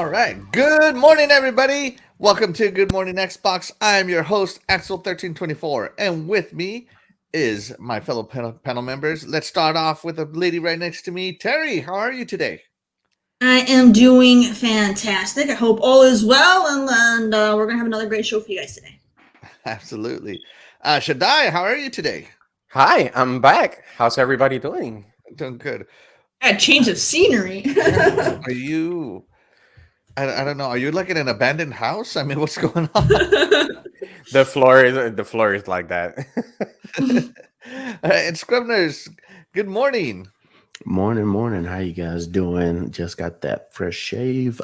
All right. Good morning, everybody. Welcome to Good Morning Xbox. I am your host, Axel1324, and with me is my fellow panel members. Let's start off with a lady right next to me. Terry, how are you today? I am doing fantastic. I hope all is well, and we're going to have another great show for you guys today. Absolutely. Shaddai, how are you today? Hi, I'm back. How's everybody doing? Doing good. A change of scenery. Are you... I don't know. Are you like in an abandoned house? I mean, what's going on? The floor is like that. And Scribners, good morning. Morning. How you guys doing? Just got that fresh shave.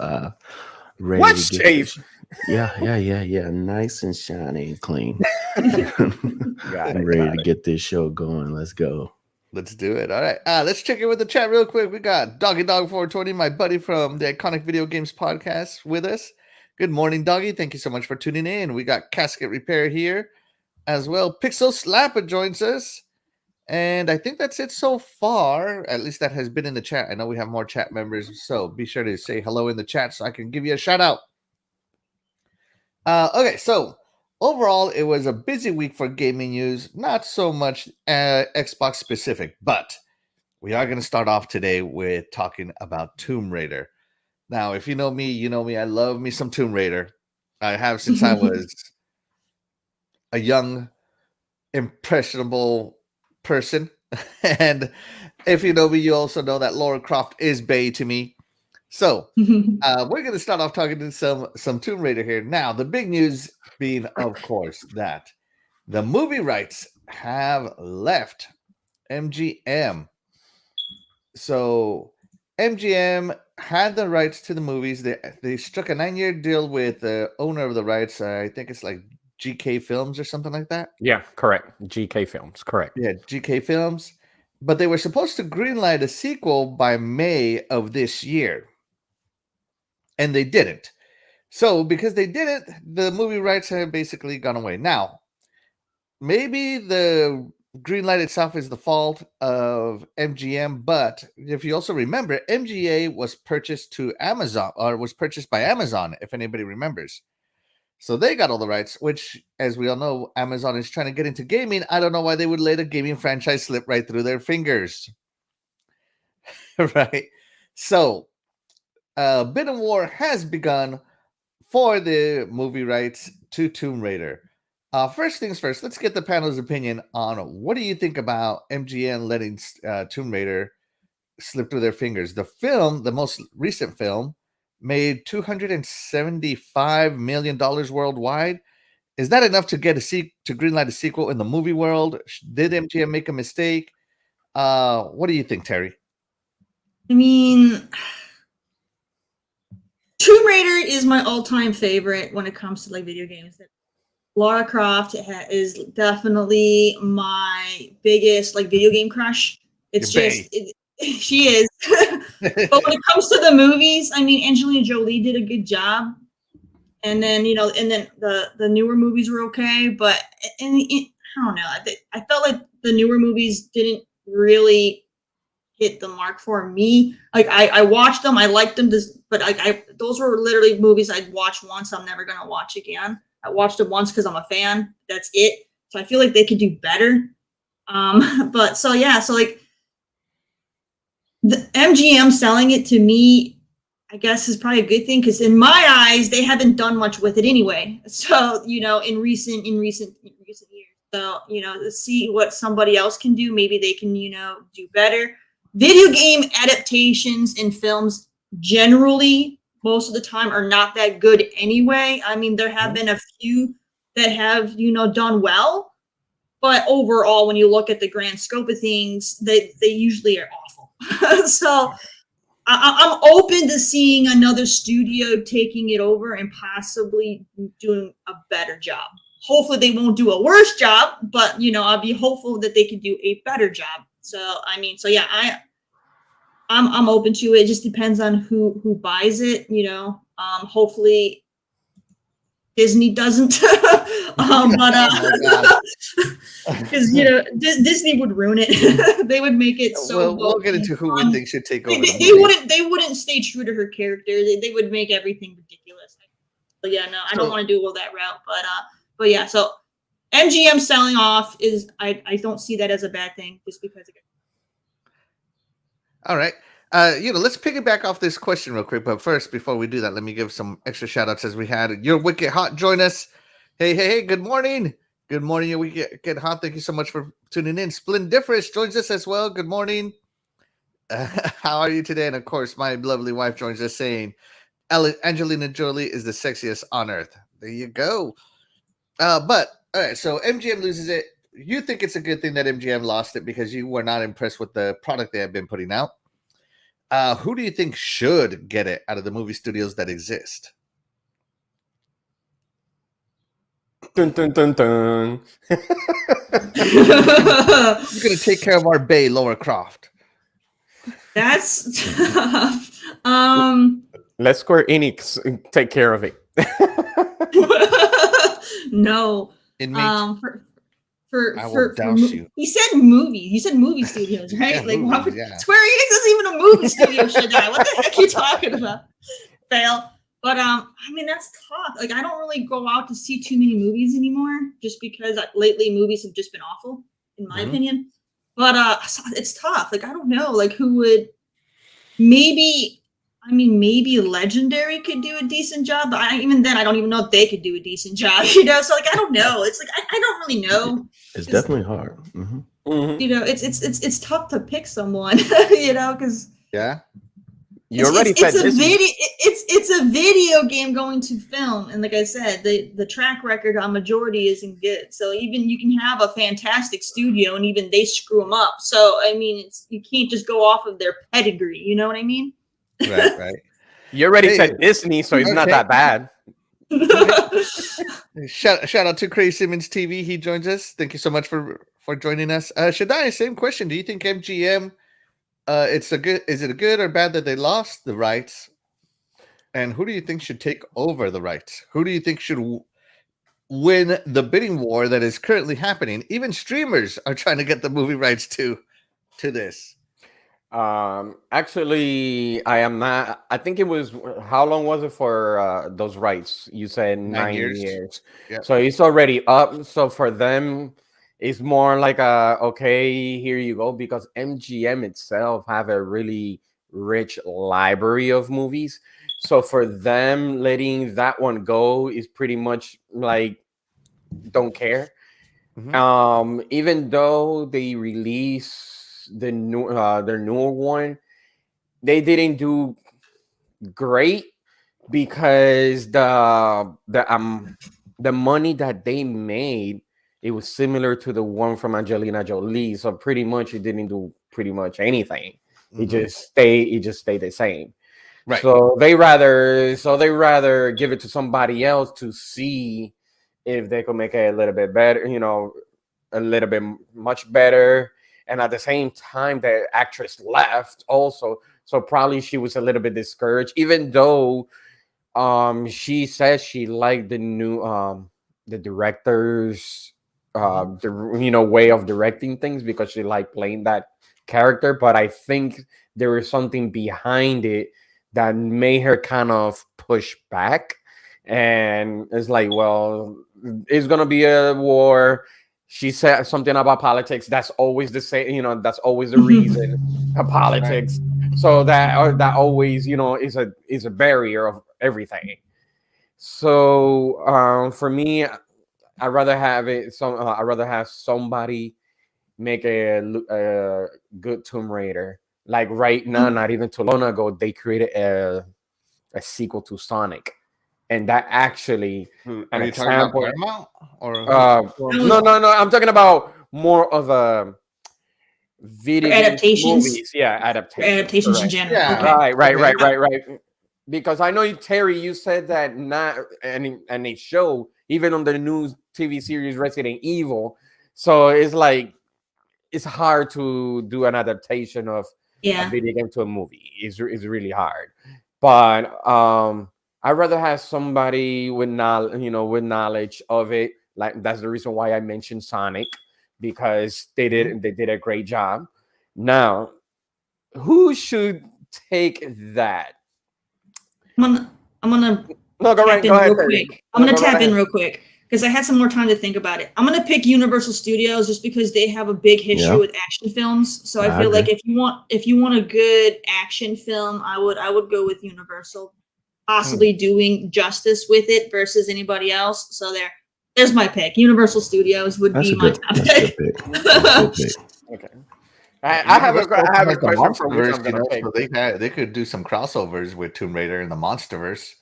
Ready What to get shave? Yeah. Nice and shiny and clean. Got I'm it, ready got to it. get this show going. Let's go. Let's do it. All right. Let's check in with the chat real quick. We got Doggy Dog 420, my buddy from the Iconic Video Games Podcast, with us. Good morning, Doggy. Thank you so much for tuning in. We got Casket Repair here as well. Pixel Slapper joins us. And I think that's it so far. At least that has been in the chat. I know we have more chat members, so be sure to say hello in the chat so I can give you a shout out. Okay, so overall, it was a busy week for gaming news. Not so much Xbox specific, but we are going to start off today with talking about Tomb Raider. Now, if you know me, you know me. I love me some Tomb Raider. I have since I was a young, impressionable person. And if you know me, you also know that Lara Croft is bae to me. So we're going to start off talking to some Tomb Raider here. Now, the big news being, of course, that the movie rights have left MGM. So MGM had the rights to the movies. They struck a 9-year deal with the owner of the rights. I think it's like GK Films or something like that. Yeah, correct. GK Films, correct. Yeah, GK Films. But they were supposed to greenlight a sequel by May of this year. And they didn't. So because they didn't, the movie rights have basically gone away. Now, maybe the green light itself is the fault of MGM, but if you also remember, MGA was purchased to Amazon, or was purchased by Amazon, if anybody remembers. So they got all the rights, which, as we all know, Amazon is trying to get into gaming. I don't know why they would let a gaming franchise slip right through their fingers. Right? So, bidding war has begun for the movie rights to Tomb Raider. First things first, let's get the panel's opinion on what do you think about MGM letting Tomb Raider slip through their fingers. The film, the most recent film, made $275 million worldwide. Is that enough to get to greenlight a sequel in the movie world? Did MGM make a mistake? What do you think, Terry? I mean, Tomb Raider is my all-time favorite when it comes to like video games. Lara Croft is definitely my biggest like video game crush. It's she is. But when it comes to the movies, I mean, Angelina Jolie did a good job. And then, the newer movies were okay. But I don't know. I felt like the newer movies didn't really hit the mark for me. Like, I watched them. I liked them. But those were literally movies I'd watch once. I'm never going to watch again. I watched it once because I'm a fan. That's it. So I feel like they could do better. But so like the MGM selling it to me, I guess, is probably a good thing because in my eyes, they haven't done much with it anyway. So, in recent years. So, let's see what somebody else can do. Maybe they can, do better. Video game adaptations in films generally most of the time are not that good anyway. I mean, there have been a few that have, done well, but overall, when you look at the grand scope of things, they usually are awful. So I'm open to seeing another studio taking it over and possibly doing a better job. Hopefully they won't do a worse job, but, I'll be hopeful that they can do a better job. So, I'm open to it. It just depends on who buys it, Hopefully Disney doesn't. Because Disney would ruin it. They would make it so. Well, we'll get into who we think should take over. They wouldn't stay true to her character. They would make everything ridiculous. But yeah, no, I don't want to do all that route. But yeah, so MGM selling off is I don't see that as a bad thing just because. All right. Let's piggyback off this question real quick. But first, before we do that, let me give some extra shout outs as we had Your Wicked Hot join us. Hey, good morning. Good morning, Your Wicked Hot. Thank you so much for tuning in. Splendiferous joins us as well. Good morning. How are you today? And of course, my lovely wife joins us saying, Angelina Jolie is the sexiest on earth. There you go. But all right, so MGM loses it. You think it's a good thing that MGM lost it because you were not impressed with the product they have been putting out. Who do you think should get it out of the movie studios that exist? Dun, dun, dun, dun. Who's going to take care of our Bay, Laura Croft? That's tough. Let Square Enix take care of it. No. Inmate. He said movies. He said movie studios, right? Yeah, like movies, yeah. Square Enix isn't even a movie studio, Shaddai. What the heck are you talking about? Fail. But I mean that's tough. Like I don't really go out to see too many movies anymore, just because lately movies have just been awful, in my opinion. But it's tough. Like I don't know. Like who would maybe Legendary could do a decent job, but even then, I don't even know if they could do a decent job, So, like, I don't know. It's like I don't really know. It's definitely hard. It's tough to pick someone, because you already said it's a video game going to film, and like I said, the track record on majority isn't good. So even you can have a fantastic studio, and even they screw them up. So I mean, you can't just go off of their pedigree. You know what I mean? Right. You already said Disney, so it's not that bad. Shout out to Crazy Simmons TV. He joins us. Thank you so much for joining us. Shaddai, same question. Do you think MGM is it a good or bad that they lost the rights? And who do you think should take over the rights? Who do you think should win the bidding war that is currently happening? Even streamers are trying to get the movie rights to this. Actually, I am not. I think it was, how long was it for those rights? You said 9 years. Yep. So it's already up. So for them, it's more like okay, here you go, because MGM itself have a really rich library of movies. So for them, letting that one go is pretty much like don't care. Even though they release their newer one, they didn't do great because the money that they made, it was similar to the one from Angelina Jolie. So pretty much it didn't do pretty much anything. It just stayed the same. Right. So they rather give it to somebody else to see if they could make it a little bit better, a little bit much better. And at the same time, the actress left also. So probably she was a little bit discouraged, even though she said she liked the new the director's way of directing things because she liked playing that character. But I think there was something behind it that made her kind of push back. And it's like, well, it's gonna be a war. She said something about politics. That's always the same, that's always the reason. Politics. So that always, is a barrier of everything. So for me, I'd rather have somebody make a good Tomb Raider. Like right now, not even too long ago, they created a sequel to Sonic. And that actually an example. Paramount or no. I'm talking about more of a video adaptations. Movies. Yeah, adaptations in general. Yeah. Okay. Right. Because I know Terry, you said that not and they show even on the new TV series Resident Evil. So it's like it's hard to do an adaptation of a video game to a movie. It's really hard. But I'd rather have somebody with knowledge of it. Like that's the reason why I mentioned Sonic, because they did a great job. Now, who should take that? I'm gonna No, go tap in ahead, real Terry. quick. I'm gonna Go right tap in ahead. real quick because I had some more time to think about it. I'm gonna pick Universal Studios just because they have a big history Yeah. with action films. So I I feel like agree. if you want a good action film, I would go with Universal, possibly doing justice with it versus anybody else. So there's my pick. Universal Studios would That's be a my good. top That's a pick. good pick. That's a good pick. Okay. I have Universal I have a has the question for which I'm Monsterverse, gonna pick. so they could do some crossovers with Tomb Raider and the Monsterverse.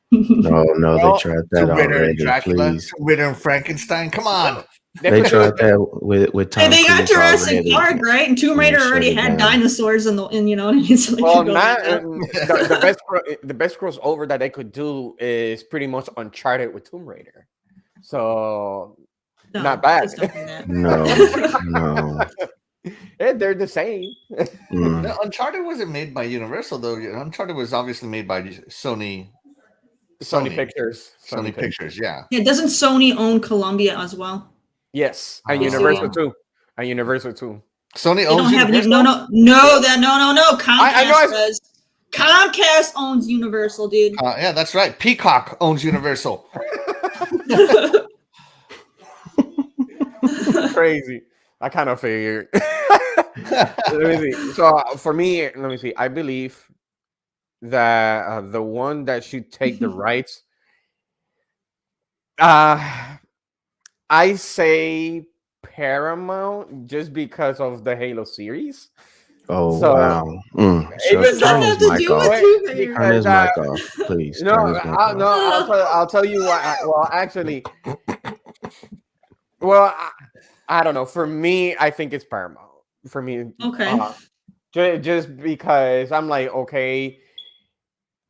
No, they Well, tried that Tomb Raider and already. Dracula, Please, Tomb Raider and Frankenstein. Come on. they tried that with Hey, Tom they got Cruise Jurassic already. Park, right? And Tomb and they Raider shut already it had down. dinosaurs in you know what I mean? So they Well, could go not back up. the best crossover that they could do is pretty much Uncharted with Tomb Raider. So No, not bad. please don't do that. No. Yeah, they're the same. Mm. No, Uncharted wasn't made by Universal though. Uncharted was obviously made by Sony. Sony Pictures. Sony Pictures, yeah. Yeah, doesn't Sony own Columbia as well? Yes, Oh. and Universal too. And Universal too. Sony They owns don't have Universal. no. I know Comcast does. Comcast owns Universal, dude. Yeah, that's right. Peacock owns Universal. Crazy. I kind of figured. Let me see. So for me, let me see. I believe that the one that should take the rights, I say Paramount, just because of the Halo series. Oh So, wow! even What's that though- have to do with Tomb Raider? Turn his because, mic off, please. No, Turn his mic off. I'll tell you why. Well, actually, well, I don't know. For me, I think it's Paramount. For me, Okay. just because I'm like, okay,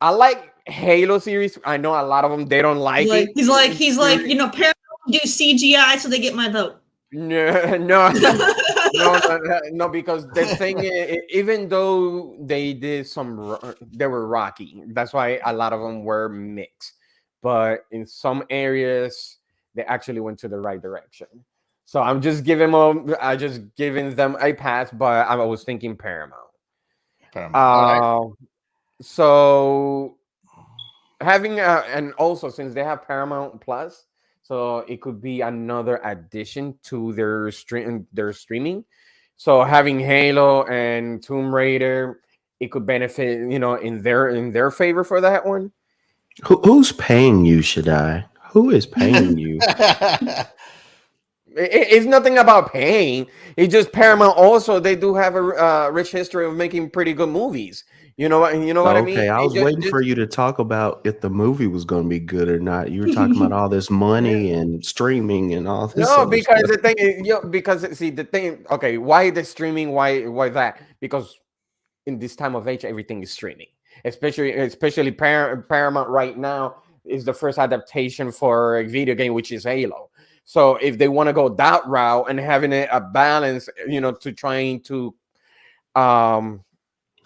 I like Halo series. I know a lot of them they don't like it. He's like, Paramount do CGI so they get my vote. No, because the thing is, even though they did they were rocky. That's why a lot of them were mixed. But in some areas, they actually went to the right direction. So I'm just giving them a pass. But I was thinking Paramount. All right. So having and also since they have Paramount Plus. So it could be another addition to their streaming. So having Halo and Tomb Raider, it could benefit, in their favor for that one. Who's paying you, Shaddai? Who is paying you? It's nothing about paying. It's just Paramount. Also, they do have a rich history of making pretty good movies. You know what I mean? Okay, I was waiting for you to talk about if the movie was going to be good or not. You were talking about all this money and streaming and all this. No, because stuff. the thing is, the thing. Okay, why the streaming? Why that? Because in this time of age, everything is streaming. Especially Paramount right now is the first adaptation for a video game, which is Halo. So if they want to go that route and having a balance, to trying to,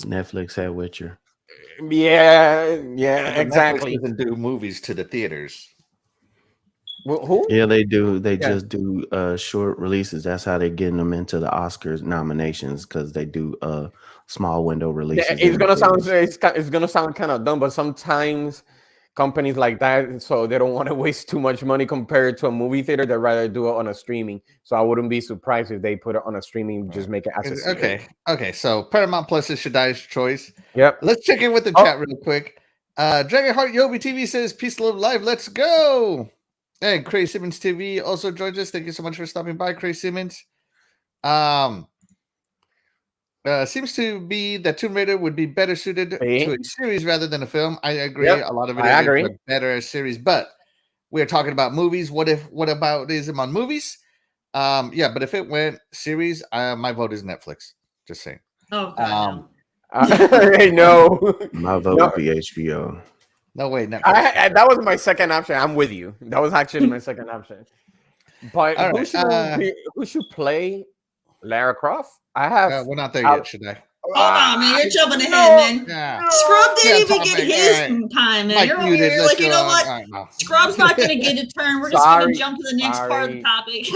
Netflix had Witcher. Yeah, exactly. Netflix doesn't do movies to the theaters. Well, who? Yeah, they do. They just do short releases. That's how they're getting them into the Oscars nominations, because they do small window releases. It's gonna sound kind of dumb, but sometimes companies like that, so they don't want to waste too much money compared to a movie theater. They'd rather do it on a streaming. So I wouldn't be surprised if they put it on a streaming, just make it accessible. Okay. So Paramount Plus is Shaddai's choice. Yep. Let's check in with the chat real quick. Dragonheart Yobi TV says, "Peace, love, live. Let's go." And Craig Simmons TV also joins us. Thank you so much for stopping by, Craig Simmons. Seems to be that Tomb Raider would be better suited to a series rather than a film. I agree. Yep, a lot of it is better as series, but we're talking about movies. What about is it on movies? But if it went series, my vote is Netflix. Just saying. Oh God, no. My vote would be HBO. No way, Netflix. That was my second option. I'm with you. That was actually my second option. But who should play Lara Croft? We're not there yet, should I? Hold on, man. You're jumping ahead, man. Yeah. Scrub didn't even topic. get his All right. time, man. Mike You're over muted. here Let's like, you go know on. what? All right, no. Scrub's not going to get a turn. We're just going to jump to the next part of the topic.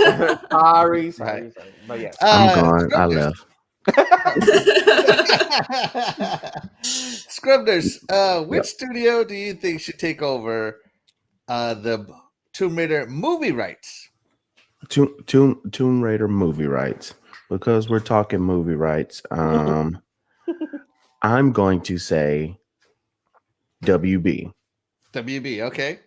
sorry. But yes. I'm gone. I Scrubners. left. Scrubners, which Yep. studio do you think should take over the Tomb Raider movie rights? Tomb Raider movie rights. Because we're talking movie rights, I'm going to say WB. WB, okay.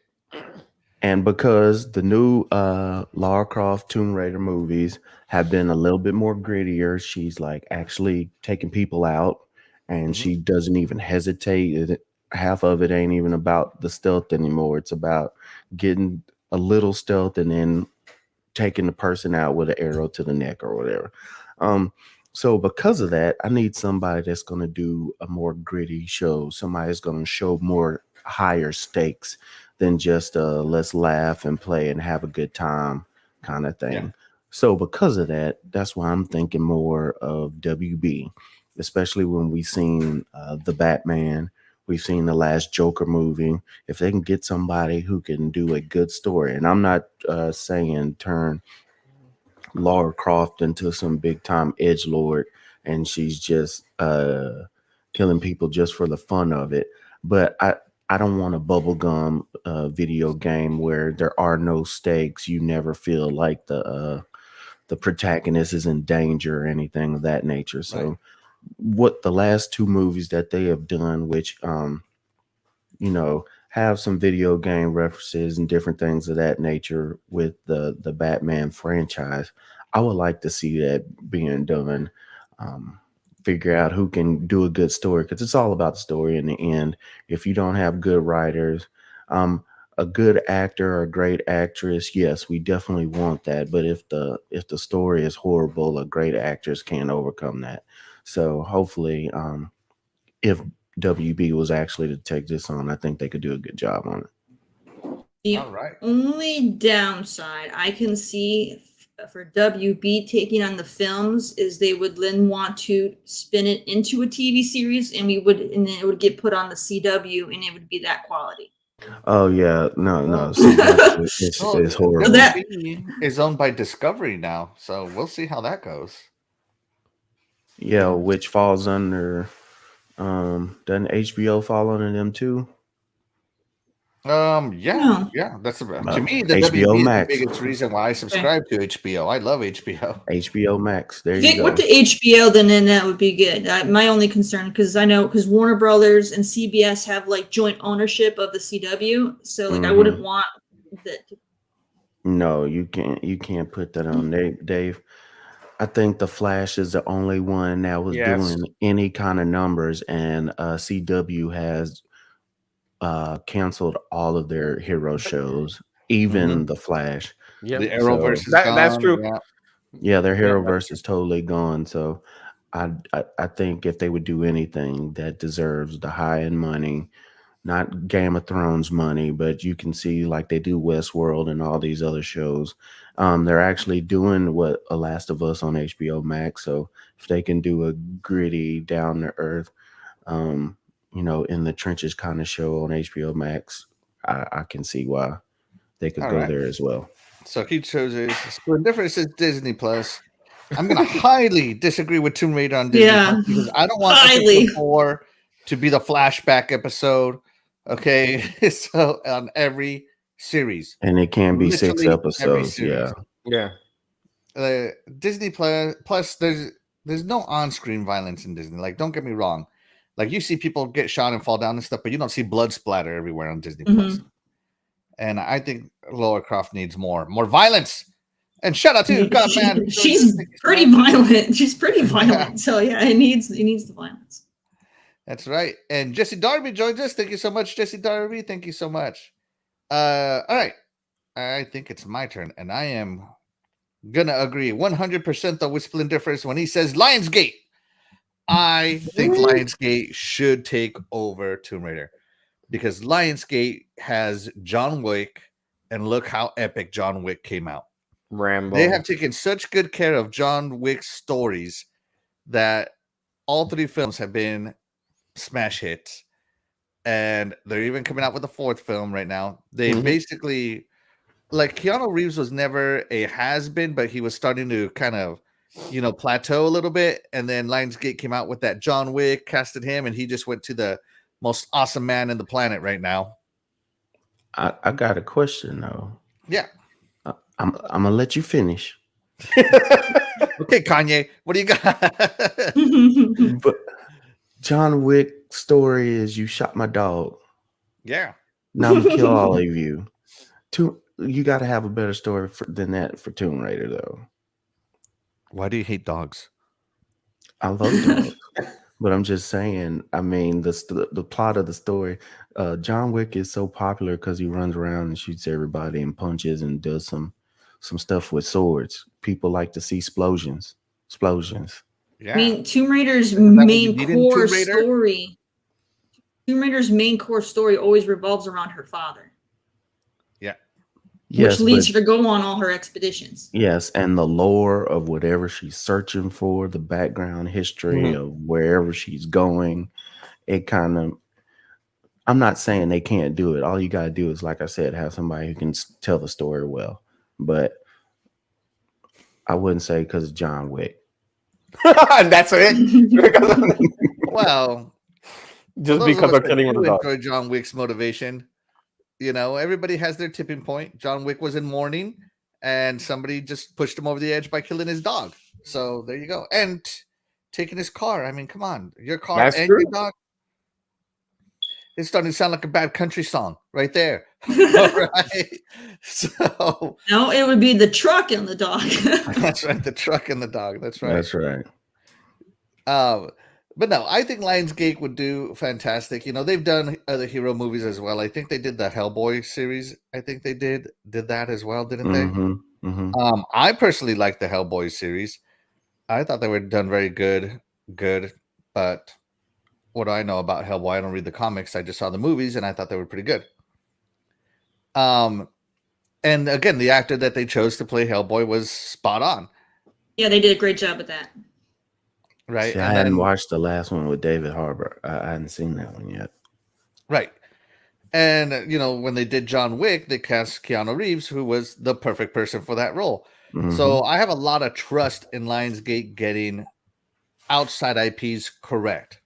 And because the new Lara Croft Tomb Raider movies have been a little bit more grittier, she's like actually taking people out, and she doesn't even hesitate. Half of it ain't even about the stealth anymore. It's about getting a little stealth and then taking the person out with an arrow to the neck or whatever. So because of that, I need somebody that's going to do a more gritty show. Somebody that's going to show more higher stakes than just let's laugh and play and have a good time kind of thing. Yeah. So because of that, that's why I'm thinking more of WB, especially when we've seen the Batman, we've seen the last Joker movie. If they can get somebody who can do a good story, and I'm not saying turn Lara Croft into some big time edgelord and she's just killing people just for the fun of it, but I don't want a bubblegum video game where there are no stakes. You never feel like the protagonist is in danger or anything of that nature. So Right. what the last two movies that they have done, which have some video game references and different things of that nature with the Batman franchise, I would like to see that being done. Figure out who can do a good story, because it's all about the story in the end. If you don't have good writers, a good actor or a great actress, yes, we definitely want that. But if the story is horrible, a great actress can't overcome that. So hopefully, if WB was actually to take this on, I think they could do a good job on it. The All right. only downside I can see for WB taking on the films is they would then want to spin it into a TV series, and then it would get put on the CW, and it would be that quality. Oh yeah, no. It's horrible. WB is owned by Discovery now, so we'll see how that goes. Yeah, which falls under. Doesn't HBO fall under them too? Yeah. That's to me the HBO WB Max. is the biggest reason why I subscribe to HBO. I love HBO. HBO Max. There If you it go. went to HBO, then that would be good. My only concern, because Warner Brothers and CBS have like joint ownership of the CW, so like I wouldn't want that. No, you can't put that on. Dave, I think The Flash is the only one that was doing any kind of numbers, and CW has canceled all of their hero shows, even The Flash. Yeah, the Arrowverse is gone. That's true. Yeah, their Arrowverse is totally gone. So I think if they would do anything that deserves the high-end money, not Game of Thrones money, but you can see like they do Westworld and all these other shows. They're actually doing what A Last of Us on HBO Max. So if they can do a gritty, down to earth, in the trenches kind of show on HBO Max, I can see why they could go there as well. So he chose the difference is Disney Plus. I'm going to highly disagree with Tomb Raider on Disney Plus because I don't want episode 4 to be the flashback episode. Okay, so on every series, and it can be 6 episodes. Yeah. Disney Plus, there's no on-screen violence in Disney. Like, don't get me wrong. Like, you see people get shot and fall down and stuff, but you don't see blood splatter everywhere on Disney Plus. And I think Lara Croft needs more violence. And shout out to God, man. She's pretty violent. She's pretty violent. So yeah, it needs the violence. That's right. And Jesse Darby joins us. Thank you so much, Jesse Darby. Thank you so much. All right. I think it's my turn, and I am gonna agree 100% though with Splin Difference when he says Lionsgate. I think Lionsgate should take over Tomb Raider because Lionsgate has John Wick, and look how epic John Wick came out. Rambo. They have taken such good care of John Wick's stories that all 3 films have been smash hits, and they're even coming out with a 4th film right now. They basically, like, Keanu Reeves was never a has-been, but he was starting to kind of, plateau a little bit, and then Lionsgate came out with that John Wick, casted him, and he just went to the most awesome man in the planet right now. I got a question though. Yeah. I'm gonna let you finish. Okay, Kanye, what do you got? But John Wick story is you shot my dog. Yeah. Now I'm gonna kill all of you. You got to have a better story than that for Tomb Raider, though. Why do you hate dogs? I love dogs, but I'm just saying. I mean, the plot of the story. John Wick is so popular because he runs around and shoots everybody and punches and does some stuff with swords. People like to see explosions. Yeah. I mean, Tomb Raider's main core story. Tomb Raider's main core story always revolves around her father. Yeah. Which leads her to go on all her expeditions. Yes, and the lore of whatever she's searching for, the background history of wherever she's going, it kind of. I'm not saying they can't do it. All you got to do is, like I said, have somebody who can tell the story well. But I wouldn't say because of John Wick. And that's it. Well, just because they're killing the dog. Enjoy John Wick's motivation. Everybody has their tipping point. John Wick was in mourning, and somebody just pushed him over the edge by killing his dog. So there you go. And taking his car. I mean, come on, your car and your dog. It's starting to sound like a bad country song right there. All right. So no, it would be the truck and the dog. That's right. The truck and the dog. That's right. That's right. But no, I think Lionsgate would do fantastic. They've done other hero movies as well. I think they did the Hellboy series. I think they did that as well, didn't they? I personally like the Hellboy series. I thought they were done very good. But what do I know about Hellboy? I don't read the comics. I just saw the movies, and I thought they were pretty good. And again, the actor that they chose to play Hellboy was spot on. Yeah, they did a great job with that. Right. See, I hadn't watched the last one with David Harbour. I hadn't seen that one yet. Right. And, when they did John Wick, they cast Keanu Reeves, who was the perfect person for that role. So I have a lot of trust in Lionsgate getting outside IPs correct.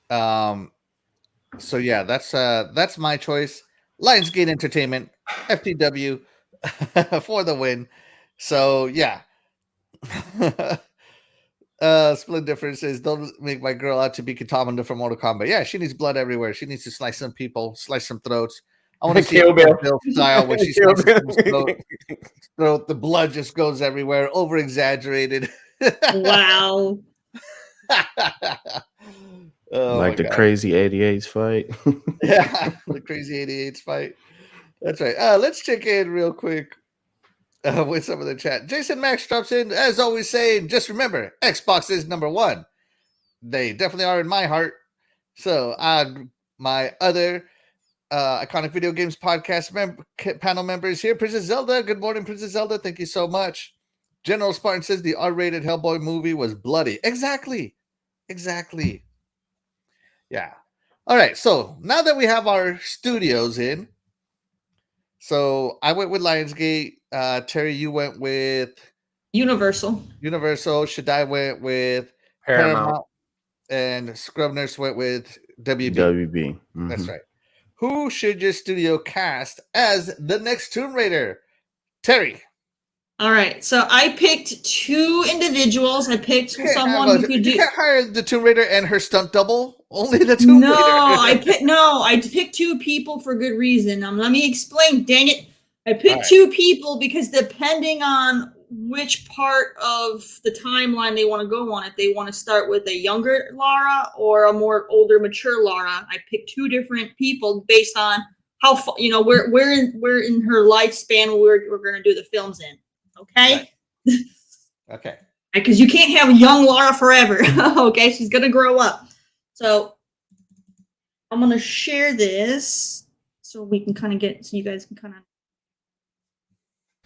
So yeah, that's my choice. Lionsgate Entertainment, FTW, for the win. So yeah. Split Difference says, don't make my girl out to be Kitamanda from Mortal Kombat. Yeah, she needs blood everywhere. She needs to slice some people, slice some throats. I want to see Bill style when she slices some throat. The blood just goes everywhere, over exaggerated. Wow. Like the Crazy 88s fight. Yeah, the Crazy 88s fight. That's right. Let's check in real quick with some of the chat. Jason Max drops in, as always, saying, just remember, Xbox is number one. They definitely are in my heart. So my other Iconic Video Games Podcast panel members here. Princess Zelda. Good morning, Princess Zelda. Thank you so much. General Spartan says the R-rated Hellboy movie was bloody. Exactly. Yeah. All right. So now that we have our studios in, so I went with Lionsgate. Terry, you went with Universal. Shaddai went with Paramount. And Scrubnurse went with WB. That's right. Who should your studio cast as the next Tomb Raider? Terry. All right. So I picked 2 individuals. I picked someone who could do. You can't hire the Tomb Raider and her stunt double. Only the Tomb Raider. I picked 2 people for good reason. Let me explain. Dang it. I picked 2 people because depending on which part of the timeline they want to go on, if they want to start with a younger Lara or a more older, mature Lara, I picked 2 different people based on how where in her lifespan we're going to do the films in. Okay. Right. Okay. Because you can't have young Lara forever. Okay, she's gonna grow up. So I'm gonna share this so we can kind of so you guys can kind of.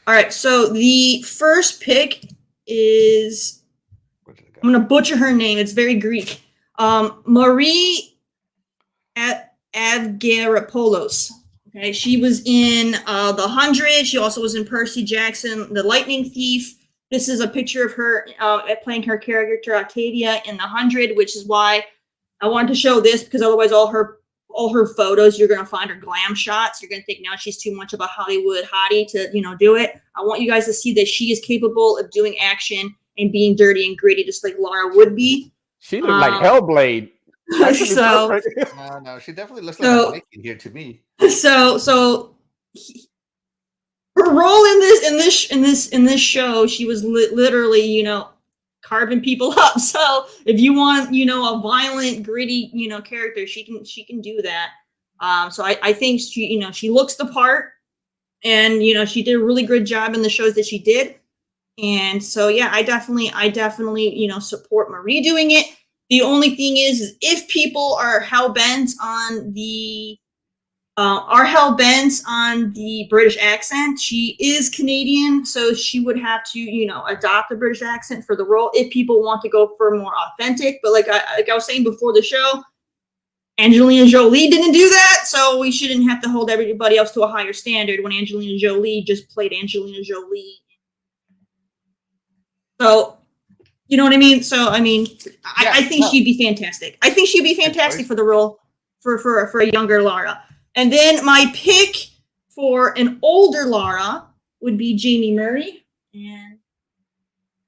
All right. So the first pick is I'm gonna butcher her name. It's very Greek. Marie Avgeropoulos. Okay, she was in The 100. She also was in Percy Jackson, The Lightning Thief. This is a picture of her playing her character Octavia in The 100, which is why I wanted to show this, because otherwise all her photos, you're gonna find her glam shots. You're gonna think now she's too much of a Hollywood hottie to, do it. I want you guys to see that she is capable of doing action and being dirty and gritty, just like Laura would be. She looked like Hellblade. So no, she definitely looks like a Viking here to me. So her role in this show, she was literally, carving people up. So if you want, a violent, gritty, character, she can do that. So I think she looks the part, and she did a really good job in the shows that she did. And so yeah, I definitely support Marie doing it. The only thing is if people are hell-bent on the British accent, she is Canadian, so she would have to, adopt the British accent for the role if people want to go for more authentic. But like I was saying before the show, Angelina Jolie didn't do that, so we shouldn't have to hold everybody else to a higher standard when Angelina Jolie just played Angelina Jolie. So, you know what I mean? So, I mean, yeah, I think she'd be fantastic. I think she'd be fantastic for the role for a younger Lara. And then my pick for an older Lara would be Jamie Murray. And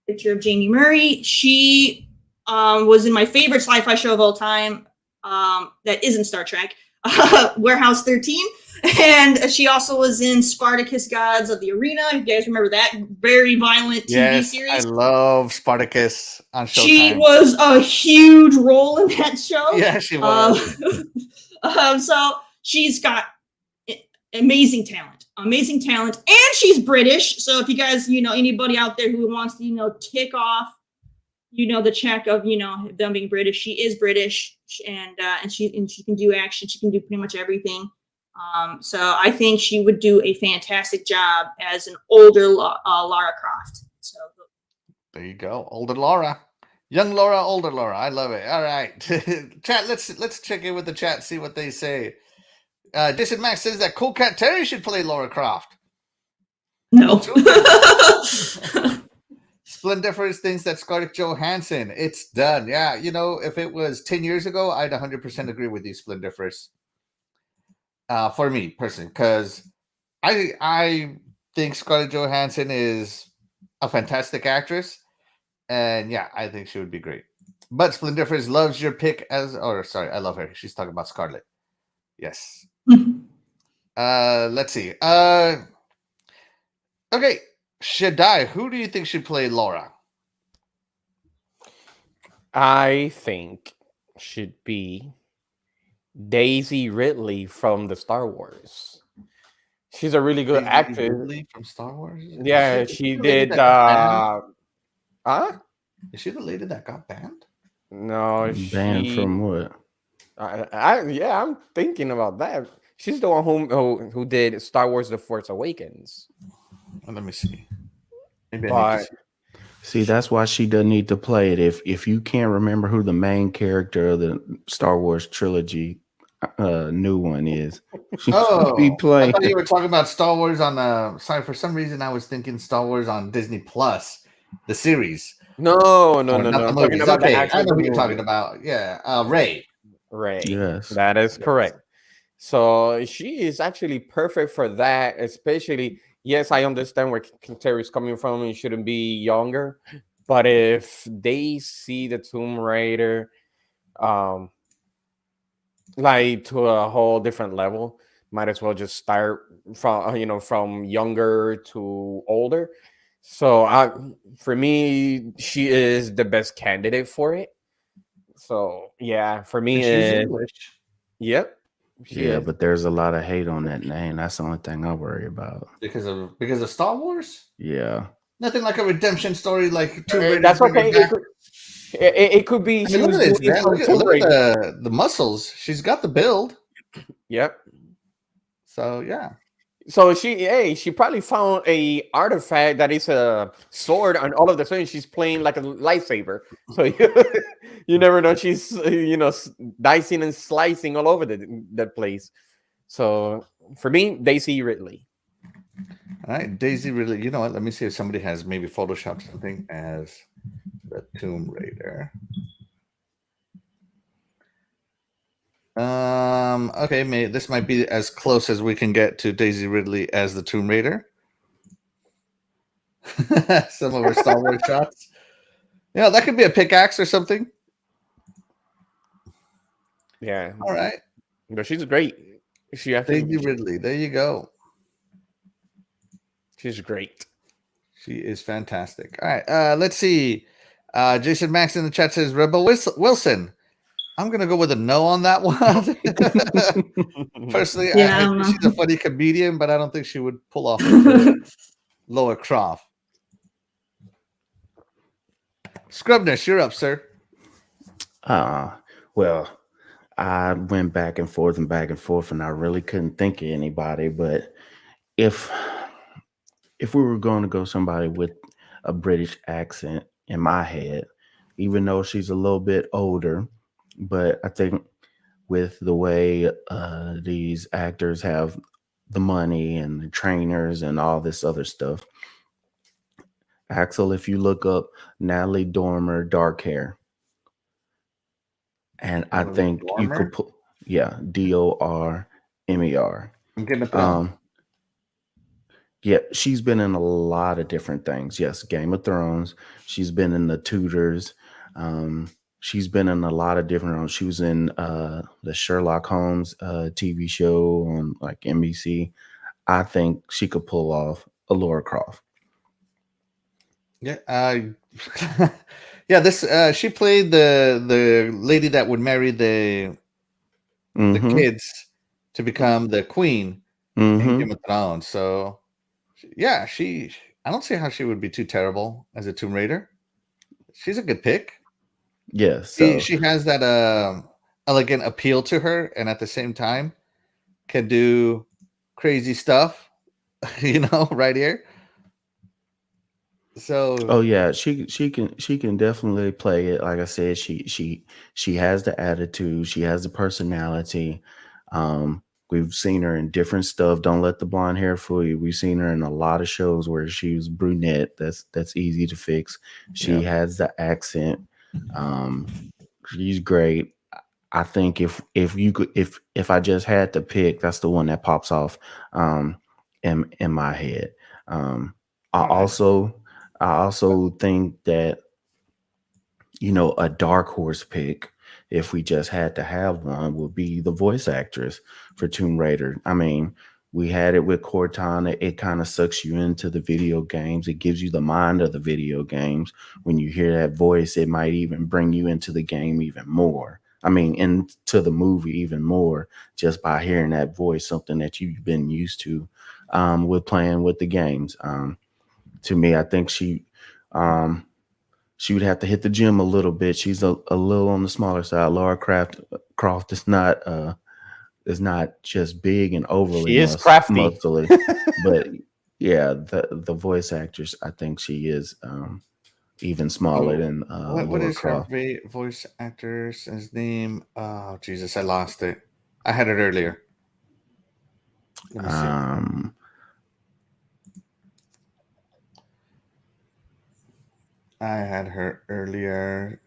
picture of Jamie Murray. She was in my favorite sci-fi show of all time that isn't Star Trek, Warehouse 13. And she also was in Spartacus Gods of the Arena. You guys remember that very violent TV series? I love Spartacus on Showtime. She was a huge role in that show. Yeah, she was. So she's got amazing talent, and she's British. So if you guys, anybody out there who wants to, tick off, the check of, them being British, she is British, and she can do action. She can do pretty much everything. So I think she would do a fantastic job as an older Lara Croft. So there you go, older Laura, young Laura, older Laura. I love it. All right, chat. Let's check in with the chat, see what they say. Jason Max says that Coolcat Terri should play Lara Croft. No. Splendiferous thinks that Scarlett Johansson. It's done. Yeah, if it was 10 years ago, I'd 100% agree with you, Splendiferous. For me personally, because I think Scarlett Johansson is a fantastic actress, and yeah, I think she would be great. But Splendiferous loves your pick I love her. She's talking about Scarlett. Yes. Let's see. Okay, Shaddai, who do you think should play Laura? I think should be Daisy Ridley from the Star Wars. She's a really good actress. Ridley from Star Wars? Yeah, she did. Is she the lady that got banned? No, banned from what? I'm thinking about that. She's the one who did Star Wars: The Force Awakens. Let me see. See, that's why she doesn't need to play it. If you can't remember who the main character of the Star Wars trilogy new one is, she should be playing. I thought you were talking about Star Wars on sorry, for some reason I was thinking Star Wars on Disney Plus, the series. No. I'm talking about okay, I know who you're talking about. Yeah, Rey. Yes, that is correct. So she is actually perfect for that, especially. Yes, I understand where Terry's coming from. He shouldn't be younger, but if they see the Tomb Raider, like to a whole different level, might as well just start from younger to older. So for me, she is the best candidate for it. So yeah, for me, she's English. Yep. But there's a lot of hate on that name. That's the only thing I worry about. Because of Star Wars? Yeah. Nothing like a redemption story like Tomb Raider. That's okay. It could be. Look at the muscles. She's got the build. Yep. So yeah. So she probably found a artifact that is a sword, and all of a sudden she's playing like a lightsaber. So you never know. She's dicing and slicing all over that place. So for me, Daisy Ridley. All right, Daisy Ridley. You know what? Let me see if somebody has maybe photoshopped something as the Tomb Raider. Okay, this might be as close as we can get to Daisy Ridley as the Tomb Raider. Some of her Star Wars shots. Yeah, that could be a pickaxe or something. Yeah. All right. But she's great. Daisy Ridley. There you go. She's great. She is fantastic. All right. Let's see. Jason Max in the chat says Rebel Wilson. I'm gonna go with a no on that one. Personally, Yeah, I think she's a funny comedian, but I don't think she would pull off Laura Croft. Scrubness, you're up, sir. Well, I went back and forth, and I really couldn't think of anybody. But if we were going to go somebody with a British accent in my head, even though she's a little bit older, but I think with the way these actors have the money and the trainers and all this other stuff, Axel, if you look up Natalie Dormer, dark hair, and I think you could put, Dormer. I'm getting it. Yeah, she's been in a lot of different things. Yes, Game of Thrones. She's been in The Tudors. She's been in a lot of different roles. She was in the Sherlock Holmes TV show on like NBC. I think she could pull off a Lara Croft. Yeah, yeah. This she played the lady that would marry the kids to become the queen in Game of Thrones. So, yeah, I don't see how she would be too terrible as a Tomb Raider. She's a good pick. Yes, she has that elegant appeal to her, and at the same time can do crazy stuff. Right here. So yeah, she can definitely play it. Like I said, she has the attitude, she has the personality. We've seen her in different stuff. Don't let the blonde hair fool you. We've seen her in a lot of shows where she was brunette. That's easy to fix. She has the accent. She's great. I think if I just had to pick, that's the one that pops off in my head. I also think that a dark horse pick, if we just had to have one, would be the voice actress for Tomb Raider. I mean, we had it with Cortana. It kind of sucks you into the video games. It gives you the mind of the video games. When you hear that voice, it might even bring you into the game even more. I mean, into the movie even more, just by hearing that voice, something that you've been used to with playing with the games. To me, I think she would have to hit the gym a little bit. She's a little on the smaller side. Lara Croft is not just big and overly crafty. muscly, but yeah, the voice actress, I think she is even smaller than what is Croft. her voice actor's name? Oh Jesus, I lost it. I had it earlier. Let me see. I had her earlier.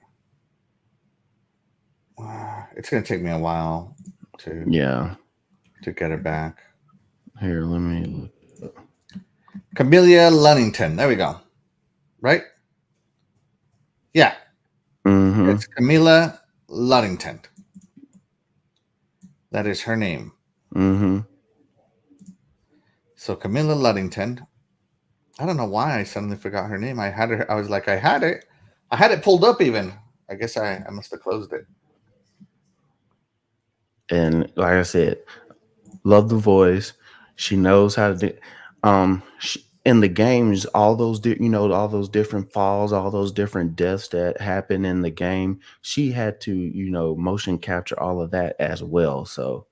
It's gonna take me a while to get her back. Here, let me look. Camilla Lunnington. There we go. Right? Yeah. It's Camilla Lunnington. That is her name. So Camilla Lunnington. I don't know why I suddenly forgot her name. I had her. I was like, I had it pulled up even. I guess I must have closed it. And like I said, love the voice. She knows how to do. In the games, all those all those different falls, all those different deaths that happen in the game, she had to motion capture all of that as well. So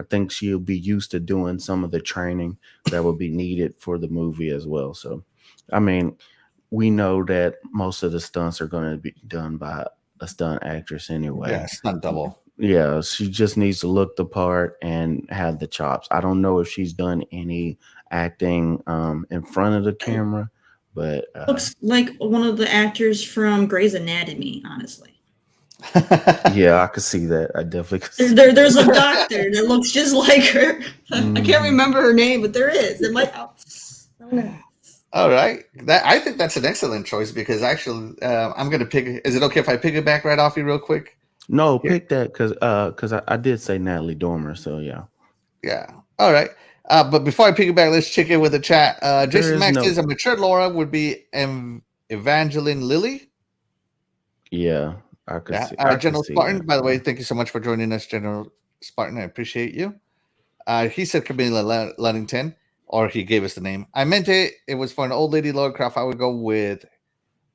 I think she'll be used to doing some of the training that will be needed for the movie as well. So, I mean, we know that most of the stunts are going to be done by a stunt actress anyway. Yeah, stunt double. Yeah, she just needs to look the part and have the chops. I don't know if she's done any acting in front of the camera, but Looks like one of the actors from Grey's Anatomy, honestly. yeah, I could see that. I definitely could see There's a doctor that looks just like her. I can't Mhm. remember her name, but there is. It might. All right, I think that's an excellent choice because actually, I'm gonna pick. Is it okay if I pick it back right off you real quick? No, pick that because I did say Natalie Dormer, so yeah. Yeah. All right. But before I pick it back, let's check in with the chat. Jason is Max no- says a mature Laura would be Evangeline Lilly. Yeah, I could Yeah. see. I could General see Spartan, that. by the way, thank you so much for joining us, General Spartan. I appreciate you. He said Camilla Luddington, or he gave us the name. I meant it. It was for an old lady Lord Croft. I would go with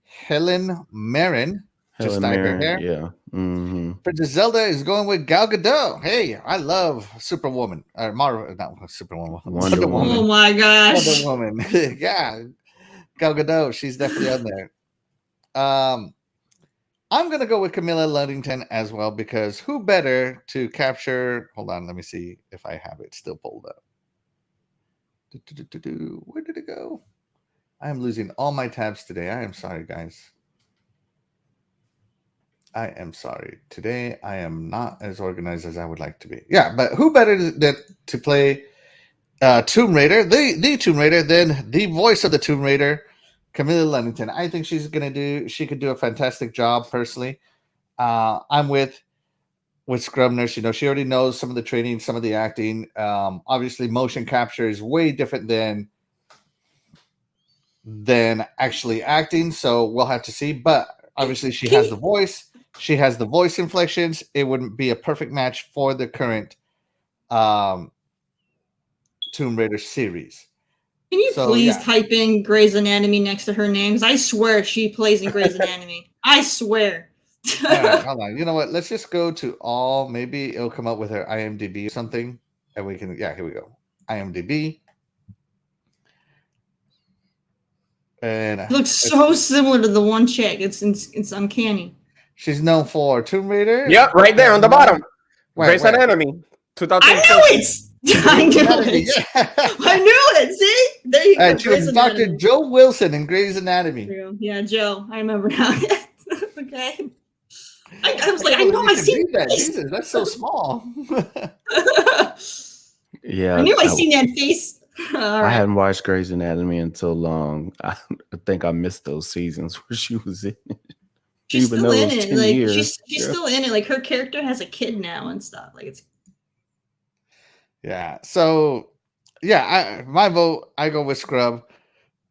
Helen Mirren. Just Helen dyed her Mirren, hair. yeah. Mm-hmm. Princess Zelda is going with Gal Gadot. Hey, I love Superwoman. Or Marvel, not Superwoman. Wonder Woman. Oh my gosh. Wonder Woman. Yeah. Gal Gadot. She's definitely on there. I'm going to go with Camilla Luddington as well because who better to capture. Hold on. Let me see if I have it still pulled up. Where did it go? I am losing all my tabs today. I am sorry, guys. I am sorry. Today, I am not as organized as I would like to be. Yeah, but who better to play Tomb Raider, the Tomb Raider, than the voice of the Tomb Raider, Camilla Luddington. I think she could do a fantastic job personally. I'm with Scrub Nurse. You know, she already knows some of the training, some of the acting. Obviously, motion capture is way different than actually acting. So we'll have to see. But obviously, she has the voice. She has the voice inflections. It wouldn't be a perfect match for the current Tomb Raider series. Can you please type in Grey's Anatomy next to her names? I swear she plays in Grey's Anatomy. I swear. All right, hold on. You know what? Let's just go to all. Maybe it'll come up with her IMDb or something, and we can. Yeah, here we go. IMDb. And it looks so similar to the one chick. It's uncanny. She's known for Tomb Raider. Yep, right there on the bottom. Grey's Anatomy. 2000. I knew it. I knew it. Yeah. I knew it. See, there you go. She was Dr. Joe Wilson in Grey's Anatomy. Yeah, Joe. I remember now. Okay. I was like, I know I seen that. Jesus, that's so small. Yeah, I knew I seen that face. I hadn't watched Grey's Anatomy in so long. I think I missed those seasons where she was in it. She's still in it. Like she's still in it. Like her character has a kid now and stuff. Like it's. Yeah. So, yeah, my vote. I go with Scrub.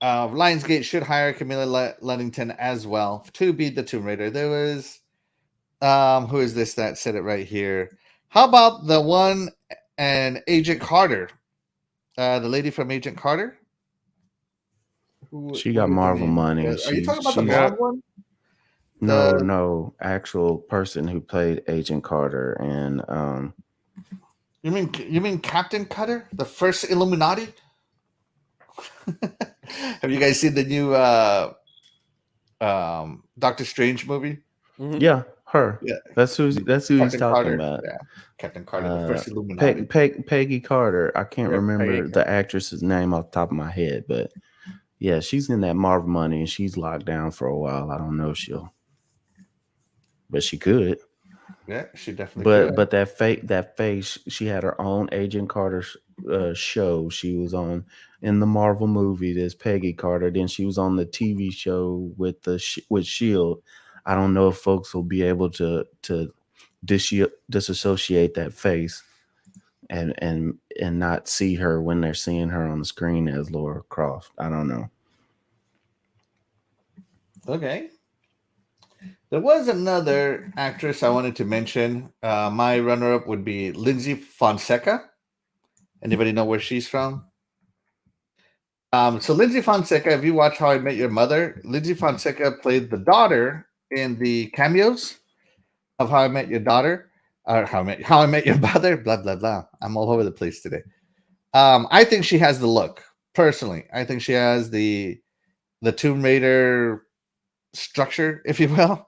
Lionsgate should hire Camilla Luddington as well to be the Tomb Raider. There was, who is this that said it right here? How about the one and Agent Carter, the lady from Agent Carter? She got Marvel money. Are you talking about the blonde one? No, actual person who played Agent Carter, and you mean Captain Cutter, the first Illuminati? Have you guys seen the new Doctor Strange movie? Mm-hmm. Yeah, her. Yeah, that's who he's talking Carter. about. Yeah, Captain Carter, the first Illuminati. Peggy Carter. I can't remember the actress's name off the top of my head, but yeah, she's in that Marvel money, and she's locked down for a while. I don't know if but she could. Yeah, she definitely could. But that face, she had her own Agent Carter show. She was on in the Marvel movie. There's Peggy Carter. Then she was on the TV show with Shield. I don't know if folks will be able to disassociate that face and not see her when they're seeing her on the screen as Lara Croft. I don't know. Okay. There was another actress I wanted to mention. My runner-up would be Lindsey Fonseca. Anybody know where she's from? So Lindsey Fonseca, if you watch How I Met Your Mother, Lindsey Fonseca played the daughter in the cameos of How I Met Your Daughter. or How I Met Your Mother, blah blah blah. I'm all over the place today. I think she has the look. Personally, I think she has the Tomb Raider structure, if you will.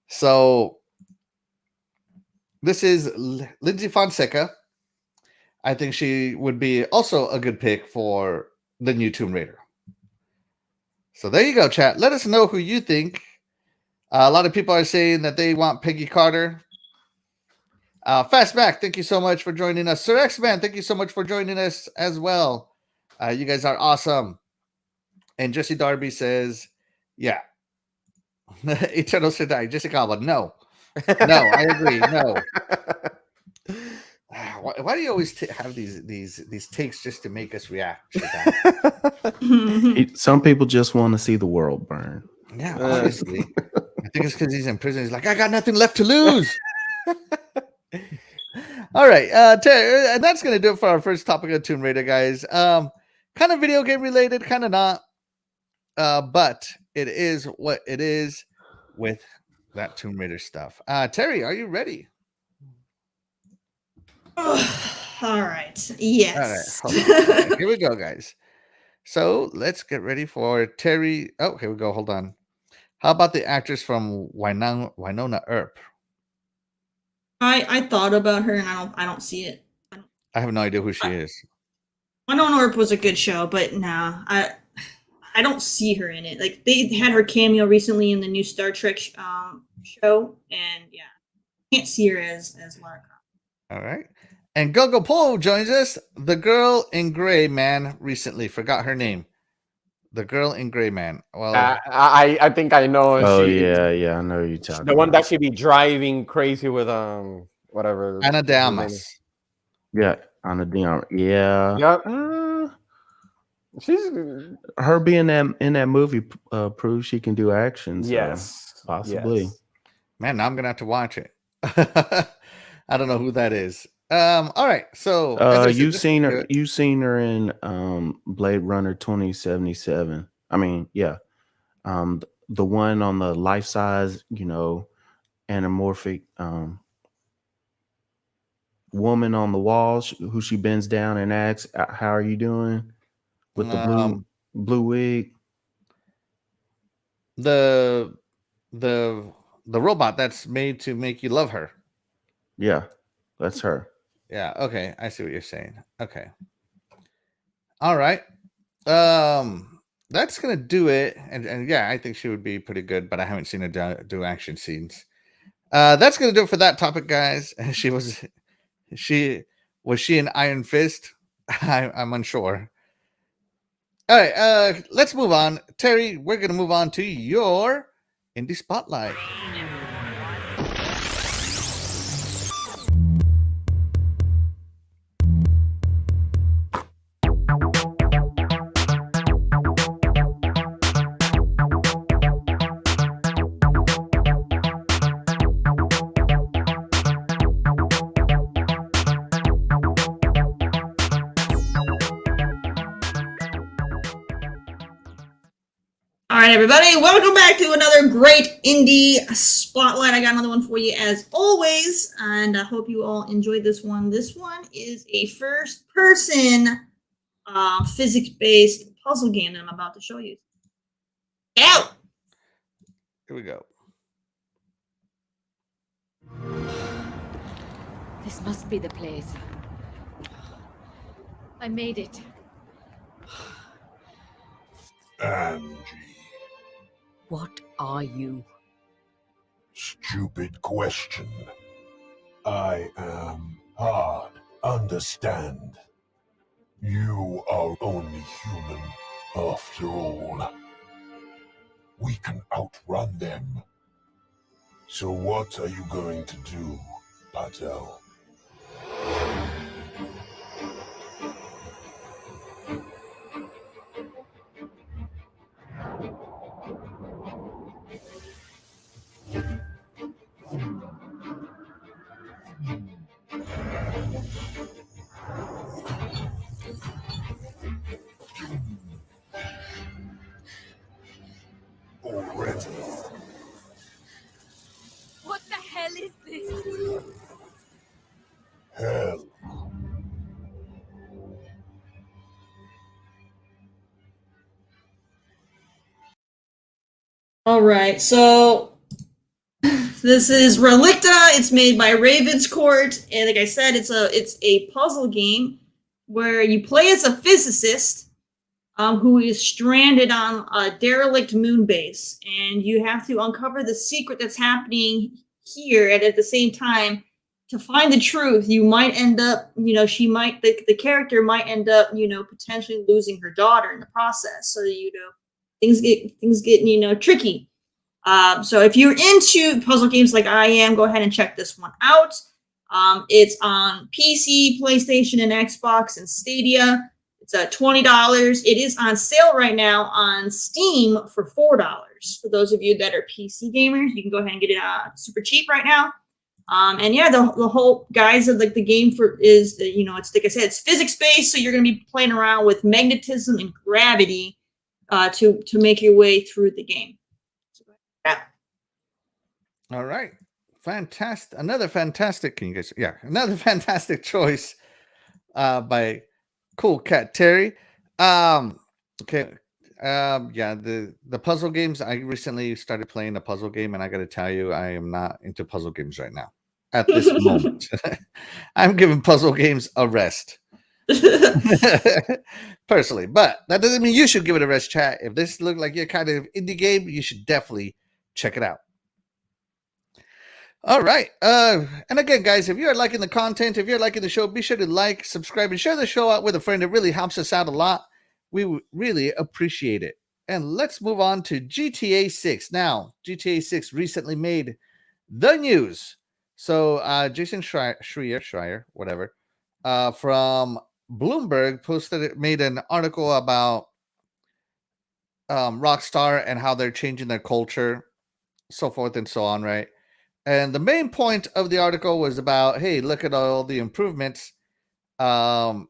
So this is Lindsey Fonseca. I think she would be also a good pick for the new Tomb Raider. So there you go, chat. Let us know who you think. A lot of people are saying that they want Peggy Carter. Fastback, thank you so much for joining us. Sir X-Man, thank you so much for joining us as well. You guys are awesome. And Jesse Darby says, yeah. Eternal Shaddai, Jessica Alba, no. No, I agree. No. Why do you always have these takes just to make us react to that? Some people just want to see the world burn. Yeah, obviously. I think it's because he's in prison. He's like, I got nothing left to lose. All right, and that's gonna do it for our first topic of Tomb Raider, guys. Kind of video game related, kind of not, but it is what it is with that Tomb Raider stuff. Terry, are you ready? All right. Yes. All right, here we go, guys. So let's get ready for Terry. Oh, here we go. Hold on. How about the actress from Winona Earp? I thought about her and I don't see it. I have no idea who she is. Winona Earp was a good show, but no, I don't see her in it. Like they had her cameo recently in the new Star Trek show, and yeah, can't see her as Lara Croft. All right. And Gogo Poe joins us. The girl in gray, man. Recently forgot her name. The girl in gray, man. Well, I think I know. Oh yeah, I know you're talking. The one that should be driving crazy with whatever. Ana de Armas. Yeah, Ana de Armas. Yeah. Yeah. She's her being in that movie proves she can do action. So yes, possibly. Yes. Man, now I'm gonna have to watch it. I don't know who that is. All right. So you've seen her in Blade Runner 2077. I mean, yeah. The one on the life size, anamorphic woman on the wall who she bends down and asks, "How are you doing?" With the blue wig. The robot that's made to make you love her. Yeah, that's her. Yeah, okay. I see what you're saying. Okay. All right. That's gonna do it. And yeah, I think she would be pretty good, but I haven't seen her do action scenes. That's gonna do it for that topic, guys. Was she in Iron Fist? I'm unsure. All right, let's move on. Terry, we're gonna move on to your indie spotlight. All right, everybody, welcome back to another great indie spotlight. I got another one for you as always, and I hope you all enjoyed this one. This one is a first-person physics-based puzzle game that I'm about to show you. Out! Here we go. This must be the place. I made it. Angie. What are you? Stupid question. I am hard. Understand. You are only human, after all. We can outrun them. So what are you going to do, Patel? Already. What the hell is this? All right, so this is Relicta. It's made by Raven's Court, and like I said, it's a puzzle game where you play as a physicist who is stranded on a derelict moon base, and you have to uncover the secret that's happening here, and at the same time, to find the truth, you might end up, the character might end up, potentially losing her daughter in the process. So things get tricky. So if you're into puzzle games like I am, go ahead and check this one out. It's on PC, PlayStation, and Xbox, and Stadia. It's $20. It is on sale right now on Steam for $4. For those of you that are PC gamers, you can go ahead and get it super cheap right now. And yeah, the whole guise of like the game is that it's like I said, it's physics based, so you're going to be playing around with magnetism and gravity to make your way through the game. Yeah. All right, fantastic! Another fantastic choice by Coolcat Terri. Okay. Yeah, the puzzle games. I recently started playing a puzzle game, and I got to tell you, I am not into puzzle games right now. At this moment, I'm giving puzzle games a rest, personally. But that doesn't mean you should give it a rest, chat. If this looks like your kind of indie game, you should definitely check it out. All right. And again, guys, if you're liking the content, if you're liking the show, be sure to like, subscribe, and share the show out with a friend. It really helps us out a lot. We really appreciate it. And let's move on to GTA 6. Now, GTA 6 recently made the news. So Jason Schreier, whatever, from Bloomberg made an article about Rockstar and how they're changing their culture, so forth and so on, right? And the main point of the article was about, hey, look at all the improvements Rockstar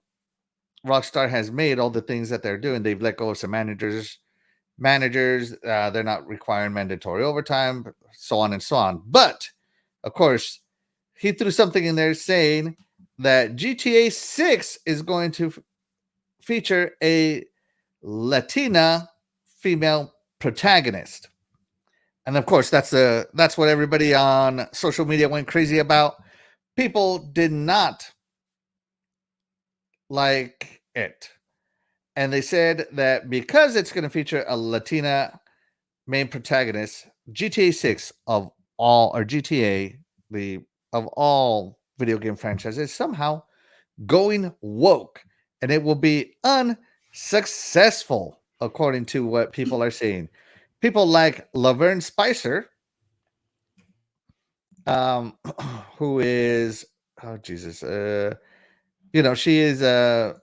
has made, all the things that they're doing. They've let go of some managers. They're not requiring mandatory overtime, so on and so on. But, of course, he threw something in there saying that GTA 6 is going to feature a Latina female protagonist. And of course, that's what everybody on social media went crazy about. People did not like it. And they said that because it's going to feature a Latina main protagonist, GTA 6 of all video game franchises, somehow going woke. And it will be unsuccessful, according to what people are saying. People like Laverne Spicer, who is, she is a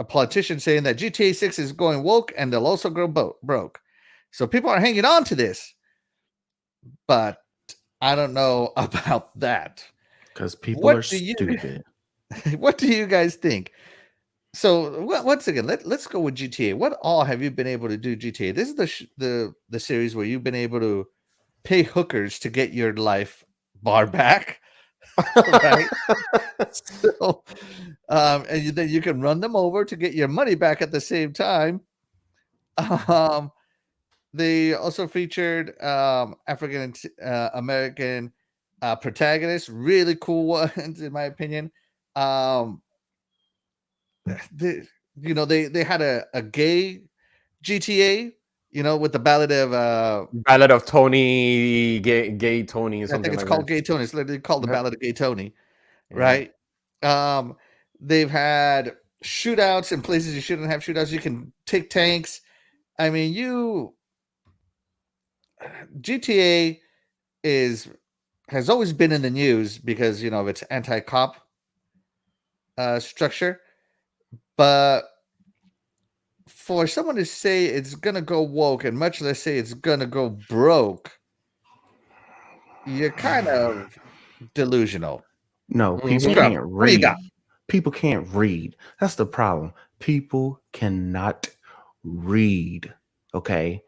politician saying that GTA 6 is going woke and they'll also go broke. So people are hanging on to this, but I don't know about that. Because people are stupid. What do you guys think? So once again, let's go with GTA. What all have you been able to do GTA? This is the series where you've been able to pay hookers to get your life bar back, right? So, and then you can run them over to get your money back at the same time. They also featured African American protagonists, really cool ones, in my opinion. They had a gay GTA, with the ballad of Tony, gay Tony, or something. I think it's like called that. Gay Tony. It's literally called the Ballad of Gay Tony, right? They've had shootouts in places you shouldn't have shootouts. You can take tanks. I mean, GTA has always been in the news because of its anti-cop structure. But for someone to say it's gonna go woke, and much less say it's gonna go broke, you're kind of delusional. No, people can't read. People can't read. That's the problem. People cannot read. Okay.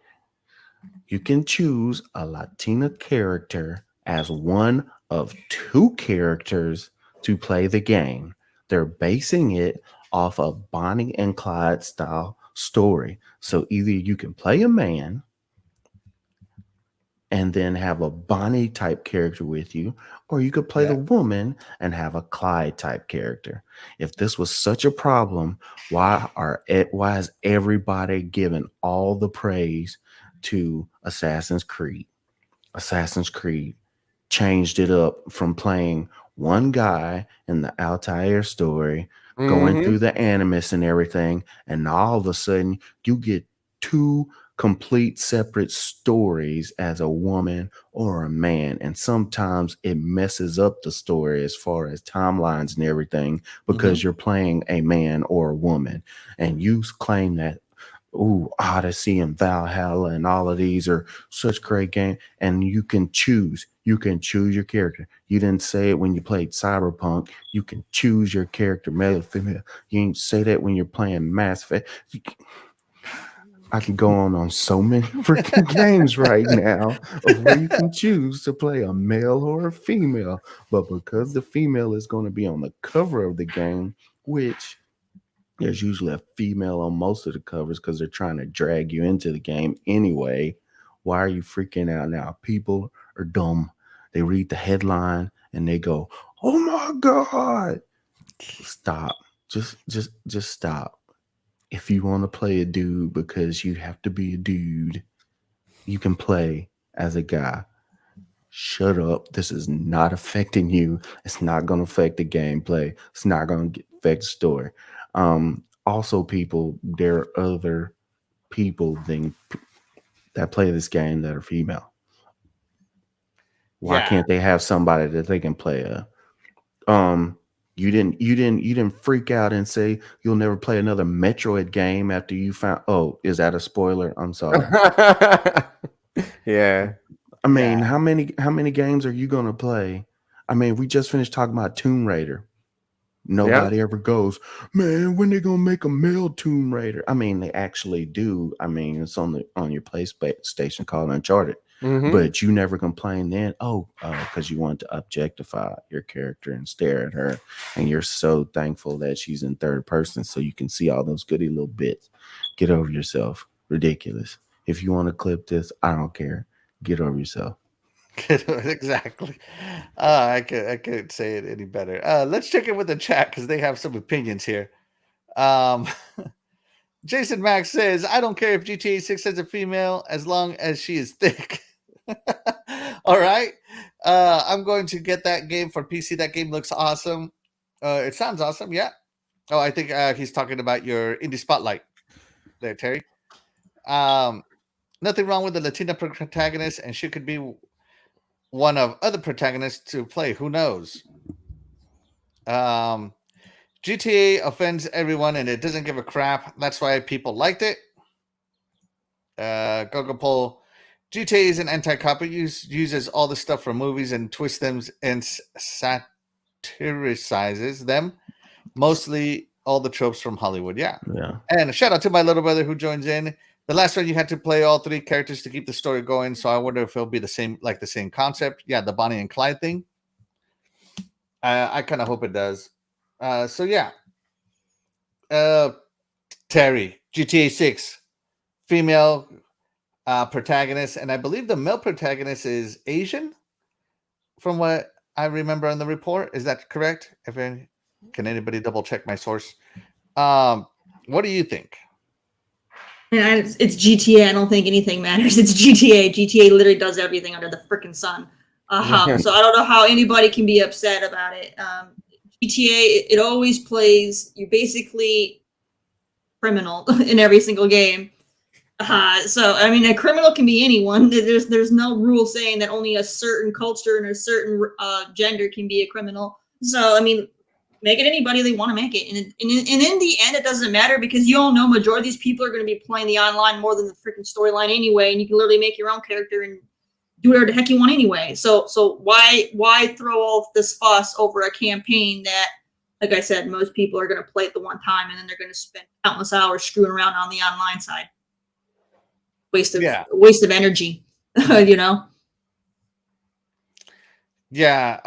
You can choose a Latina character as one of two characters to play the game. They're basing it off a Bonnie and Clyde style story. So either you can play a man and then have a Bonnie type character with you, or you could play Yeah. the woman and have a Clyde type character. If this was such a problem, why is everybody giving all the praise to Assassin's Creed? Assassin's Creed changed it up from playing one guy in the Altair story, going through the animus and everything, and all of a sudden you get two complete separate stories as a woman or a man, and sometimes it messes up the story as far as timelines and everything because you're playing a man or a woman, and you claim that Odyssey and Valhalla and all of these are such great games, and you can choose your character. You didn't say it when you played Cyberpunk. You can choose your character, male or female. You didn't say that when you're playing Mass Effect. I can go on so many freaking games right now of where you can choose to play a male or a female. But because the female is going to be on the cover of the game, which there's usually a female on most of the covers because they're trying to drag you into the game anyway, why are you freaking out now? People are dumb. They read the headline and they go, "Oh my God." Stop. Just stop. If you want to play a dude because you have to be a dude, you can play as a guy. Shut up. This is not affecting you. It's not going to affect the gameplay. It's not going to affect the story. Also, people, there are other people that play this game that are female. Why can't they have somebody that they can play You didn't freak out and say you'll never play another Metroid game after you found. Oh, is that a spoiler? I'm sorry. Yeah. I mean, how many games are you gonna play? I mean, we just finished talking about Tomb Raider. Nobody ever goes, man, when they gonna make a male Tomb Raider? I mean, they actually do. I mean, it's on your PlayStation called Uncharted. But you never complain then, because you want to objectify your character and stare at her, and you're so thankful that she's in third person so you can see all those goody little bits. Get over yourself. Ridiculous. If you want to clip this, I don't care. Get over yourself. Exactly. I couldn't say it any better. Let's check in with the chat because they have some opinions here. Jason Max says, I don't care if GTA 6 has a female as long as she is thick. All right. I'm going to get that game for PC. That game looks awesome. It sounds awesome. Yeah. Oh, I think he's talking about your indie spotlight there, Terry. Nothing wrong with the Latina protagonist, and she could be one of other protagonists to play. Who knows? GTA offends everyone, and it doesn't give a crap. That's why people liked it. GoGameGo, GTA is an anti-cop. It uses all the stuff from movies and twists them and satirizes them. Mostly all the tropes from Hollywood. Yeah. And a shout out to my little brother who joins in. The last one you had to play all three characters to keep the story going. So I wonder if it'll be the same concept. Yeah, the Bonnie and Clyde thing. I kind of hope it does. So yeah. Terry, GTA 6, female protagonist, and I believe the male protagonist is Asian, from what I remember on the report. Is that correct? Can anybody double check my source? What do you think? It's GTA. I don't think anything matters. It's GTA. GTA literally does everything under the freaking sun. So I don't know how anybody can be upset about it. GTA, it always plays, you're basically criminal in every single game. So I mean, a criminal can be anyone. There's no rule saying that only a certain culture and a certain gender can be a criminal. So I mean, make it anybody they want to make it, and in the end, it doesn't matter because you all know majority of these people are going to be playing the online more than the freaking storyline anyway, and you can literally make your own character and do whatever the heck you want anyway. So why throw all this fuss over a campaign that, like I said, most people are going to play it the one time and then they're going to spend countless hours screwing around on the online side. Waste of energy, you know? Yeah,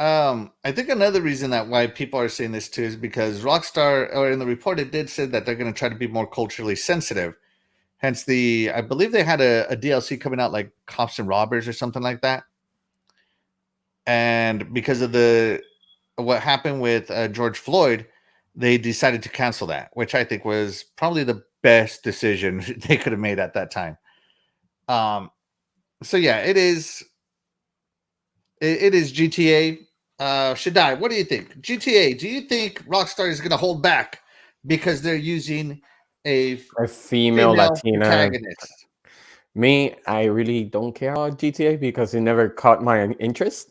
I think another reason that why people are saying this too is because Rockstar, or in the report, it did say that they're going to try to be more culturally sensitive. Hence I believe they had a DLC coming out like Cops and Robbers or something like that. And because of what happened with George Floyd, they decided to cancel that, which I think was probably the best decision they could have made at that time. So yeah, it is GTA. Shaddai, what do you think? GTA, do you think Rockstar is going to hold back because they're using a female Latina protagonist? Me, I really don't care about GTA because it never caught my interest.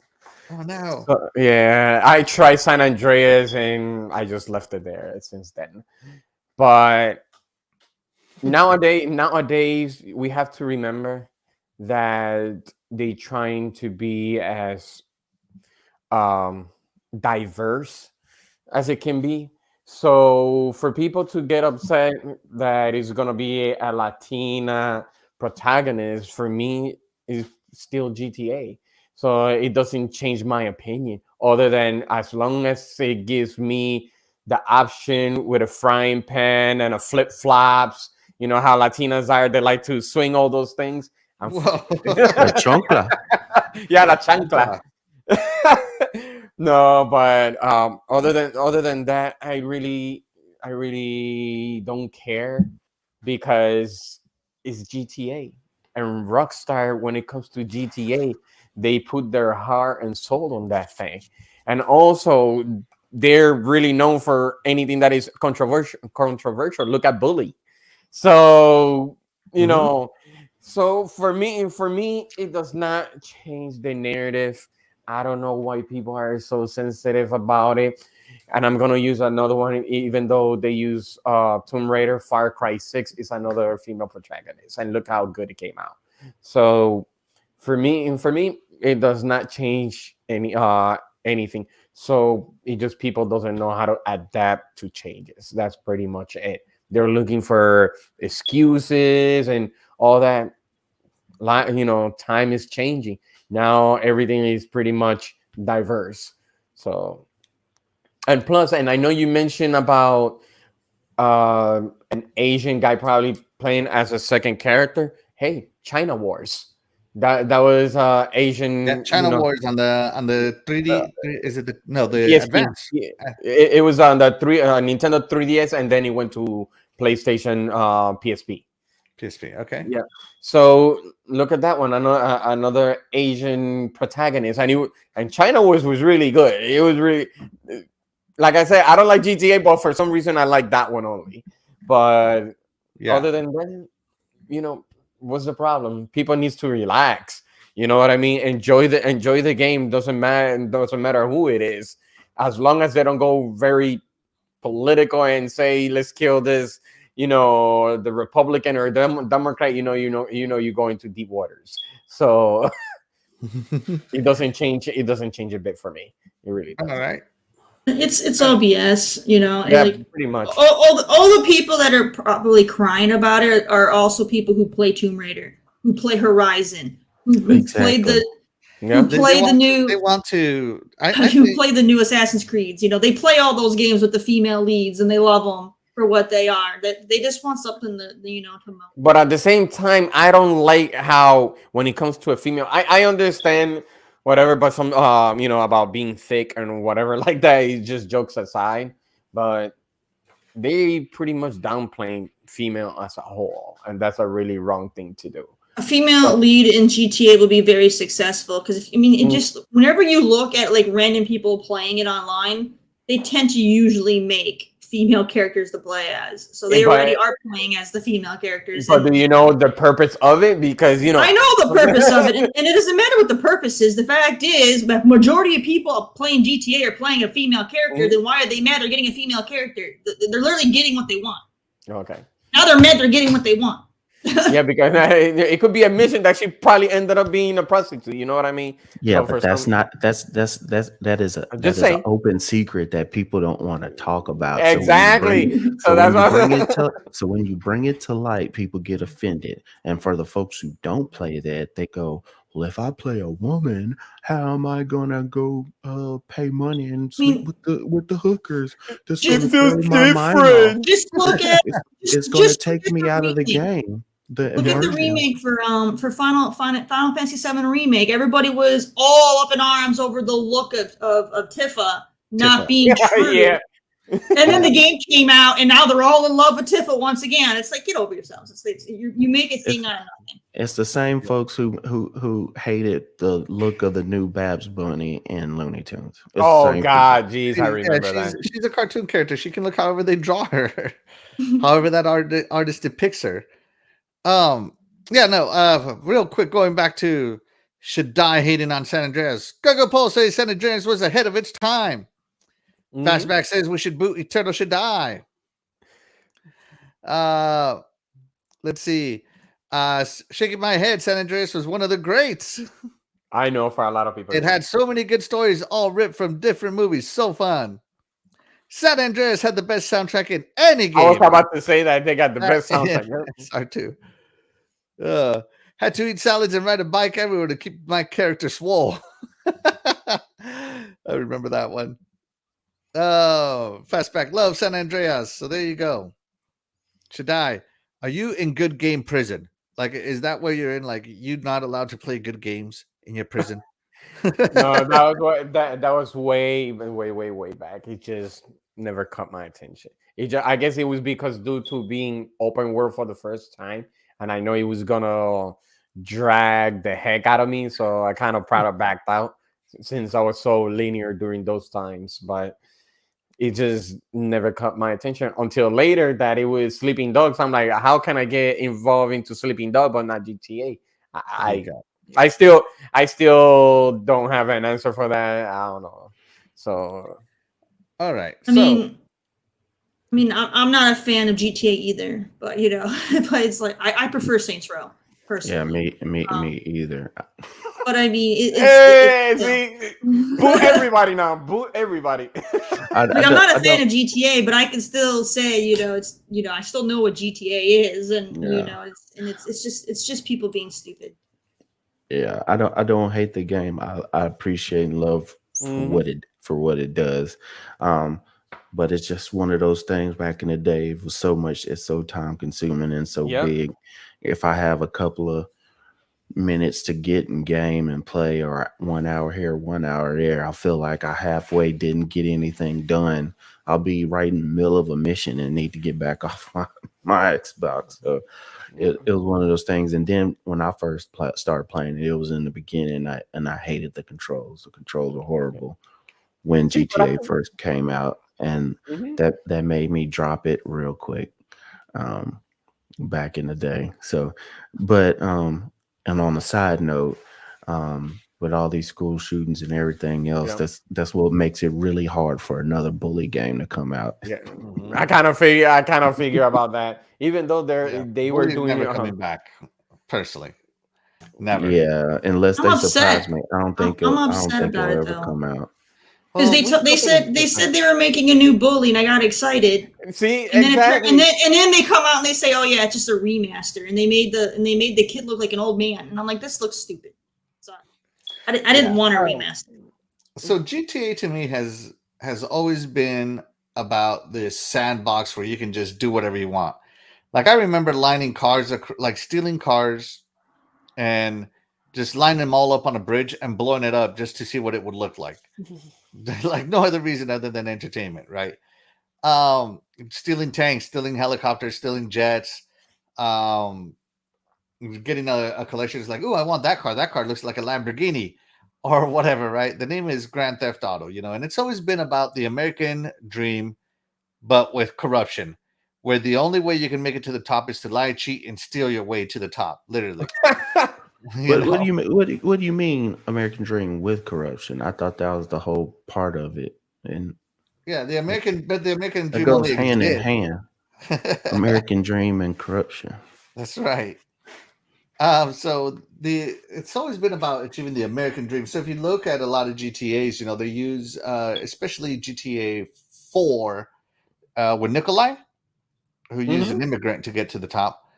Oh no. So, yeah, I tried San Andreas and I just left it there since then. But nowadays we have to remember that they're trying to be as diverse as it can be. So for people to get upset that it's gonna be a Latina protagonist, for me, is still GTA. So it doesn't change my opinion, other than as long as it gives me the option with a frying pan and a flip flops. You know how Latinas are; they like to swing all those things. Whoa. La chancla. Yeah, la chancla. No, but other than that, I really don't care because it's GTA and Rockstar. When it comes to GTA, they put their heart and soul on that thing, and also they're really known for anything that is controversial. Look at Bully. So you know, so for me, it does not change the narrative. I don't know why people are so sensitive about it. And I'm going to use another one, even though they use Tomb Raider. Far Cry 6 is another female protagonist. And look how good it came out. So for me, it does not change anything. So it just people doesn't know how to adapt to changes. That's pretty much it. They're looking for excuses and all that. You know, time is changing. Now everything is pretty much diverse. So, and plus, and I know you mentioned about an Asian guy probably playing as a second character. Hey, China Wars. That was Asian. Yeah, China Wars on the 3D. Is it the PSP. Advance? It was on the Nintendo 3DS, and then it went to PlayStation PSP. PSP. Okay. Yeah. So look at that one. Another Asian protagonist, and China Wars was really good. It was really, like I said, I don't like GTA, but for some reason I like that one only. But other than that, you know, what's the problem? People needs to relax. You know what I mean? Enjoy the game. Doesn't matter who it is, as long as they don't go very political and say let's kill this. You know, the Republican or Democrat. You know, you go into deep waters. So it doesn't change. It doesn't change a bit for me. It really doesn't. All right. It's all BS, you know. Yeah, like, pretty much. All the people that are probably crying about it are also people who play Tomb Raider, who play Horizon, who played the who play the new. They want to. Who play the new Assassin's Creeds? You know, they play all those games with the female leads, and they love them for what they are. That they just want something to to. But at the same time, I don't like how when it comes to a female, I understand whatever, but some about being thick and whatever like that is just jokes aside. But they pretty much downplaying female as a whole, and that's a really wrong thing to do. A female lead in GTA will be very successful because it just whenever you look at like random people playing it online, they tend to usually make female characters to play as, so they already are playing as the female characters. But do you know the purpose of it? Because I know the purpose of it, and it doesn't matter what the purpose is. The fact is, the majority of people playing GTA are playing a female character. Then why are they mad? They're getting a female character. They're literally getting what they want. Okay. Now they're mad. They're getting what they want. Yeah, because it could be a mission that she probably ended up being a prostitute. You know what I mean? Yeah, so but that's that is an open secret that people don't want to talk about. Exactly. So when you bring it to light, people get offended. And for the folks who don't play that, they go, well, if I play a woman, how am I gonna go pay money and sleep with the hookers? This just feels different. Just look at it's gonna take me out of the game. Look at the remake for Final Fantasy VII remake. Everybody was all up in arms over the look of Tifa not being true. Yeah. And then the game came out, and now they're all in love with Tifa once again. It's like, get over yourselves. You make a thing out of nothing. It's the same folks who hated the look of the new Babs Bunny in Looney Tunes. It's Oh the same God, jeez, I remember Yeah, that. she's a cartoon character. She can look however they draw her, however that artist depicts her. Real quick, going back to Shaddai hating on San Andreas. GoGo Paul says San Andreas was ahead of its time. Mhm. Fastback says we should boot Eternal Shaddai. Let's see. Shaking my head, San Andreas was one of the greats. I know for a lot of people. It had so many good stories, all ripped from different movies. So fun. San Andreas had the best soundtrack in any game. I was about to say that they got the best soundtrack. SR2. Had to eat salads and ride a bike everywhere to keep my character swole. I remember that one. Oh, Fastback love San Andreas. So there you go. Shaddai, are you in good game prison? Like, is that where you're in? Like, you're not allowed to play good games in your prison? No, that was way back. It just never caught my attention. I guess it was because due to being open world for the first time, and I know it was gonna drag the heck out of me, so I kind of backed out since I was so linear during those times. But it just never caught my attention until later that it was Sleeping Dogs. I'm like, how can I get involved into Sleeping Dog but not GTA? I still don't have an answer for that. I don't know. So, all right. I mean, I'm not a fan of GTA either, but but it's like I prefer Saints Row personally. Yeah, me either. But I mean, boot everybody now. Boot everybody. I'm not a fan of GTA, but I can still say, I still know what GTA is, and it's just people being stupid. Yeah, I don't hate the game. I appreciate and love for what it does. But it's just one of those things. Back in the day, it was so much. It's so time consuming and so big. If I have a couple of minutes to get in game and play, or 1 hour here, 1 hour there, I feel like I halfway didn't get anything done. I'll be right in the middle of a mission and need to get back off my Xbox. So it was one of those things. And then when I first started playing it was in the beginning, and I hated the controls. The controls were horrible when GTA first came out, and that made me drop it real quick back in the day. So, but and on a side note, with all these school shootings and everything else, that's what makes it really hard for another bully game to come out. Yeah, I kind of figure about that. Even though they were doing never coming back. Personally, never. Yeah, unless they surprise me, I don't think it'll ever come out. Because they said they were making a new bully, and I got excited. See, and exactly. Then then they come out and they say, "Oh yeah, it's just a remaster," and they made the kid look like an old man, and I'm like, this looks stupid. So I didn't want a remaster. So GTA to me has always been about this sandbox where you can just do whatever you want. Like, I remember lining cars, like stealing cars, and just lining them all up on a bridge and blowing it up just to see what it would look like. Like, no other reason other than entertainment, right? Stealing tanks, stealing helicopters, stealing jets, getting a collection is like, oh, I want that car. That car looks like a Lamborghini or whatever, right? The name is Grand Theft Auto, and it's always been about the American dream, but with corruption, where the only way you can make it to the top is to lie, cheat, and steal your way to the top, literally. What do you mean? What do you mean, American dream with corruption? I thought that was the whole part of it. And the American dream goes hand in hand. American dream and corruption. That's right. So it's always been about achieving the American dream. So if you look at a lot of GTAs, they use especially GTA 4 with Nikolai, who used an immigrant to get to the top.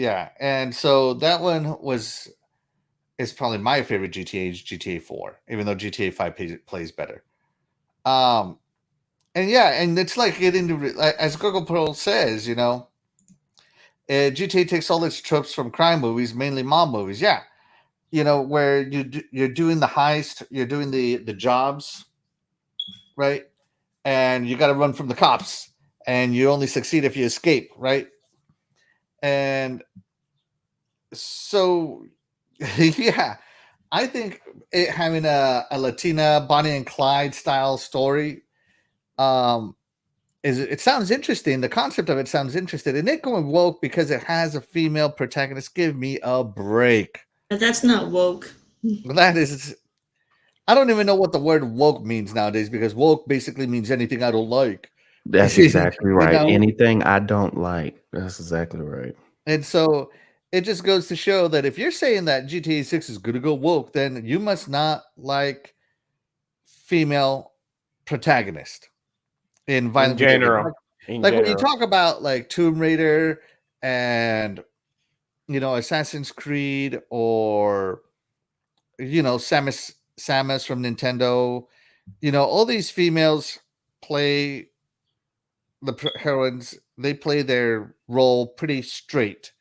Yeah, and so that one is probably my favorite GTA is GTA 4, even though GTA 5 plays better. And it's like getting into, as GoGo Pro says, GTA takes all its tropes from crime movies, mainly mob movies. Yeah, where you're doing the heist, you're doing the jobs, right? And you got to run from the cops, and you only succeed if you escape, right? And so, yeah, I think having a Latina Bonnie and Clyde style story, it sounds interesting. The concept of it sounds interesting, and it going woke because it has a female protagonist. Give me a break. But that's not woke. That is, I don't even know what the word woke means nowadays, because woke basically means anything I don't like. That's exactly right. Anything I don't like. That's exactly right. And so it just goes to show that if you're saying that GTA 6 is going to go woke, then you must not like female protagonist in violent general. Like when you talk about like Tomb Raider and Assassin's Creed, or Samus from Nintendo, all these females play the heroines. They play their role pretty straight.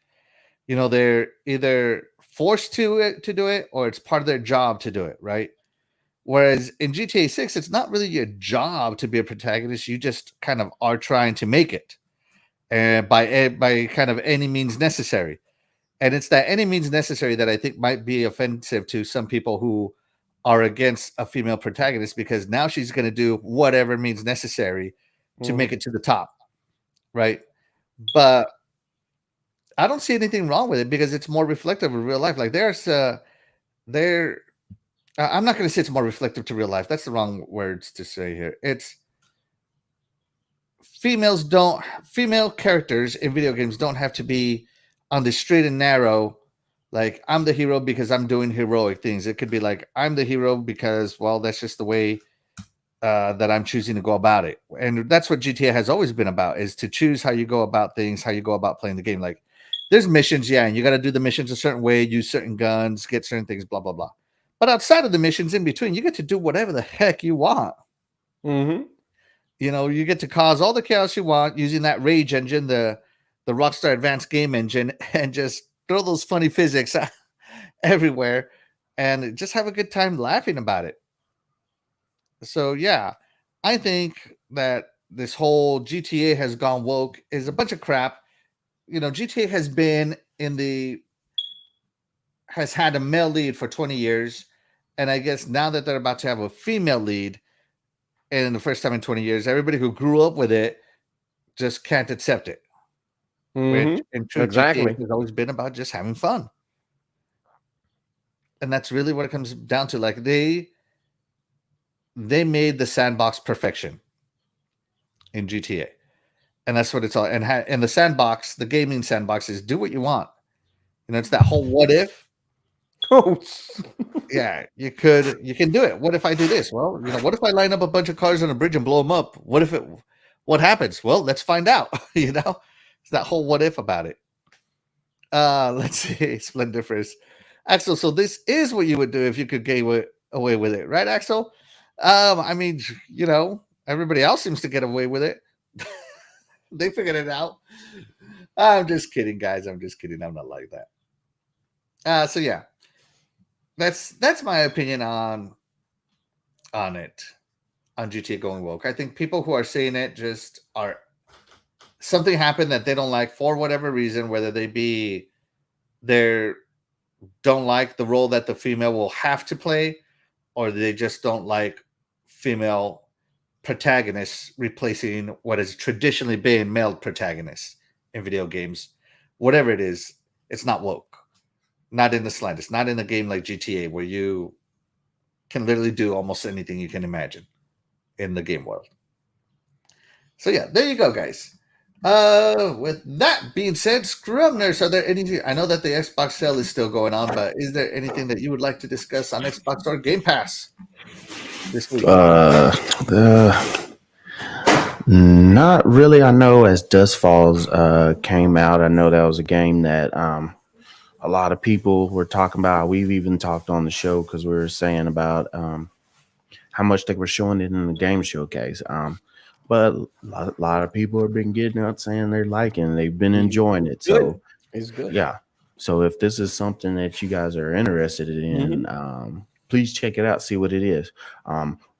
They're either forced to do it, or it's part of their job to do it, right? Whereas in GTA 6, it's not really your job to be a protagonist. You just kind of are trying to make it, and by kind of any means necessary. And it's that any means necessary that I think might be offensive to some people who are against a female protagonist, because now she's going to do whatever means necessary to make it to the top, right? But I don't see anything wrong with it, because it's more reflective of real life. Like I'm not going to say it's more reflective to real life. That's the wrong words to say here. It's female characters in video games don't have to be on the straight and narrow. Like, I'm the hero because I'm doing heroic things. It could be like, I'm the hero because, well, that's just the way that I'm choosing to go about it. And that's what GTA has always been about, is to choose how you go about things, how you go about playing the game. Like, there's missions, yeah, and you got to do the missions a certain way, use certain guns, get certain things, blah, blah, blah. But outside of the missions in between, you get to do whatever the heck you want. Mm-hmm. You get to cause all the chaos you want using that Rage engine, the Rockstar Advanced Game Engine, and just throw those funny physics everywhere and just have a good time laughing about it. So, yeah, I think that this whole GTA has gone woke is a bunch of crap. GTA has had a male lead for 20 years. And I guess now that they're about to have a female lead, and the first time in 20 years, everybody who grew up with it just can't accept it. Mm-hmm. Which, in truth, exactly, has always been about just having fun. And that's really what it comes down to. Like, they made the sandbox perfection in GTA. And that's what it's all. And the sandbox, the gaming sandbox, is do what you want. It's that whole what if. Oh, yeah, you can do it. What if I do this? Well, what if I line up a bunch of cars on a bridge and blow them up? What happens? Well, let's find out. It's that whole what if about it. Let's see, Splendiferous. Axel, so this is what you would do if you could get away with it, right, Axel? I mean, everybody else seems to get away with it. They figured it out. I'm just kidding, guys. I'm just kidding. I'm not like that. So yeah. That's my opinion on it, on GTA going woke. I think people who are saying it just are, something happened that they don't like for whatever reason, whether they don't like the role that the female will have to play, or they just don't like female protagonists replacing what has traditionally been male protagonists in video games. Whatever it is, it's not woke. Not in the slightest. Not in a game like GTA, where you can literally do almost anything you can imagine in the game world. So yeah, there you go, guys. With that being said, Scrumners, are there anything? I know that the Xbox sale is still going on, but is there anything that you would like to discuss on Xbox or Game Pass this week? Not really. I know as Dust Falls came out, I know that was a game that a lot of people were talking about. We've even talked on the show because we were saying about how much they were showing it in the game showcase. but a lot of people have been getting out saying they're liking, they've been enjoying it. So It's good. yeah. So if this is something that you guys are interested in, please check it out, see what it is.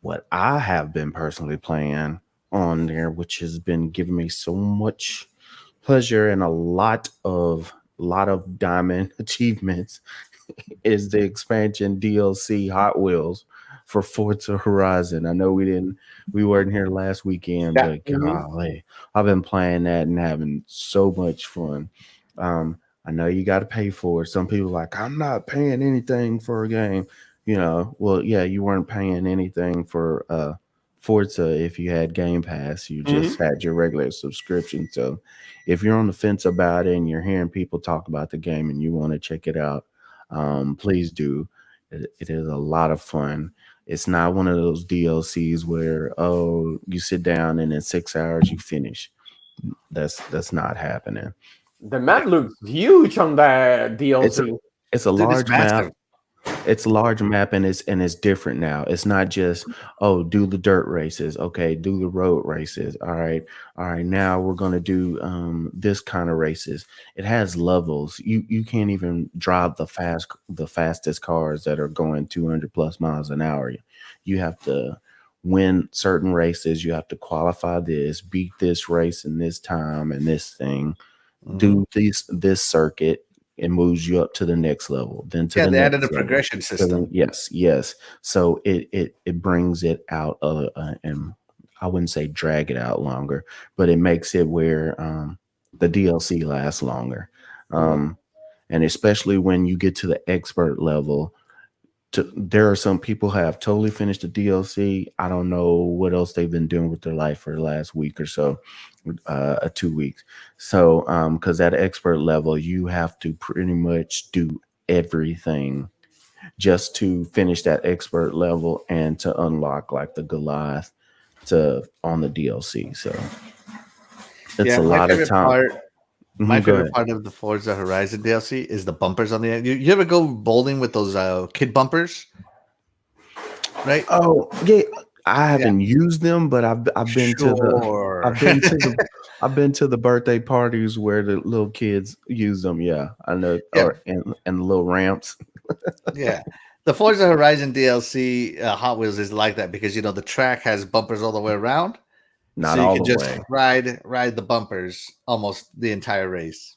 What I have been personally playing on there, which has been giving me so much pleasure and a lot of diamond achievements, is the expansion DLC Hot Wheels for Forza Horizon. I know we weren't here last weekend, Yeah. but golly, I've been playing that and having so much fun. I know you got to pay for it. Some people are like, I'm not paying anything for a game. Well, yeah, you weren't paying anything for Forza if you had Game Pass. You just had your regular subscription. So if you're on the fence about it and you're hearing people talk about the game and you want to check it out, please do. It is a lot of fun. It's not one of those DLCs where you sit down and in 6 hours you finish. That's not happening. The map looks huge on that DLC. It's a Dude, large it's massive. map. It's a large map, and it's different now. It's not just do the dirt races. Okay, do the road races. All right. Now we're gonna do this kind of races. It has levels. You can't even drive the fastest cars that are going 200 plus miles an hour. You have to win certain races. You have to qualify this, beat this race in this time and this thing. Do this circuit. It moves you up to the next level, then to the they next added a level. progression system. Yes. So it brings it out, and I wouldn't say drag it out longer, but it makes it where the DLC lasts longer. And especially when you get to the expert level, there are some people who have totally finished the DLC. I don't know what else they've been doing with their life for the last week or so, 2 weeks. So, because at expert level, you have to pretty much do everything just to finish that expert level and to unlock like the Goliath on the DLC. So it's a lot of time. My Go favorite ahead. part of the Forza Horizon DLC is the bumpers on the end. You ever go bowling with those kid bumpers? Right? Oh yeah, I haven't used them, but I've been to Sure. the birthday parties where the little kids use them. Yeah, I know. Yeah. Or and the little ramps. Yeah. The Forza Horizon DLC Hot Wheels is like that because the track has bumpers all the way around. Not So you all can the just way. ride the bumpers almost the entire race.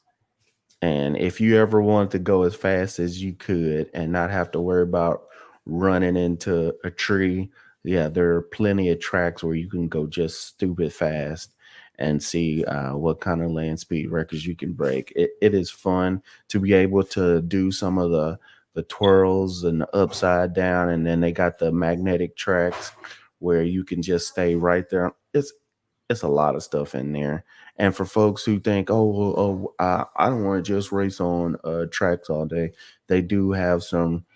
And if you ever wanted to go as fast as you could and not have to worry about running into a tree, yeah, there are plenty of tracks where you can go just stupid fast and see what kind of land speed records you can break. It is fun to be able to do some of the twirls and the upside down, and then they got the magnetic tracks where you can just stay right there. It's a lot of stuff in there. And for folks who think, I don't want to just race on tracks all day, they do have some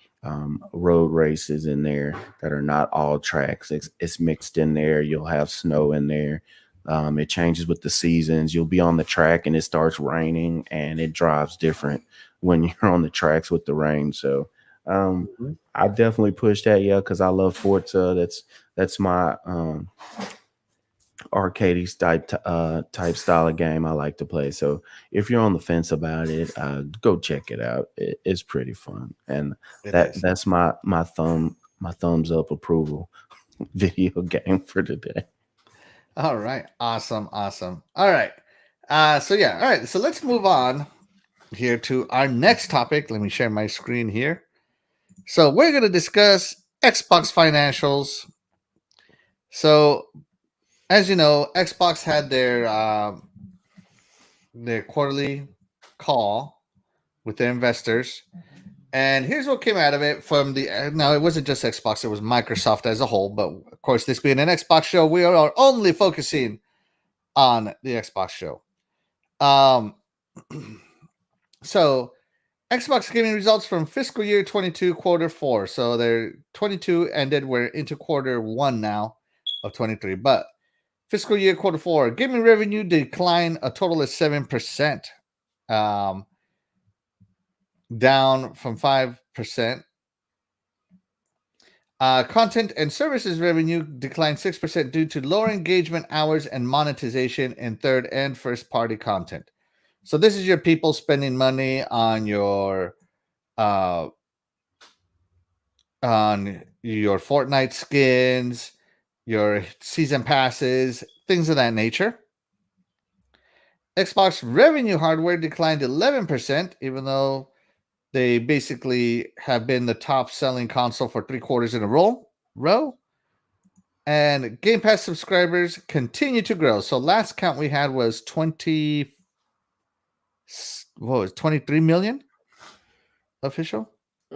road races in there that are not all tracks. It's mixed in there. You'll have snow in there. It changes with the seasons. You'll be on the track and it starts raining, and it drives different when you're on the tracks with the rain. So I definitely push that, because I love Forza. That's my arcade type style of game I like to play. So if you're on the fence about it, go check it out. It's pretty fun, and that's my thumbs up approval video game for today. All right. Awesome. All right. All right. So let's move on here to our next topic. Let me share my screen here. So we're going to discuss Xbox financials. So, as you know, Xbox had their quarterly call with their investors, and here's what came out of it. Now it wasn't just Xbox; it was Microsoft as a whole. But of course, this being an Xbox show, we are only focusing on the Xbox show. So Xbox gaming results from fiscal year 22 quarter 4. So they're 22 ended. We're into quarter 1 now of 23. But fiscal year quarter 4 gaming revenue declined a total of 7%, down from 5%. Content and services revenue declined 6% due to lower engagement hours and monetization in third and first party content. So this is your people spending money on your Fortnite skins, your season passes, things of that nature. Xbox revenue hardware declined 11%, even though they basically have been the top selling console for 3 quarters in a row. And Game Pass subscribers continue to grow. So last count we had was 23 million official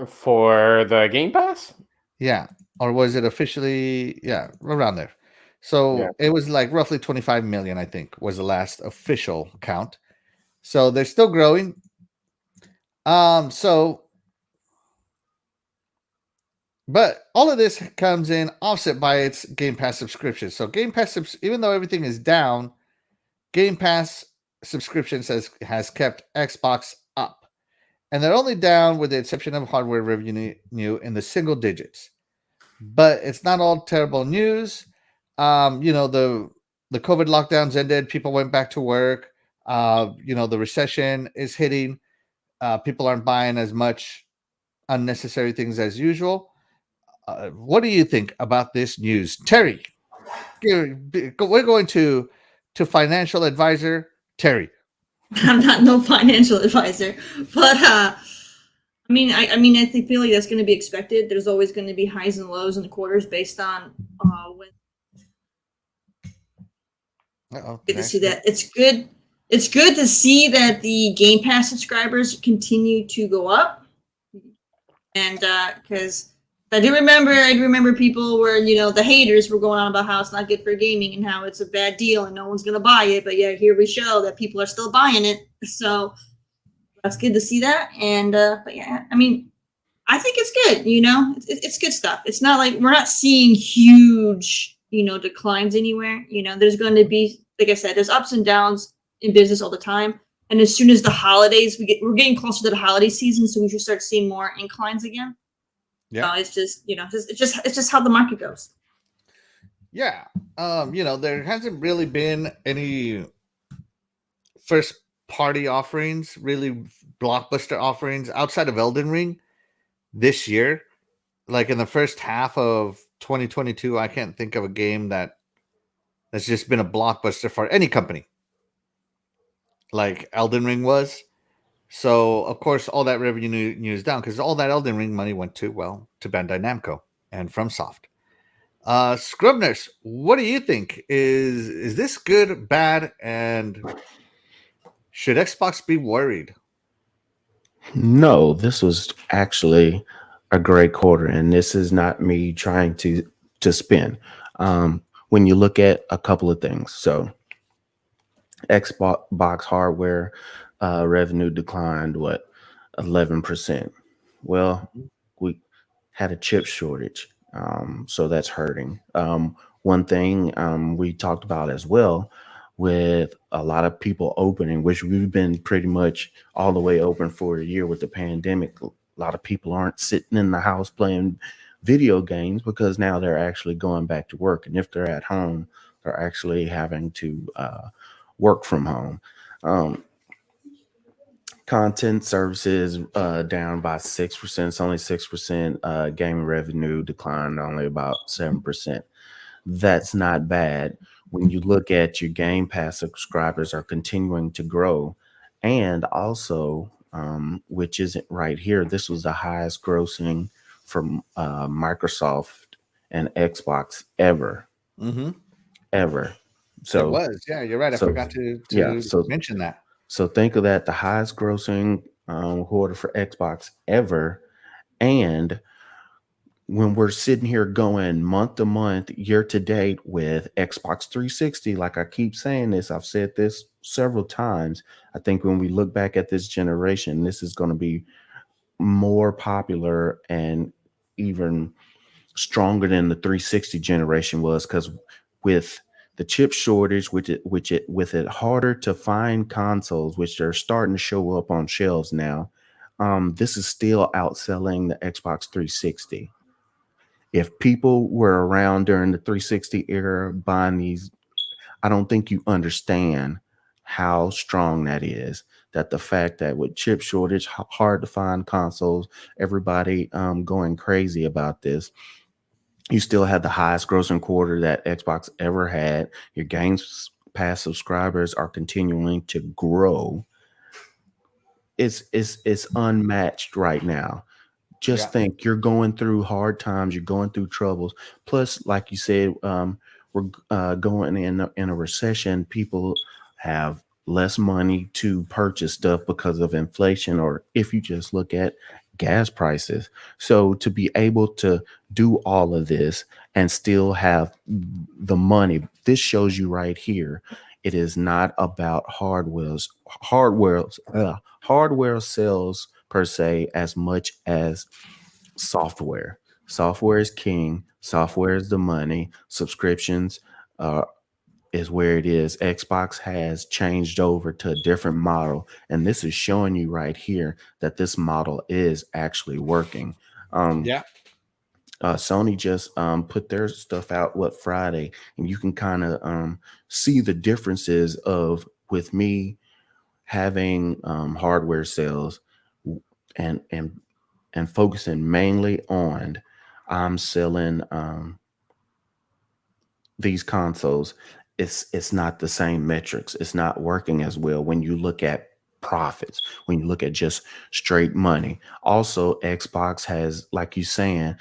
for the Game Pass. Yeah. Or was it officially? Yeah, around there. So it was like roughly 25 million, I think, was the last official count. So they're still growing. But all of this comes in offset by its Game Pass subscriptions. So Game Pass, even though everything is down, Game Pass subscriptions has kept Xbox up. And they're only down with the exception of hardware revenue in the single digits. But it's not all terrible news. The COVID lockdowns ended. People went back to work. The recession is hitting. People aren't buying as much unnecessary things as usual. What do you think about this news, Terry? We're going to financial advisor Terry. I'm not no financial advisor, but I feel like that's going to be expected. There's always going to be highs and lows in the quarters based on when. Good to see that. It's good. It's good to see that the Game Pass subscribers continue to go up, and because I remember people were, the haters were going on about how it's not good for gaming and how it's a bad deal and no one's going to buy it. But yeah, here we show that people are still buying it. So that's good to see that. And, but yeah, I think it's good, it's good stuff. It's not like we're not seeing huge, declines anywhere. There's going to be, like I said, there's ups and downs in business all the time. And as soon as the holidays, we're getting closer to the holiday season. So we should start seeing more inclines again. Yeah, it's just it's just how the market goes. Yeah, there hasn't really been any first party offerings, really blockbuster offerings outside of Elden Ring this year. Like in the first half of 2022, I can't think of a game that's just been a blockbuster for any company like Elden Ring was. So, of course, all that revenue is down because all that Elden Ring money went to Bandai Namco and FromSoft. Scrub Nurse, what do you think? Is this good, bad, and should Xbox be worried? No, this was actually a great quarter, and this is not me trying to spin. When you look at a couple of things, so Xbox hardware revenue declined 11%. Well, we had a chip shortage, so that's hurting. One thing we talked about as well, with a lot of people opening, which we've been pretty much all the way open for a year with the pandemic. A lot of people aren't sitting in the house playing video games because now they're actually going back to work, and if they're at home, they're actually having to work from home. Content services down by 6%. It's only 6%. Gaming revenue declined only about 7%. That's not bad. When you look at your Game Pass subscribers are continuing to grow, and also, which isn't right here, this was the highest grossing from Microsoft and Xbox ever. Mm-hmm. Ever. So it was, yeah, you're right. I forgot to mention that. So think of that, the highest grossing quarter for Xbox ever. And when we're sitting here going month to month, year to date with Xbox 360, like I keep saying this, I've said this several times. I think when we look back at this generation, this is going to be more popular and even stronger than the 360 generation was, because with the chip shortage, with it harder to find consoles, which are starting to show up on shelves now, this is still outselling the Xbox 360. If people were around during the 360 era buying these, I don't think you understand how strong that is. That the fact that with chip shortage, hard to find consoles, everybody going crazy about this. You still had the highest grossing quarter that Xbox ever had. Your Games Pass subscribers are continuing to grow. It's unmatched right now. Just think, you're going through hard times, you're going through troubles. Plus, like you said, we're going in a recession. People have less money to purchase stuff because of inflation, or if you just look at gas prices. So to be able to do all of this and still have the money, this shows you right here. It is not about hardware sales per se as much as software. Software is king. Software is the money. Subscriptions is where it is. Xbox has changed over to a different model, and this is showing you right here that this model is actually working. Sony just put their stuff out Friday, and you can kind of see the differences of with me having hardware sales and focusing mainly on I'm selling these consoles. It's not the same metrics. It's not working as well when you look at profits, when you look at just straight money. Also, Xbox has, like you saying,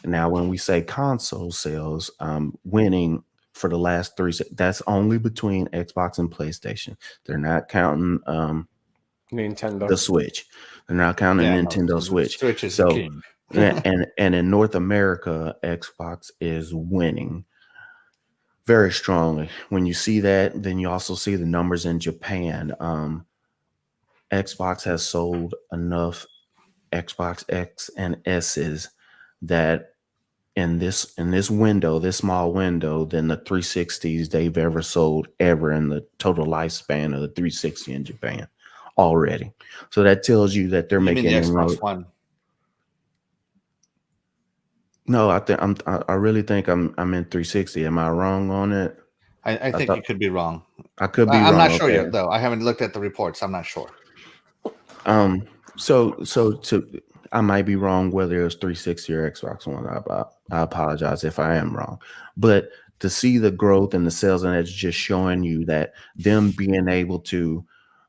now when we say console sales winning for the last three, that's only between Xbox and PlayStation. They're not counting Nintendo. the Switch. They're not counting Nintendo Switch. Switch is so king. and in North America, Xbox is winning very strongly. When you see that, then you also see the numbers in Japan. Xbox has sold enough Xbox X and S's that in this window, this small window, than the 360s they've ever sold ever in the total lifespan of the 360 in Japan already. So that tells you that they're You making mean the inroads. Xbox One? No, I really think I'm in 360. Am I wrong on it? I think you could be wrong. I could be I'm wrong. not sure Okay. yet, though. I haven't looked at the reports. I'm not sure. I might be wrong whether it was 360 or Xbox One. I apologize if I am wrong, but to see the growth and the sales, and it's just showing you that them being able to,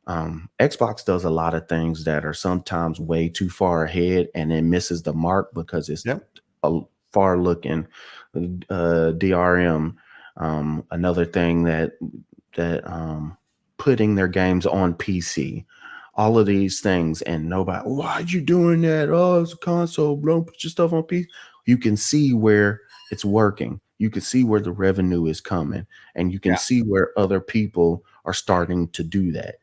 Xbox does a lot of things that are sometimes way too far ahead and then misses the mark because it's a far looking DRM. Another thing that putting their games on PC, all of these things, and nobody, why are you doing that? Oh, it's a console, bro. Put your stuff on PC. You can see where it's working. You can see where the revenue is coming, and you can see where other people are starting to do that.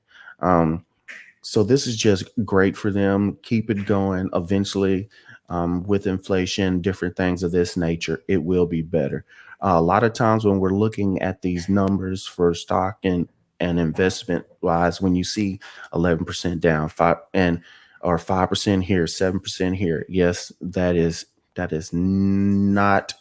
So this is just great for them. Keep it going. Eventually, with inflation, different things of this nature, it will be better. A lot of times when we're looking at these numbers for stock and investment wise, when you see 11% down, 5% here, 7% here, yes, that is not,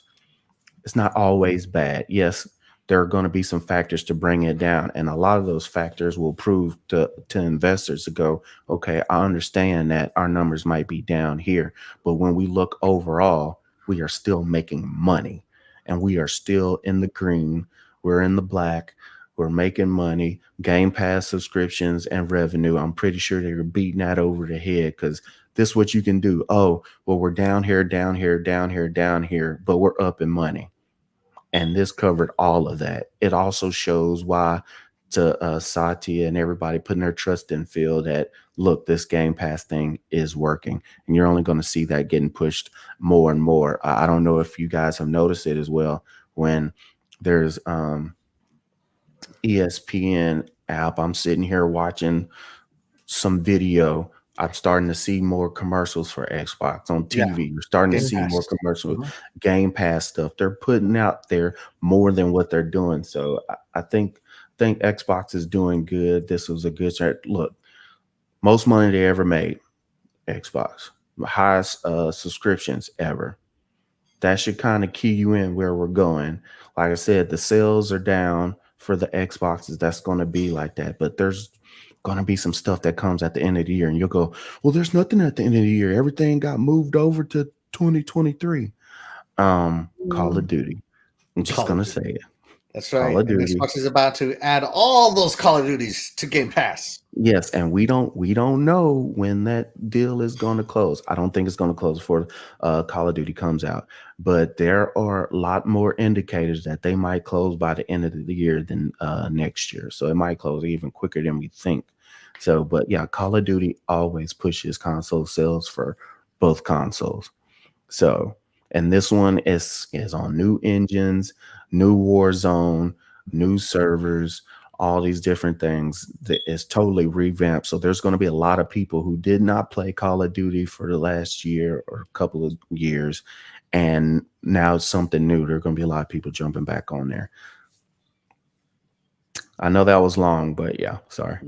it's not always bad. Yes, there are going to be some factors to bring it down, and a lot of those factors will prove to investors to go, okay, I understand that our numbers might be down here, but when we look overall, we are still making money, and we are still in the green. We're in the black. We're making money. Game Pass subscriptions and revenue, I'm pretty sure they're beating that over the head, because this is what you can do. Oh, well, we're down here, down here, down here, down here, but we're up in money. And this covered all of that. It also shows why to Satya and everybody putting their trust in Phil that, look, this Game Pass thing is working. And you're only going to see that getting pushed more and more. I don't know if you guys have noticed it as well. When there's ESPN app, I'm sitting here watching some video, I'm starting to see more commercials for Xbox on TV. You're starting to see more commercials, Game Pass stuff. They're putting out there more than what they're doing. So I think Xbox is doing good. This was a good start. Look, most money they ever made, Xbox, highest subscriptions ever. That should kind of key you in where we're going. Like I said, the sales are down for the Xboxes. That's going to be like that. But there's going to be some stuff that comes at the end of the year, and you'll go, well, there's nothing at the end of the year. Everything got moved over to 2023. Call of Duty. I'm just Call going of to say it. That's Call right. of And Duty. Xbox is about to add all those Call of Duties to Game Pass. Yes, and we don't know when that deal is going to close. I don't think it's going to close before Call of Duty comes out, but there are a lot more indicators that they might close by the end of the year than next year. So it might close even quicker than we think. So, but yeah, Call of Duty always pushes console sales for both consoles. So, and this one is on new engines, new Warzone, new servers, all these different things. It's totally revamped. So there's going to be a lot of people who did not play Call of Duty for the last year or a couple of years, and now it's something new. There are going to be a lot of people jumping back on there. I know that was long, but yeah, sorry.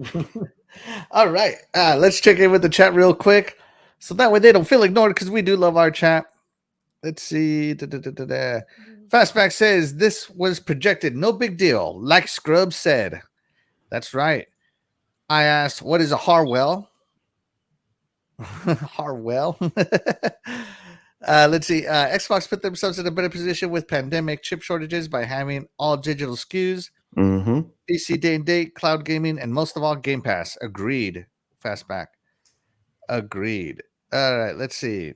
All right. Let's check in with the chat real quick. So that way they don't feel ignored, because we do love our chat. Let's see. Fastback says this was projected. No big deal. Like Scrub said. That's right. I asked, what is a Harwell? Harwell. Let's see. Xbox put themselves in a better position with pandemic chip shortages by having all digital SKUs, PC day and date, cloud gaming, and most of all, Game Pass. Agreed. Fastback. Agreed. All right. Let's see.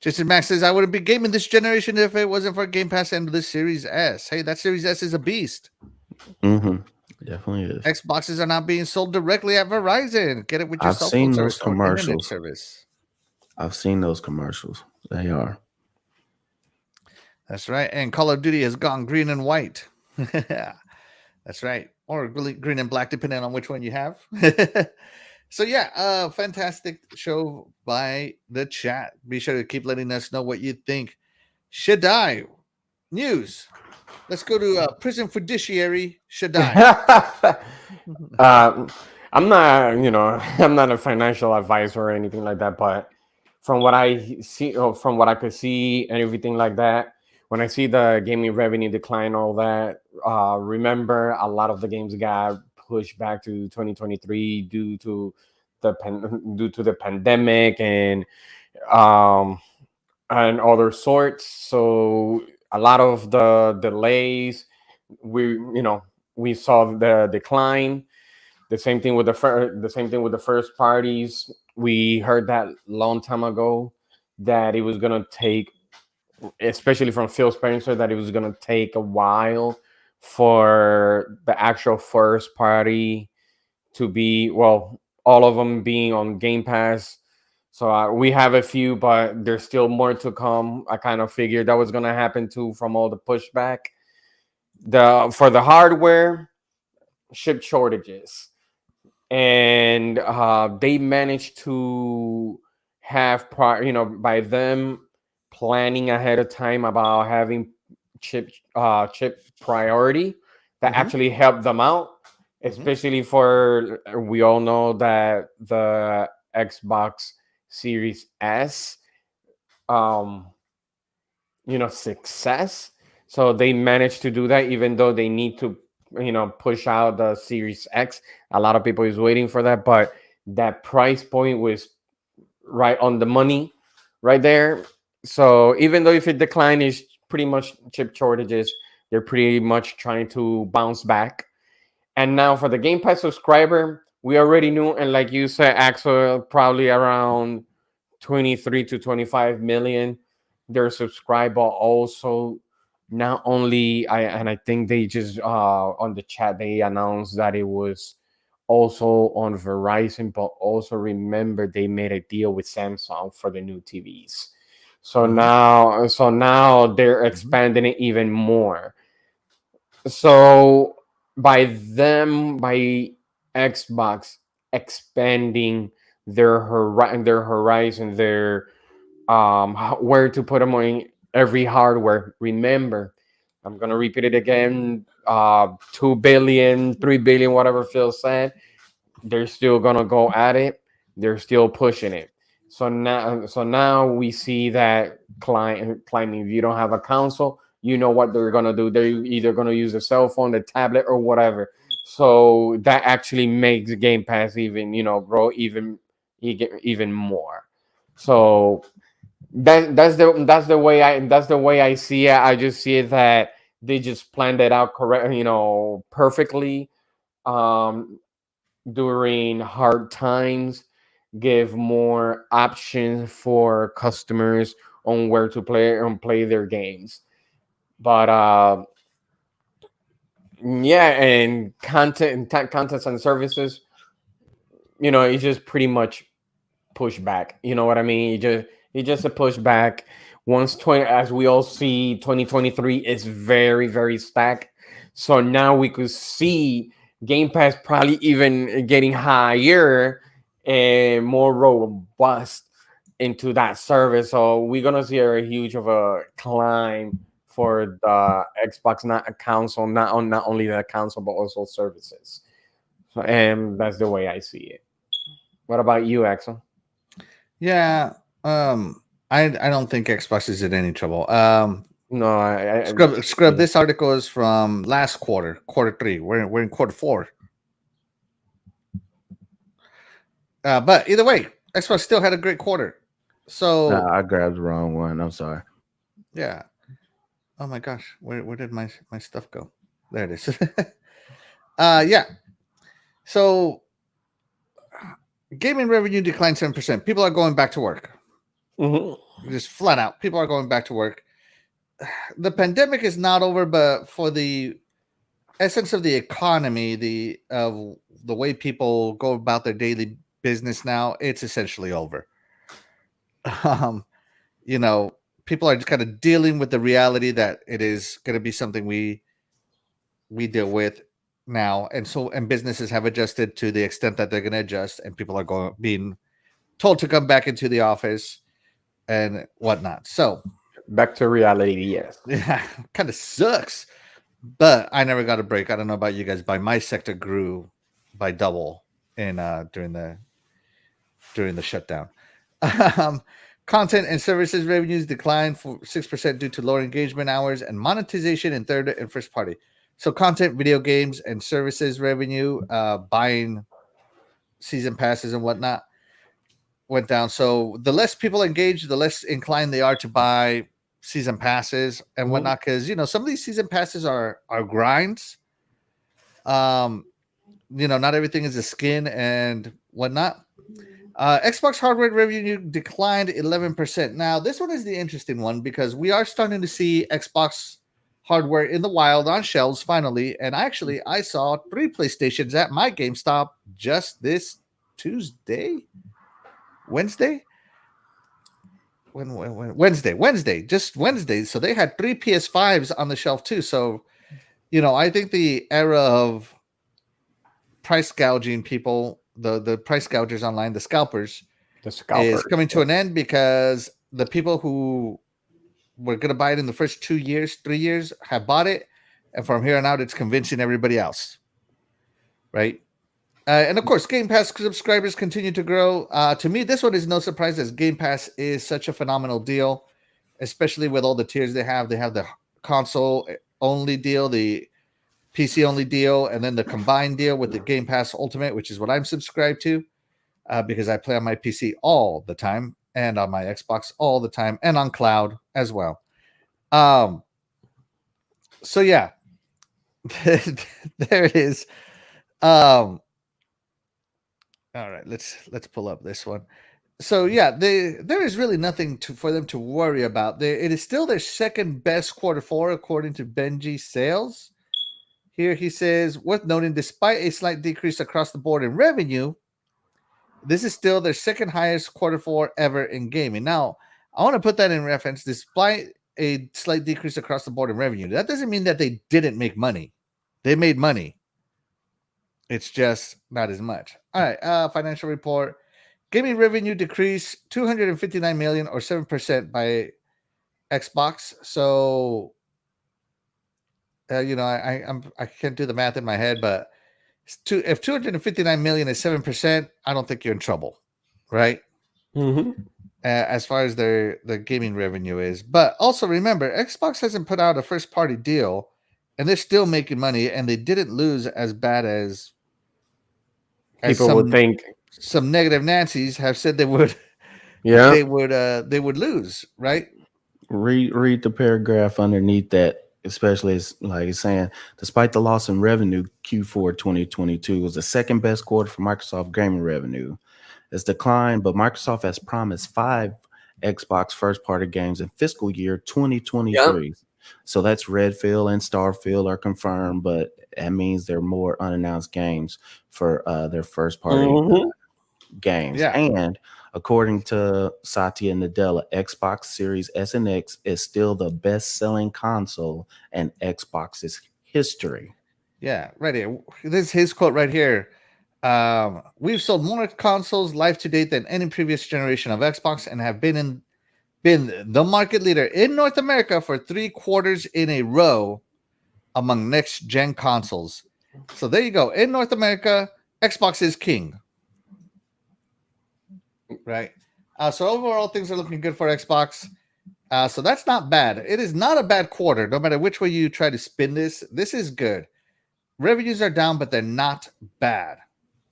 Jason Max says, I wouldn't be gaming this generation if it wasn't for Game Pass and the Series S. Hey, that Series S is a beast. Definitely is. Xboxes are not being sold directly at Verizon. Get it with your I've cell seen phone those service or internet commercials. service. I've seen those commercials. They are. That's right. And Call of Duty has gone green and white. That's right. Or really green and black, depending on which one you have. So yeah, fantastic show by the chat. Be sure to keep letting us know what you think. Shaddai news. Let's go to prison fiduciary Shaddai. I'm not, I'm not a financial advisor or anything like that, but from what I see, from what I could see and everything like that, when I see the gaming revenue decline, all that, remember a lot of the games got pushed back to 2023 due to the pandemic and other sorts. So a lot of the delays, we saw the decline. The same thing with the first parties. We heard that long time ago that it was gonna take, especially from Phil Spencer, that it was gonna take a while for the actual first party to be, well, all of them being on Game Pass. So we have a few, but there's still more to come. I kind of figured that was gonna happen too from all the pushback. For the hardware, chip shortages. And they managed to have by them planning ahead of time about having chip priority, that actually helped them out, especially for, we all know that the Xbox Series S success. So they managed to do that, even though they need to push out the Series X. A lot of people is waiting for that, but that price point was right on the money right there. So even though if it declined, is pretty much chip shortages, they're pretty much trying to bounce back. And now for the Game Pass subscriber, we already knew, and like you said, Axel, probably around 23 to 25 million their subscriber. Also, not only I think they just on the chat they announced that it was also on Verizon, but also remember they made a deal with Samsung for the new TVs. So now they're expanding it even more. So by Xbox expanding their horizon, their where to put them on every hardware. Remember, I'm gonna repeat it again. 2 billion, 3 billion, whatever Phil said. They're still gonna go at it. They're still pushing it. So now we see that climbing. If you don't have a console, you know what they're gonna do. They're either gonna use a cell phone, the tablet, or whatever. So that actually makes Game Pass even grow even more. So that's the way I see it. I just see it that they just planned it out perfectly. During hard times, give more options for customers on where to play their games. But yeah, and contents and services, it's just pretty much push back. You know what I mean? It's just a pushback. Once 20, as we all see, 2023 is very, very stacked. So now we could see Game Pass probably even getting higher and more robust into that service. So we're gonna see a huge of a climb for the Xbox, not a console, not only the console but also services. So, and that's the way I see it. What about you, Axel? Yeah. I don't think Xbox is in any trouble. No, I Scrub. This article is from last quarter 3. We're in quarter 4. But either way, Xbox still had a great quarter. So I grabbed the wrong one. I'm sorry. yeah. Oh my gosh, where did my stuff go? There it is. Yeah. So gaming revenue declined 7%. People are going back to work. Just flat out, people are going back to work. The pandemic is not over, but for the essence of the economy, the way people go about their daily business now, it's essentially over. People are just kind of dealing with the reality that it is going to be something we deal with now, and businesses have adjusted to the extent that they're going to adjust, and people are being told to come back into the office and whatnot. So back to reality, yes. Yeah, kind of sucks. But I never got a break. I don't know about you guys, but my sector grew by double in during the shutdown. Content and services revenues declined for 6% due to lower engagement hours and monetization in third and first party. So content, video games, and services revenue, buying season passes and whatnot, went down. So the less people engage, the less inclined they are to buy season passes and whatnot, because some of these season passes are grinds. Not everything is a skin and whatnot. Xbox hardware revenue declined 11%. Now this one is the interesting one because we are starting to see Xbox hardware in the wild on shelves finally, and I saw 3 PlayStations at my GameStop just this Wednesday. Just Wednesday. So they had 3 PS5s on the shelf too. So, I think the era of price gouging people, the price gougers online, the scalpers, is coming to an end, because the people who were going to buy it in the first 2 years, 3 years have bought it. And from here on out, it's convincing everybody else. Right. And of course, Game Pass subscribers continue to grow. To me, this one is no surprise, as Game Pass is such a phenomenal deal, especially with all the tiers they have. They have the console only deal, the PC only deal, and then the combined deal with the Game Pass Ultimate, which is what I'm subscribed to, because I play on my PC all the time and on my Xbox all the time and on cloud as well. So yeah, there it is. All right, let's pull up this one. So yeah, there is really nothing for them to worry about. It is still their second best quarter 4 according to Benji Sales. Here he says, worth noting, despite a slight decrease across the board in revenue, this is still their second highest quarter 4 ever in gaming. Now, I want to put that in reference. Despite a slight decrease across the board in revenue, that doesn't mean that they didn't make money. They made money. It's just not as much. All right. Financial report. Gaming revenue decreased 259 million or 7% by Xbox. So, I can't do the math in my head, but if 259 million is 7%, I don't think you're in trouble, right? as far as their gaming revenue is. But also remember, Xbox hasn't put out a first party deal, and they're still making money, and they didn't lose as bad as People would think. some negative Nancy's have said they would. Yeah. They would lose, right? Read the paragraph underneath that, especially as like it's saying, despite the loss in revenue, Q4 2022 was the second best quarter for Microsoft gaming revenue. It's declined, but Microsoft has promised 5 Xbox first-party games in fiscal year 2023. Yep. So that's Redfield and Starfield are confirmed, but that means there are more unannounced games for their first-party games. Yeah. And according to Satya Nadella, Xbox Series S and X is still the best-selling console in Xbox's history. Yeah, right here. This is his quote right here. We've sold more consoles live to date than any previous generation of Xbox and have been the market leader in North America for 3 quarters in a row among next-gen consoles. So there you go. In North America, Xbox is king. Right. So overall, things are looking good for Xbox. So that's not bad. It is not a bad quarter. No matter which way you try to spin this, this is good. Revenues are down, but they're not bad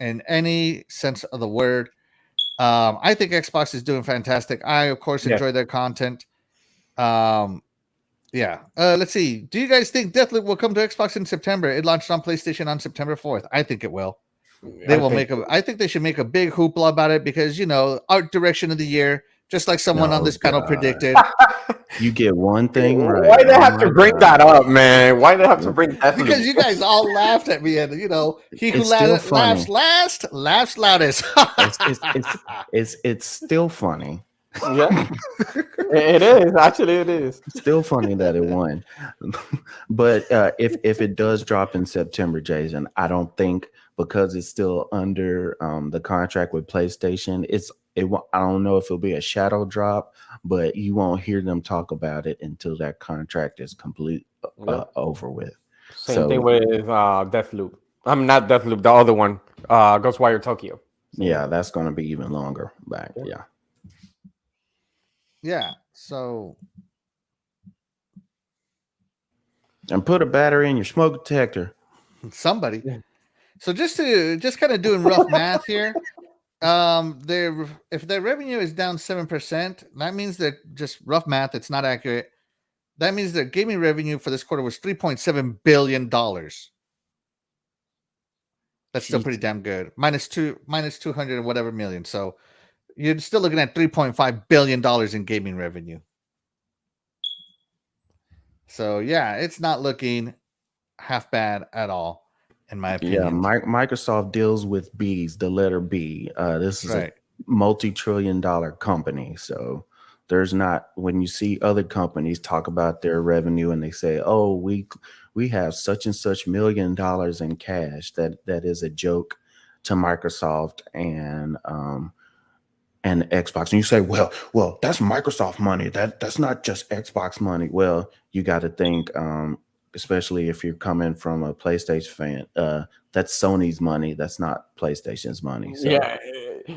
in any sense of the word. I think Xbox is doing fantastic. I, of course, enjoy their content. Let's see. Do you guys think Deathloop will come to Xbox in September? It launched on PlayStation on September 4th. I think it will. I think they should make a big hoopla about it because, art direction of the year, just like someone on this panel predicted. You get one thing right. Why they have to bring that up, man? Why they have to bring that? Because you guys all laughed at me, and he who laughs last laughs loudest. It's still funny. Yeah, it is. Actually, it is still funny that it won. But if it does drop in September, Jason, I don't think, because it's still under the contract with PlayStation, I don't know if it'll be a shadow drop, but you won't hear them talk about it until that contract is complete over with. Same thing with Deathloop. I'm not Deathloop, the other one, Ghostwire Tokyo. Yeah, that's going to be even longer back. Yeah. So. And put a battery in your smoke detector. Somebody. Yeah. So just kind of doing rough math here. If their revenue is down 7%, that means that, just rough math, it's not accurate. That means their gaming revenue for this quarter was $3.7 billion. That's still pretty damn good. Minus 200 and whatever million. So you're still looking at $3.5 billion in gaming revenue. So yeah, it's not looking half bad at all, in my opinion. Yeah, Microsoft deals with B's, the letter B. This is a multi-trillion-dollar company. So there's not, when you see other companies talk about their revenue and they say, oh, we have such and such $1 million in cash, that is a joke to Microsoft and Xbox. And you say, well, that's Microsoft money. That's not just Xbox money. Well, you got to think, especially if you're coming from a PlayStation fan, that's Sony's money. That's not PlayStation's money. So. Yeah,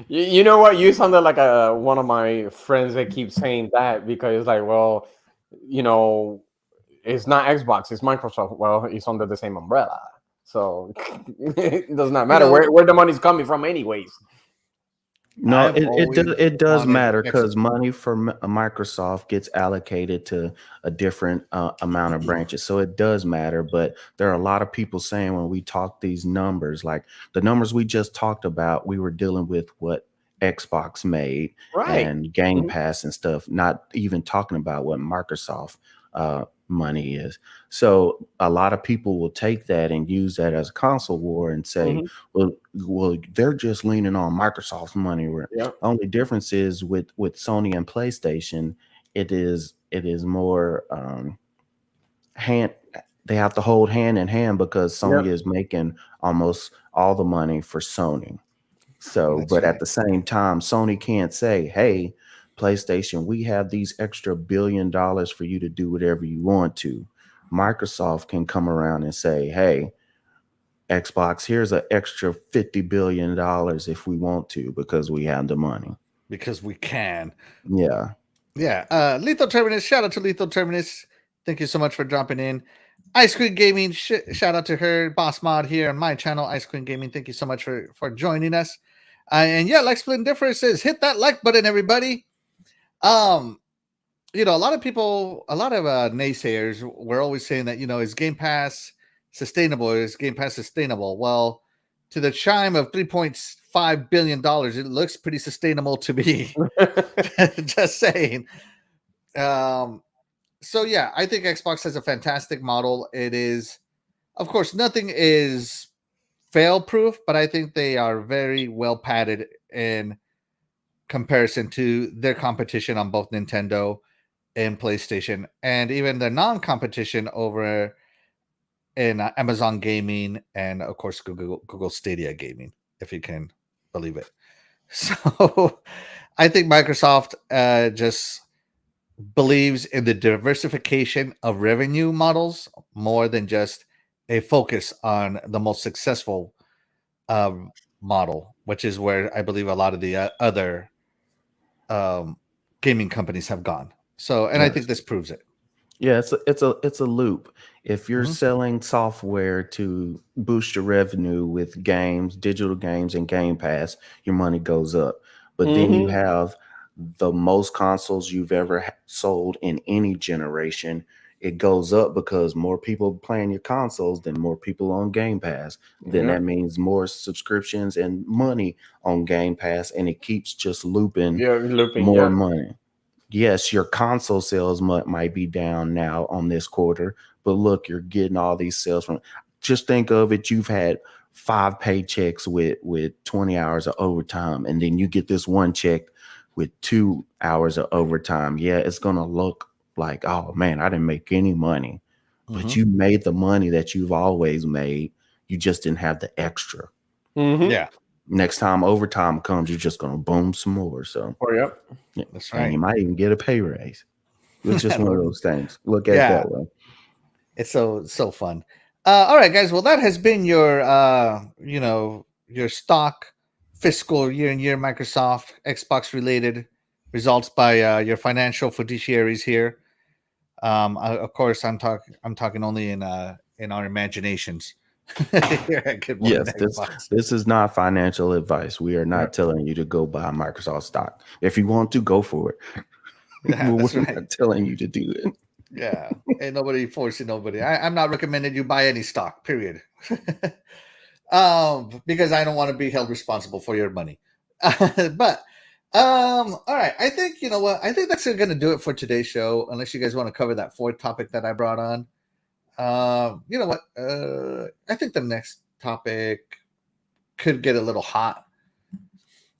you know what? You sounded like one of my friends that keeps saying that, because it's like, well, it's not Xbox, it's Microsoft. Well, it's under the same umbrella, so it does not matter where the money's coming from, anyways. No, it does matter, because money for Microsoft gets allocated to a different amount of branches. So it does matter. But there are a lot of people saying, when we talk these numbers, like the numbers we just talked about, we were dealing with what Xbox made and Game Pass and stuff, not even talking about what Microsoft money is. So a lot of people will take that and use that as a console war and say, well, they're just leaning on Microsoft's money. The only difference is with Sony and PlayStation, it is more they have to hold hand in hand, because Sony is making almost all the money for Sony. So, at the same time, Sony can't say, hey, PlayStation, we have these extra $1 billion for you to do whatever you want to. Microsoft can come around and say, hey, Xbox, here's an extra $50 billion if we want to, because we have the money. because we can. Yeah. Yeah. Lethal Terminus. Shout out to Lethal Terminus. Thank you so much for dropping in. Ice Queen Gaming. Shout out to her. Boss Mod here on my channel, Ice Queen Gaming. Thank you so much for joining us. And yeah, like Split Differences, hit that like button, everybody. A lot of people, a lot of naysayers were always saying that, is Game Pass sustainable? Is Game Pass sustainable? Well, to the chime of $3.5 billion, it looks pretty sustainable to me. Just saying. So yeah, I think Xbox has a fantastic model. It is, of course, nothing is fail-proof, but I think they are very well padded in comparison to their competition on both Nintendo and PlayStation, and even the non-competition over in Amazon Gaming and, of course, Google Stadia Gaming, if you can believe it. So I think Microsoft just believes in the diversification of revenue models more than just a focus on the most successful model, which is where I believe a lot of the other gaming companies have gone. So, and I think this proves it. Yeah, it's a loop. If you're Mhm. selling software to boost your revenue with games, digital games, and Game Pass, your money goes up. But then you have the most consoles you've ever sold in any generation. It goes up because more people playing your consoles than more people on Game Pass. Then that means more subscriptions and money on Game Pass, and it keeps just looping more money. Yes, your console sales might be down now on this quarter, but look, you're getting all these sales from. Just think of it. You've had 5 paychecks with 20 hours of overtime, and then you get this one check with 2 hours of overtime. Yeah, it's gonna look like, oh man, I didn't make any money, but you made the money that you've always made. You just didn't have the extra. Yeah. Next time overtime comes, you're just gonna boom some more. So, That's and right. you might even get a pay raise. It's just one of those things. Look at it that way. It's so fun. All right, guys. Well, that has been your your stock fiscal year Microsoft Xbox related results by your financial fiduciaries here. Of course, I'm talking only in our imaginations. Here at Good Morning Xbox. This is not financial advice. We are not telling you to go buy Microsoft stock. If you want to, go for it. Yeah, We're that's right. not telling you to do it. Yeah, ain't nobody forcing nobody. I'm not recommending you buy any stock. Period. Because I don't want to be held responsible for your money. But all right, I think you know what. I think that's going to do it for today's show. Unless you guys want to cover that fourth topic that I brought on. You know what? I think the next topic could get a little hot,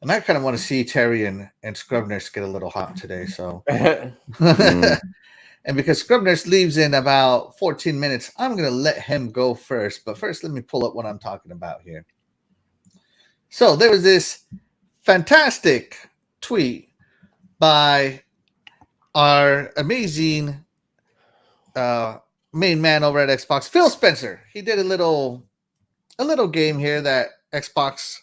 and I kind of want to see Terry and Scrubness get a little hot today. So. And because Scrubness leaves in about 14 minutes, I'm going to let him go first. But first, let me pull up what I'm talking about here. So there was this fantastic tweet by our amazing main man over at Xbox, Phil Spencer. He did a little game here that Xbox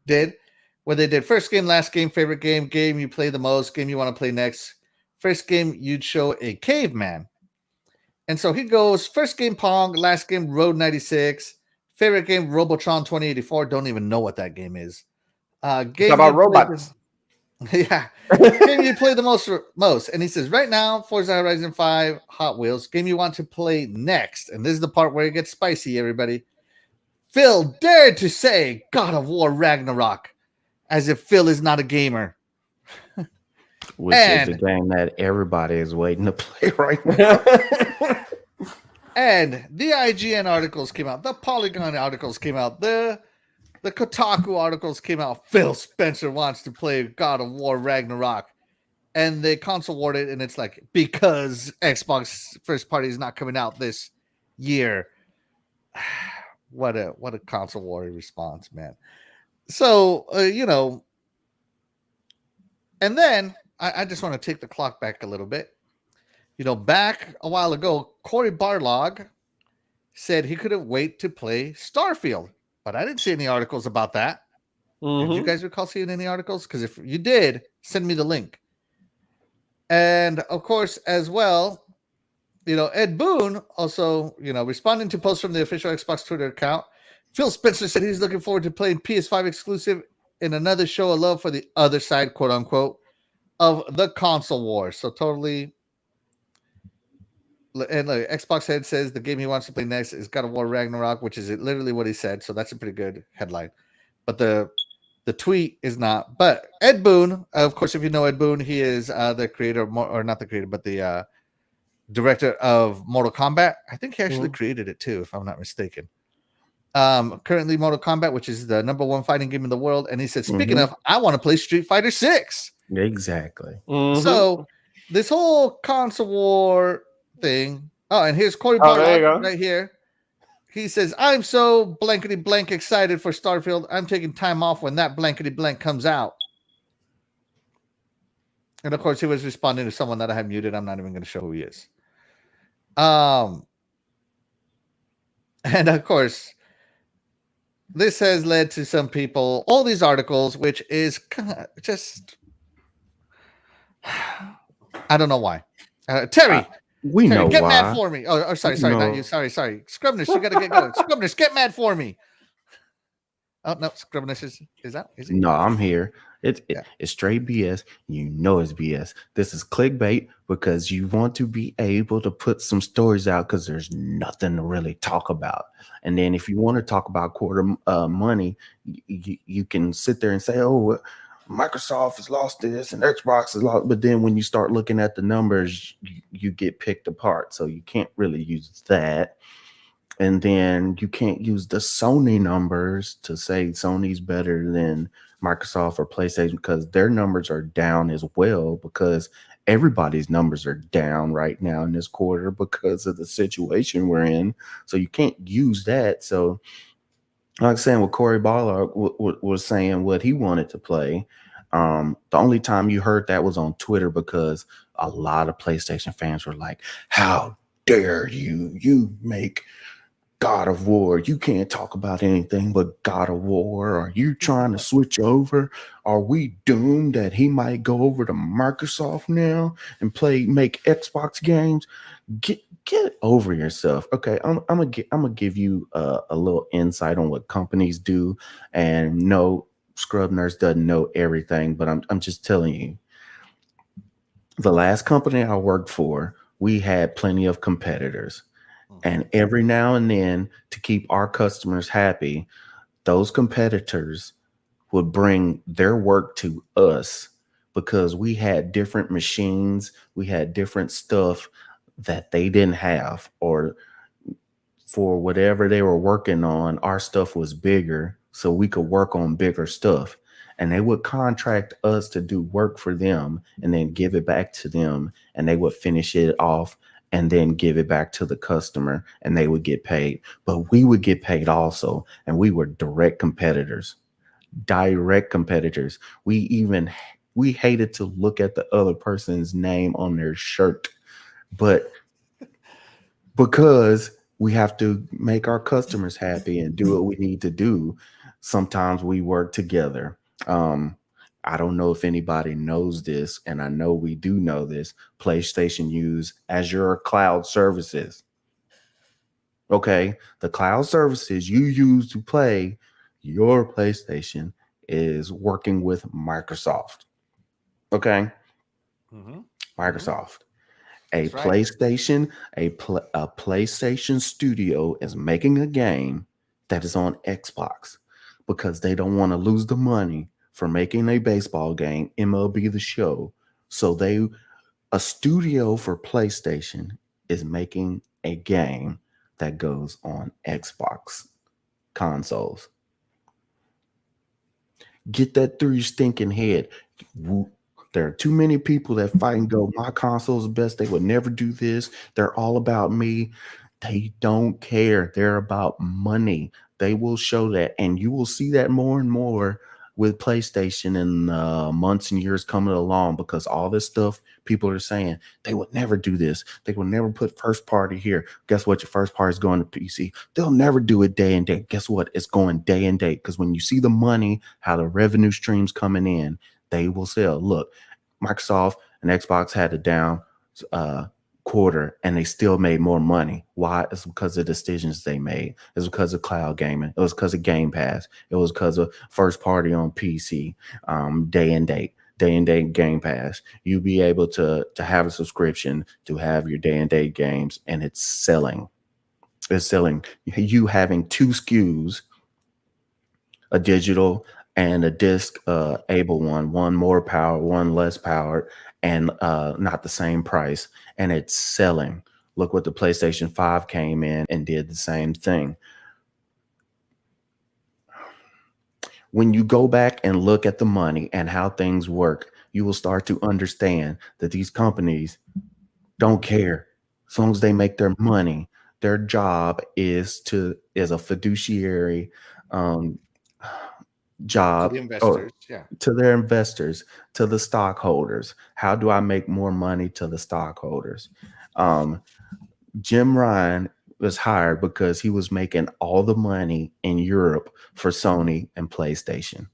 did, where they did first game, last game, favorite game you play the most, game you want to play next. First game, you'd show a caveman. And so he goes, first game, Pong. Last game, Road 96. Favorite game, Robotron 2084. Don't even know what that game is. Game it's about robots. Yeah. Game you play the most. And he says, right now, Forza Horizon 5, Hot Wheels. Game you want to play next. And this is the part where it gets spicy, everybody. Phil dared to say God of War Ragnarok, as if Phil is not a gamer. Which is the game that everybody is waiting to play right now. And the IGN articles came out. The Polygon articles came out. The Kotaku articles came out. Phil Spencer wants to play God of War Ragnarok. And they console awarded, and it's like, because Xbox first party is not coming out this year. What a console war response, man. So, and then I just want to take the clock back a little bit. Back a while ago, Cory Barlog said he couldn't wait to play Starfield, but I didn't see any articles about that. Did you Mhm. guys recall seeing any articles? Because if you did, send me the link. And of course, as well, Ed Boon also, responding to posts from the official Xbox Twitter account, Phil Spencer said he's looking forward to playing PS5 exclusive in another show of love for the other side, quote unquote, of the console war. So totally. And look, Xbox Head says the game he wants to play next is God of War Ragnarok, which is literally what he said. So that's a pretty good headline. But the tweet is not. But Ed Boon, of course, if you know Ed Boon, he is the creator, or not the creator, but the director of Mortal Kombat. I think he actually created it too, if I'm not mistaken. Currently Mortal Kombat, which is the #1 fighting game in the world. And he said, speaking of, I want to play Street Fighter 6. Exactly. So this whole console war thing. Oh, and here's Corey Oh, there you Barlog go. right here. He says, I'm so blankety blank excited for Starfield. I'm taking time off when that blankety blank comes out. And of course, he was responding to someone that I had muted. I'm not even going to show who he is. And of course, this has led to some people, all these articles, which is just, I don't know why. Terry, We know get why. mad for me. Oh, sorry, not you. Sorry. Scrubness, you got to get going. Scrubness, get mad for me. Oh, no, Scrubness is out. Is he? No, I'm here. It's straight BS. You know it's BS. This is clickbait because you want to be able to put some stories out because there's nothing to really talk about. And then if you want to talk about quarter money, you can sit there and say, oh, Microsoft has lost this and Xbox has lost. But then when you start looking at the numbers, you get picked apart. So you can't really use that. And then you can't use the Sony numbers to say Sony's better than Microsoft or PlayStation because their numbers are down as well because everybody's numbers are down right now in this quarter because of the situation we're in. So you can't use that. So like I was saying, what Corey Barlog was saying what he wanted to play. The only time you heard that was on Twitter because a lot of PlayStation fans were like, how dare you make God of War. You can't talk about anything but God of War. Are you trying to switch over? Are we doomed that he might go over to Microsoft now and make Xbox games? Get over yourself. Okay, I'm gonna give you a little insight on what companies do. And no, Scrub Nurse doesn't know everything, but I'm just telling you. The last company I worked for, we had plenty of competitors. And every now and then, to keep our customers happy, those competitors would bring their work to us because we had different machines, we had different stuff that they didn't have, or for whatever they were working on, our stuff was bigger, so we could work on bigger stuff. And they would contract us to do work for them and then give it back to them, and they would finish it off and then give it back to the customer and they would get paid. But we would get paid also, and we were direct competitors. We hated to look at the other person's name on their shirt, but because we have to make our customers happy and do what we need to do, sometimes we work together. I don't know if anybody knows this, and I know we do know this. PlayStation use Azure cloud services. Okay, the cloud services you use to play your PlayStation is working with Microsoft. Okay, Microsoft. A PlayStation, a PlayStation Studio is making a game that is on Xbox because they don't want to lose the money for making a baseball game, MLB The Show. So a studio for PlayStation is making a game that goes on Xbox consoles. Get that through your stinking head. There are too many people that fight and go, my console is best. They would never do this. They're all about me. They don't care. They're about money. They will show that. And you will see that more and more with PlayStation in months and years coming along, because all this stuff people are saying they would never do this. They would never put first party here. Guess what? Your first party is going to PC. They'll never do it day and date. Guess what? It's going day and date, because when you see the money, how the revenue streams coming in, they will sell. Look, Microsoft and Xbox had a down quarter and they still made more money. Why? It's because of decisions they made. It's because of cloud gaming. It was because of Game Pass. It was because of first party on PC, day and date Game Pass. You be able to have a subscription to have your day and date games, and it's selling. It's selling. You having two SKUs, a digital and a disc able one more power, one less power, and not the same price, and it's selling. Look what the PlayStation 5 came in and did the same thing. When you go back and look at the money and how things work, you will start to understand that these companies don't care. As long as they make their money, their job is a fiduciary job to the investors, to their investors, to the stockholders. How do I make more money to the stockholders? Jim Ryan was hired because he was making all the money in Europe for Sony and PlayStation.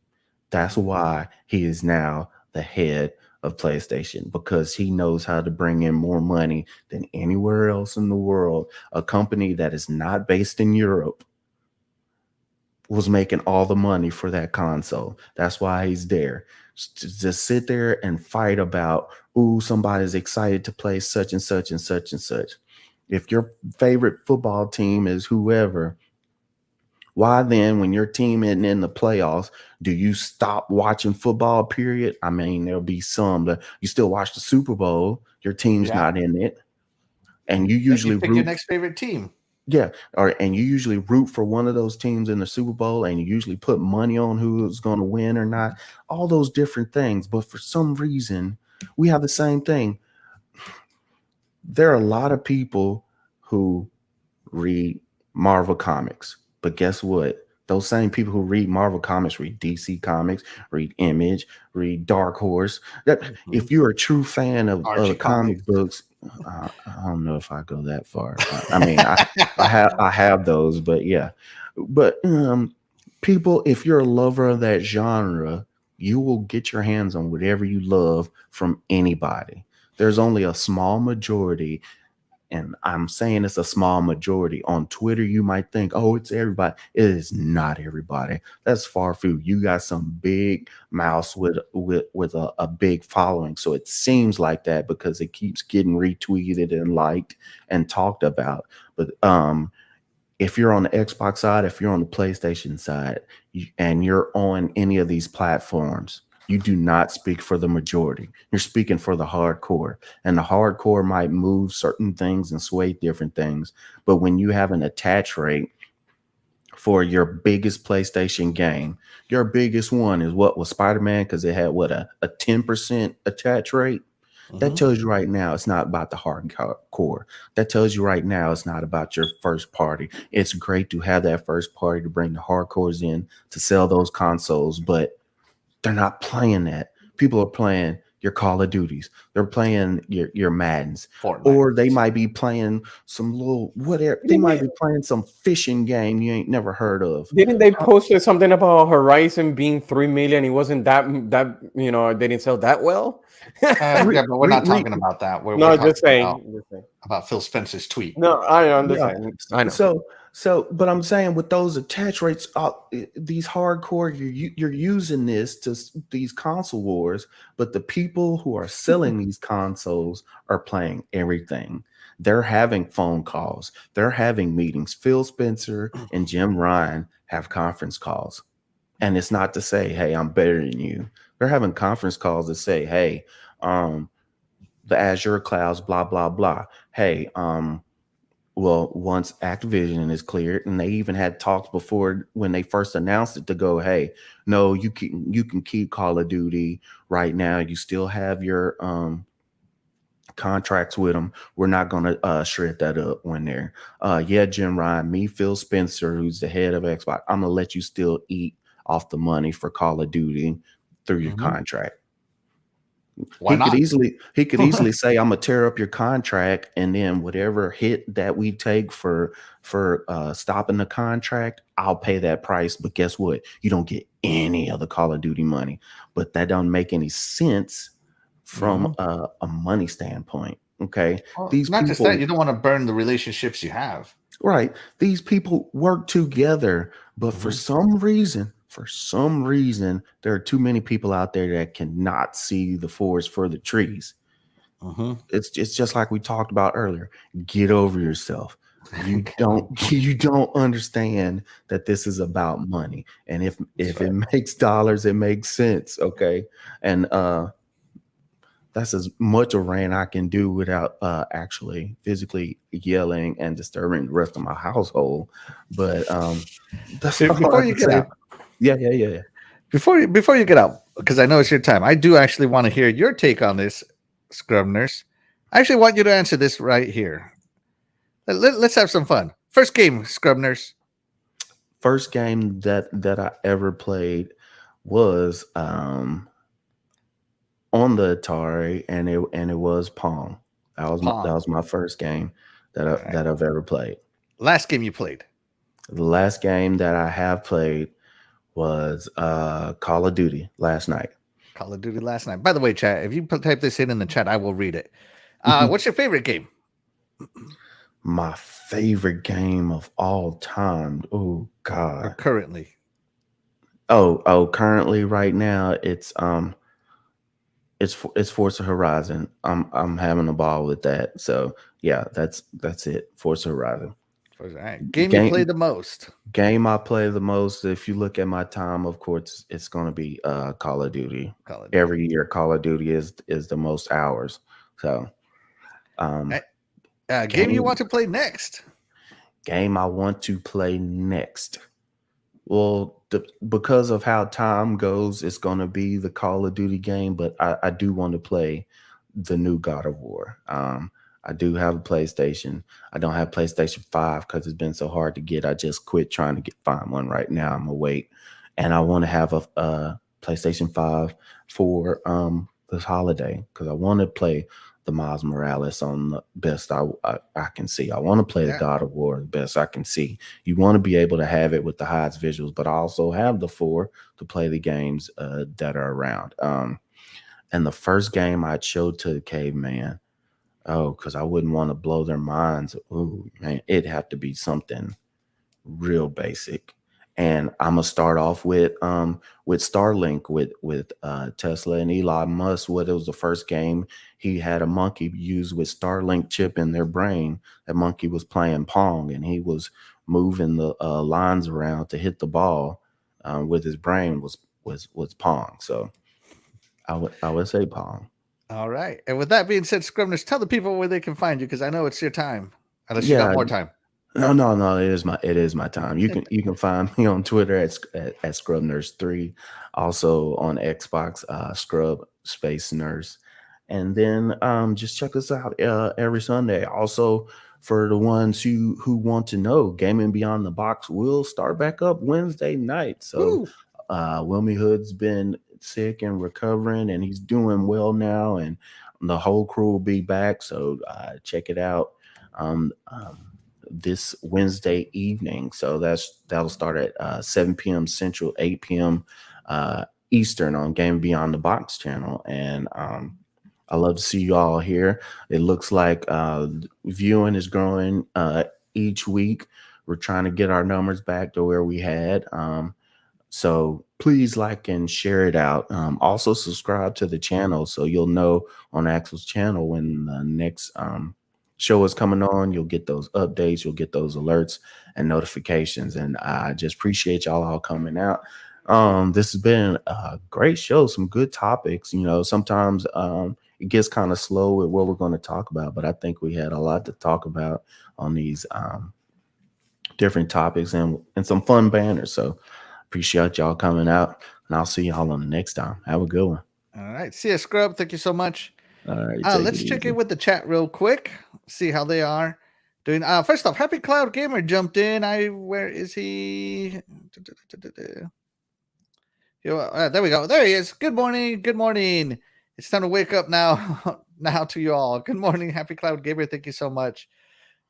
That's why he is now the head of PlayStation, because he knows how to bring in more money than anywhere else in the world. A company that is not based in Europe was making all the money for that console. That's why he's there. Just sit there and fight about, ooh, somebody's excited to play such and such and such and such. If your favorite football team is whoever, why then, when your team isn't in the playoffs, do you stop watching football, period? I mean, there'll be some that you still watch the Super Bowl, your team's not in it. And you usually pick your next favorite team. Yeah, and you usually root for one of those teams in the Super Bowl, and you usually put money on who's going to win or not, all those different things. But for some reason, we have the same thing. There are a lot of people who read Marvel Comics, but guess what? Those same people who read Marvel Comics read DC Comics, read Image, read Dark Horse. If you're a true fan of comic books, I don't know if I go that far. I mean, I have those, but yeah. But people, if you're a lover of that genre, you will get your hands on whatever you love from anybody. There's only a small majority. And I'm saying it's a small majority. On Twitter, you might think, oh, it's everybody. It is not everybody. That's far few. You got some big mouse with a big following. So it seems like that because it keeps getting retweeted and liked and talked about. But if you're on the Xbox side, if you're on the PlayStation side, and you're on any of these platforms, you do not speak for the majority. You're speaking for the hardcore. And the hardcore might move certain things and sway different things. But when you have an attach rate for your biggest PlayStation game, your biggest one is what was Spider-Man, because it had a 10% attach rate. That tells you right now it's not about the hardcore. That tells you right now it's not about your first party. It's great to have that first party to bring the hardcores in to sell those consoles, but they're not playing that. People are playing your Call of Duties. They're playing your Maddens. Fortnite. Or they might be playing some little whatever. They might be playing some fishing game you ain't never heard of. Didn't they post something about Horizon being 3 million? It wasn't that they didn't sell that well. Yeah, but we're not talking about that. We're just saying about Phil Spencer's tweet. No, I understand. Yeah. I know. So, but I'm saying with those attach rates, these hardcore, you're using this to these console wars, but the people who are selling these consoles are playing everything. They're having phone calls. They're having meetings. Phil Spencer and Jim Ryan have conference calls. And it's not to say, hey, I'm better than you. They're having conference calls to say, hey, the Azure clouds, blah, blah, blah. Hey, well, once Activision is cleared, and they even had talks before when they first announced it to go, hey, no, you can keep Call of Duty right now. You still have your contracts with them. We're not going to shred that up when they're Jim Ryan, me, Phil Spencer, who's the head of Xbox, I'm going to let you still eat off the money for Call of Duty through your contract. Why not? He could easily say, I'm gonna tear up your contract, and then whatever hit that we take for stopping the contract, I'll pay that price. But guess what? You don't get any of the Call of Duty money. But that don't make any sense from a money standpoint. Okay. Well, These not people, just that, you don't want to burn the relationships you have. right? These people work together, but for some reason, there are too many people out there that cannot see the forest for the trees. It's just like we talked about earlier. Get over yourself. You don't understand that this is about money, and if it makes dollars, it makes sense. Okay, and that's as much a rant I can do without actually physically yelling and disturbing the rest of my household. But that's Before you get out. Yeah. Before you get out, because I know it's your time, I do actually want to hear your take on this, Scrub Nurse. I actually want you to answer this right here. Let's have some fun. First game, Scrub Nurse. First game that I ever played was on the Atari, and it was Pong. That was my first game that I've ever played. Last game you played? The last game that I have played was Call of Duty last night. Call of Duty last night. By the way, chat, if you type this in the chat, I will read it. What's your favorite game? My favorite game of all time. Oh God. Or currently. Currently right now it's Forza Horizon. I'm having a ball with that. So yeah, that's it. Forza Horizon. All right. Game you play the most? Game I play the most. If you look at my time, of course, it's going to be Call of Duty. Every year, Call of Duty is the most hours. So, game you want to play next? Game I want to play next. Well, because of how time goes, it's going to be the Call of Duty game, but I do want to play the new God of War. I do have a PlayStation. I don't have PlayStation 5 because it's been so hard to get. I just quit trying to find one right now. I'm gonna wait, and I want to have a PlayStation 5 for this holiday because I want to play the Miles Morales on the best I can see. I want to play the God of War the best I can see. You want to be able to have it with the highest visuals, but I also have the 4 to play the games that are around. And the first game I showed to the caveman. Oh, because I wouldn't want to blow their minds. Ooh, man, it'd have to be something real basic. And I'm gonna start off with Starlink with Tesla and Elon Musk. What it was the first game he had a monkey use with Starlink chip in their brain. That monkey was playing Pong, and he was moving the lines around to hit the ball with his brain was Pong. So I would say Pong. All right. And with that being said, Scribners, tell the people where they can find you because I know it's your time. Unless you got more time. No. It is my time. You can find me on Twitter at ScrubNurse3, also on Xbox, Scrub Space Nurse, and then just check us out every Sunday. Also, for the ones who want to know, Gaming Beyond the Box will start back up Wednesday night. So, Wilmy Hood's been sick and recovering, and he's doing well now, and the whole crew will be back. So check it out this Wednesday evening. So that'll start at 7 p.m. Central, 8 p.m. Eastern on Game Beyond the Box channel. And I love to see you all here. It looks like viewing is growing each week. We're trying to get our numbers back to where we had. So please like and share it out. Also subscribe to the channel so you'll know on Axel's channel when the next show is coming on. You'll get those updates, you'll get those alerts and notifications. And I just appreciate y'all all coming out. This has been a great show, some good topics. You know, sometimes it gets kind of slow with what we're going to talk about, but I think we had a lot to talk about on these different topics and some fun banners. So appreciate y'all coming out, and I'll see y'all on the next time. Have a good one. All right. See ya, Scrub. Thank you so much. All right. Let's check in with the chat real quick. See how they are doing. First off, Happy Cloud Gamer jumped in. Where is he? There we go. There he is. Good morning. Good morning. It's time to wake up now. Now to you all. Good morning, Happy Cloud Gamer. Thank you so much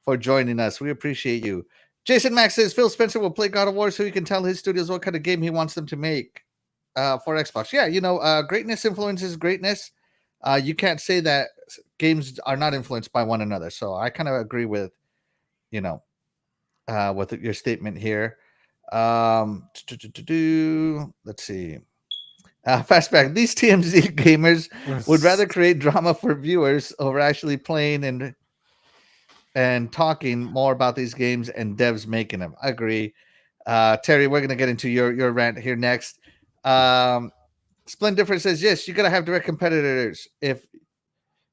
for joining us. We appreciate you. Jason Max says Phil Spencer will play God of War so he can tell his studios what kind of game he wants them to make for Xbox. Yeah, greatness influences greatness. You can't say that games are not influenced by one another. So I kind of agree with, with your statement here. Let's see. Fastback. These TMZ gamers would rather create drama for viewers over actually playing and talking more about these games and devs making them. I agree. Terry, we're gonna get into your rant here next. Splendid says, yes, you gotta have direct competitors. If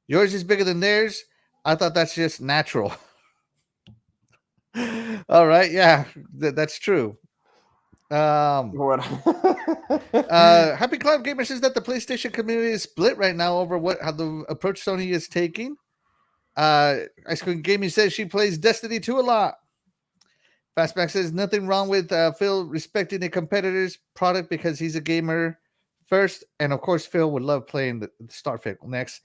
yours is bigger than theirs, I thought that's just natural. All right, yeah, that's true. What? Happy Cloud Gamer says that the PlayStation community is split right now over how the approach Sony is taking. Ice Cream Gaming says she plays Destiny 2 a lot. Fastback says nothing wrong with Phil respecting a competitor's product because he's a gamer first, and of course Phil would love playing the Starfield next.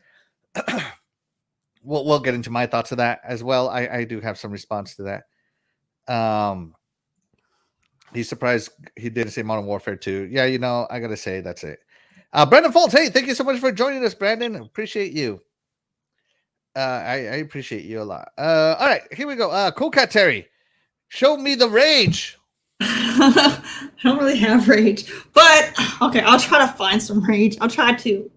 We'll get into my thoughts of that as well. I do have some response to that. He's surprised he didn't say Modern Warfare 2. Yeah, I gotta say that's it. Brandon Foltz, hey, thank you so much for joining us, Brandon. Appreciate you. I appreciate you a lot. All right, here we go. Coolcat Terri, show me the rage. I don't really have rage, but okay, I'll try to find some rage. I'll try to.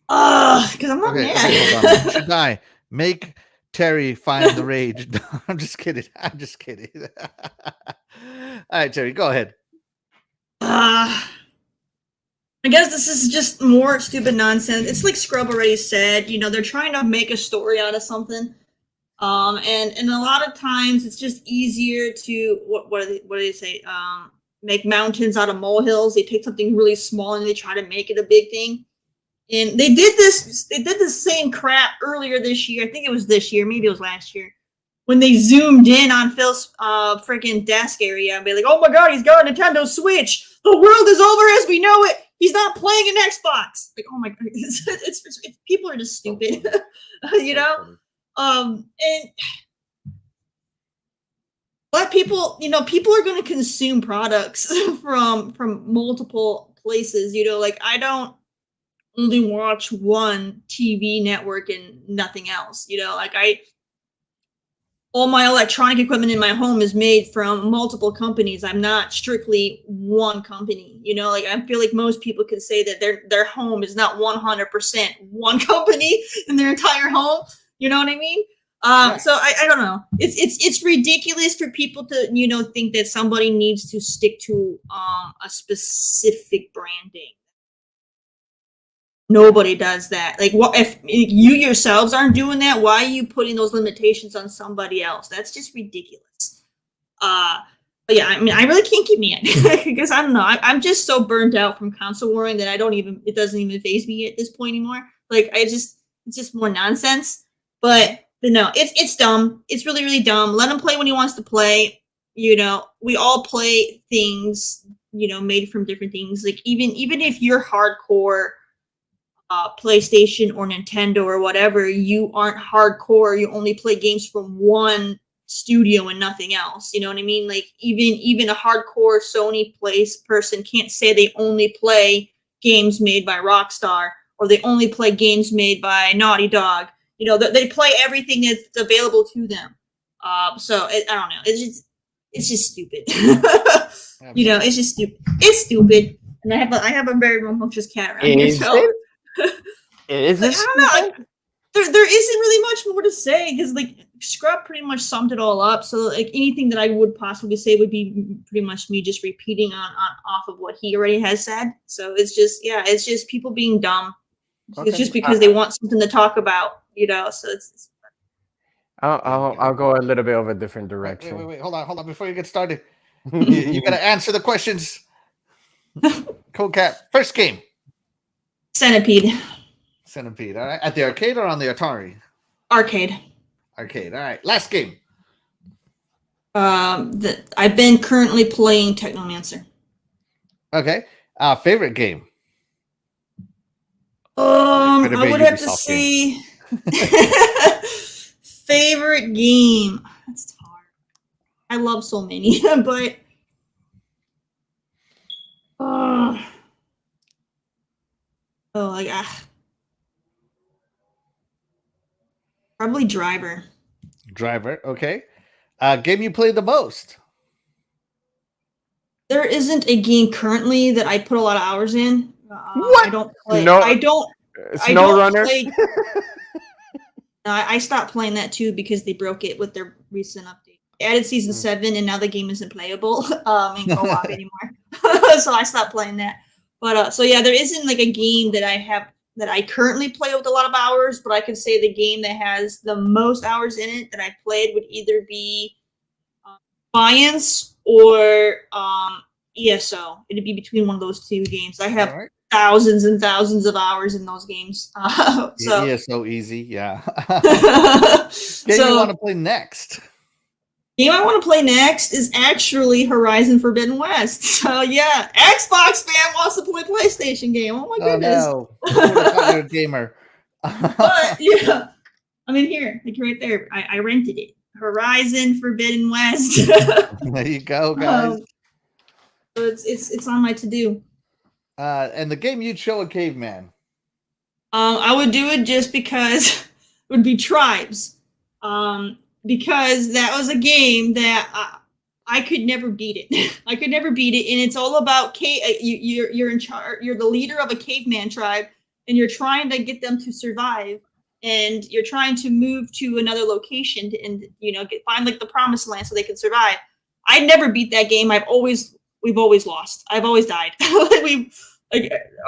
Because I'm not mad. Okay, hold on. Shaddai, make Terry find the rage. I'm just kidding. All right, Terry, go ahead. I guess this is just more stupid nonsense. It's like Scrub already said, they're trying to make a story out of something. And a lot of times it's just easier to what do they say? Make mountains out of molehills. They take something really small and they try to make it a big thing. And they did this same crap earlier this year. I think it was this year, maybe it was last year, when they zoomed in on Phil's freaking desk area and be like, "Oh my God, he's got a Nintendo Switch. The world is over as we know it. He's not playing an Xbox." Like, oh my God, it's people are just stupid, And but people are going to consume products from multiple places. Like I don't only watch one TV network and nothing else. All my electronic equipment in my home is made from multiple companies. I'm not strictly one company. I feel like most people could say that their home is not 100% one company in their entire home. You know what I mean? So I don't know. It's ridiculous for people to think that somebody needs to stick to a specific branding. Nobody does that. Like, what if you yourselves aren't doing that? Why are you putting those limitations on somebody else? That's just ridiculous. But yeah, I mean, I really can't keep me in because I don't know. I'm just so burned out from console warring that it doesn't even faze me at this point anymore. Like, it's just more nonsense. But no, it's dumb. It's really, really dumb. Let him play when he wants to play. We all play things, made from different things. Like even if you're hardcore PlayStation or Nintendo or whatever, you aren't hardcore. You only play games from one studio and nothing else. You know what I mean? Like even a hardcore Sony person can't say they only play games made by Rockstar or they only play games made by Naughty Dog. They play everything that's available to them. So I don't know. It's just stupid. It's just stupid. It's stupid. And I have a very rambunctious cat around here. So Is this? I don't know. Like, there isn't really much more to say because Scrub pretty much summed it all up. So anything that I would possibly say would be pretty much me just repeating on off of what he already has said. So it's just people being dumb. Okay. It's just because they want something to talk about, So it's. I'll go a little bit of a different direction. Wait. Hold on. Before you get started, you gotta answer the questions. Coolcat, first game. Centipede. All right. At the arcade or on the Atari? Arcade. All right. Last game. I've been currently playing Technomancer. Okay. Favorite game? Better I be a would have to Ubisoft game. say favorite game. That's hard. I love so many, but like probably Driver. Driver. Okay. Game you played the most? There isn't a game currently that I put a lot of hours in. What? I don't play. No, I don't Snow Runner. play. I stopped playing that too because they broke it with their recent update. They added season 7, and now the game isn't playable in co-op anymore. So I stopped playing that. But so yeah, there isn't like a game that I currently play with a lot of hours. But I can say the game that has the most hours in it that I played would either be Defiance or ESO. It'd be between one of those two games. I have thousands and thousands of hours in those games. So Yeah, so easy. Yeah. Game you want to play next? Game I want to play next is actually Horizon Forbidden West. So yeah, Xbox fan wants to play PlayStation game. Oh my goodness! Oh no, you're a gamer. But yeah, I mean here, like right there. I rented it. Horizon Forbidden West. There you go, guys. So it's on my to do. And the game you'd show a caveman. I would do it just because it would be Tribes. Because that was a game that I could never beat it. I could never beat it, and it's all about you're in charge. You're the leader of a caveman tribe, and you're trying to get them to survive, and you're trying to move to another location and find like the promised land so they can survive. I never beat that game. We've always lost. I've always died.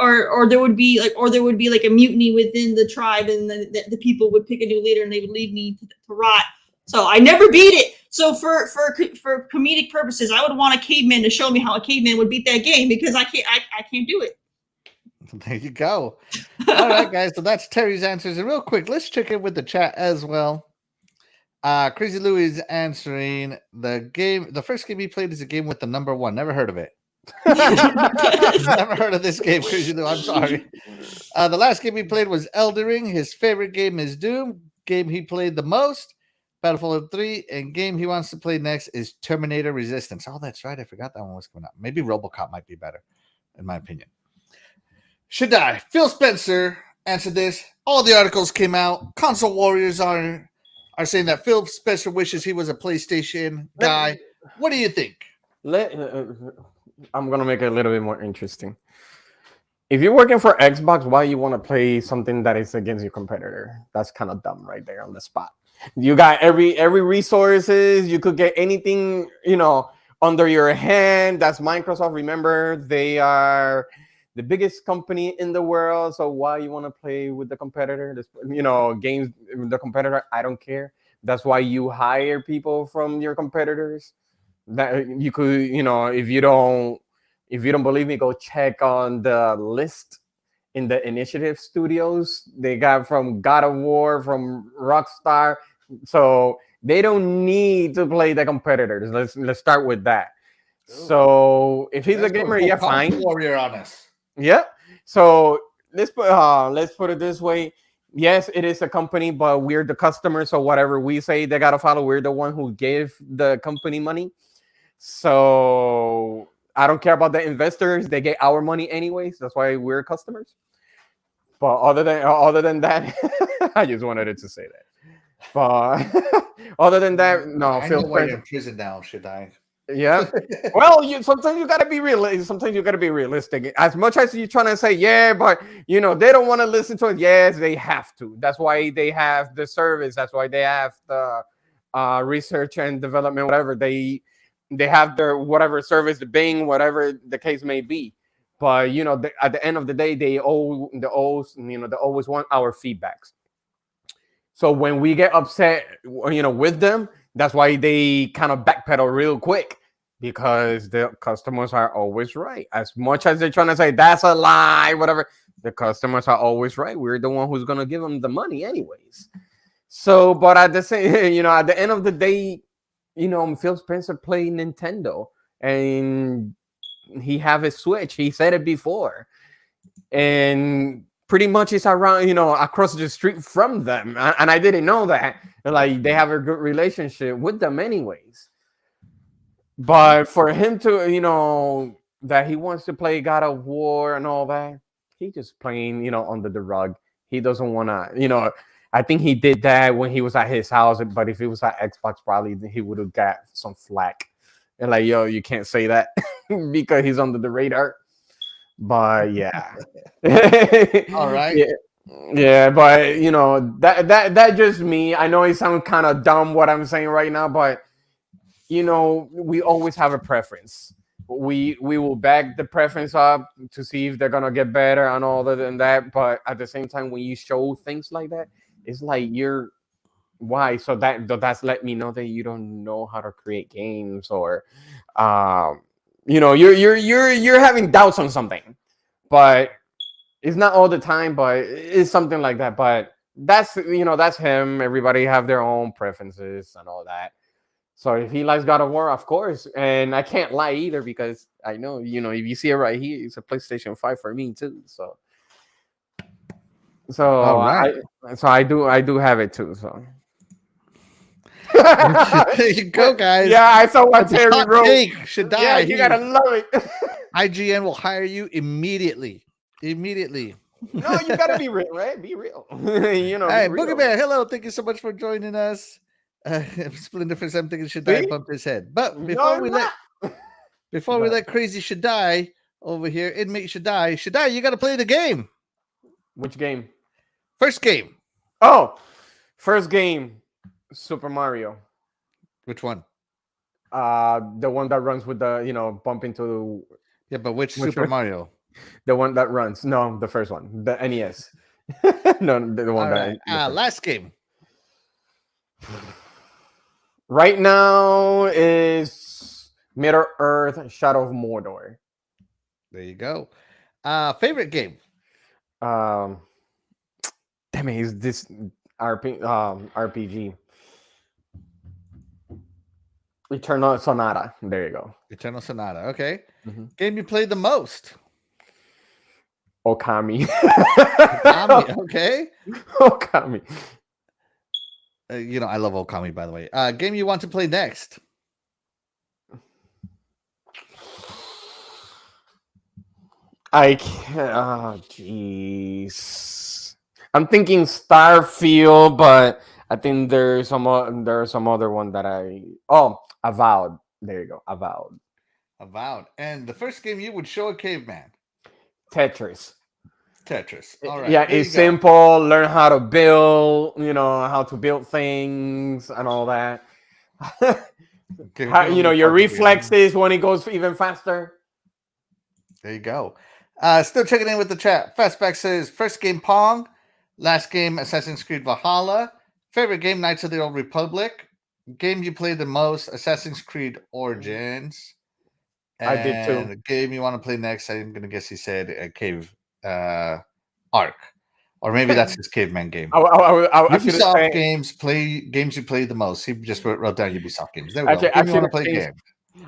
Or there would be like a mutiny within the tribe, and the people would pick a new leader, and they would leave me to rot. So I never beat it. So for comedic purposes, I would want a caveman to show me how a caveman would beat that game because I can't do it. There you go. All right, guys. So that's Terri's answers. And real quick, let's check in with the chat as well. Crazy Louie is answering the game. The first game he played is a game with the number 1. Never heard of it. Never heard of this game, Crazy Louie. I'm sorry. The last game he played was Elden Ring. His favorite game is Doom. Game he played the most, Battlefield 3, and game he wants to play next is Terminator Resistance. Oh, that's right. I forgot that one was coming out. Maybe RoboCop might be better, in my opinion. Shaddai, Phil Spencer answered this. All the articles came out. Console Warriors are saying that Phil Spencer wishes he was a PlayStation guy. What do you think? I'm going to make it a little bit more interesting. If you're working for Xbox, why you want to play something that is against your competitor? That's kind of dumb right there on the spot. You got every resources. You could get anything, under your hand. That's Microsoft. Remember, they are the biggest company in the world. So why you want to play with the competitor? Games with the competitor. I don't care. That's why you hire people from your competitors. That you could, if you don't believe me, go check on the list in the Initiative Studios. They got from God of War, from Rockstar. So they don't need to play the competitors. Let's start with that. So if he's a gamer, yeah, fine. Warrior on us. Yeah. So let's put it this way. Yes, it is a company, but we're the customer. So whatever we say, they gotta follow. We're the one who gave the company money. So I don't care about the investors. They get our money anyways. That's why we're customers. But other than that, I just wanted to say that. But other than that, no. I know why you're in prison now, Shaddai. Yeah. Well, sometimes you gotta be realistic. Sometimes you gotta be realistic. As much as you're trying to say, yeah, but they don't want to listen to it. Yes, they have to. That's why they have the service. That's why they have the research and development, whatever they have their whatever service, the Bing, whatever the case may be. But at the end of the day, they always want our feedbacks. So when we get upset, with them, that's why they kind of backpedal real quick, because the customers are always right. As much as they're trying to say that's a lie, whatever, the customers are always right. We're the one who's gonna give them the money anyways. So, but at the same, at the end of the day, Phil Spencer played Nintendo, and he have a Switch. He said it before, and pretty much it's around, across the street from them, and I didn't know that. Like, they have a good relationship with them, anyways. But for him to, that he wants to play God of War and all that, he just playing, under the rug. He doesn't want to, I think he did that when he was at his house, but if he was at Xbox, probably he would have got some flack. And like, yo, you can't say that because he's under the radar. But yeah. All right. Yeah, but that just me. I know it sounds kind of dumb what I'm saying right now, but we always have a preference. We will back the preference up to see if they're gonna get better and all that. But at the same time, when you show things like that, it's like why? So that's let me know that you don't know how to create games, or you're having doubts on something. But it's not all the time, but it's something like that. But that's that's him. Everybody have their own preferences and all that. So if he likes God of War, of course, and I can't lie either, because I know, if you see it right here, it's a PlayStation 5 for me too. So All right. I do have it too. So there you go, guys. Yeah, I saw what Terry Hot wrote. take, Shaddai. Yeah, you gotta love it. IGN will hire you immediately. No, you gotta be real, right? Be real. Hey, Boogeyman, hello. Thank you so much for joining us. Splinter for some thinking Shaddai bumped his head. But before we let crazy Shaddai over here, inmate Shaddai, you got to play the game. Which game? First game. Oh, first game, Super Mario. Which one? The one that runs with the bump into. Yeah, but which Super one? Mario? The one that runs. No, the first one, the NES. No, the one that. Right. Last game. Right now is Middle Earth: Shadow of Mordor. There you go. Favorite game. Damn it, is this RPG? Eternal Sonata. There you go. Eternal Sonata. Okay. Mm-hmm. Game you played the most. Okami. Okay. Okami. I love Okami, by the way. Game you want to play next? I can't. Oh, jeez. I'm thinking Starfield, but I think there's some other one that Avowed. There you go, Avowed. And the first game you would show a caveman? Tetris. All right. Yeah, it's simple. Learn how to build. How to build things and all that. Your reflexes when it goes even faster. There you go. Still checking in with the chat. Fastback says first game Pong, last game Assassin's Creed Valhalla, favorite game Knights of the Old Republic, game you played the most Assassin's Creed Origins. And I did too. The game you want to play next, I'm gonna guess he said Cave Arc, or maybe that's his caveman game. Ubisoft games you play the most. He just wrote down Ubisoft games. There we go. I should have play game.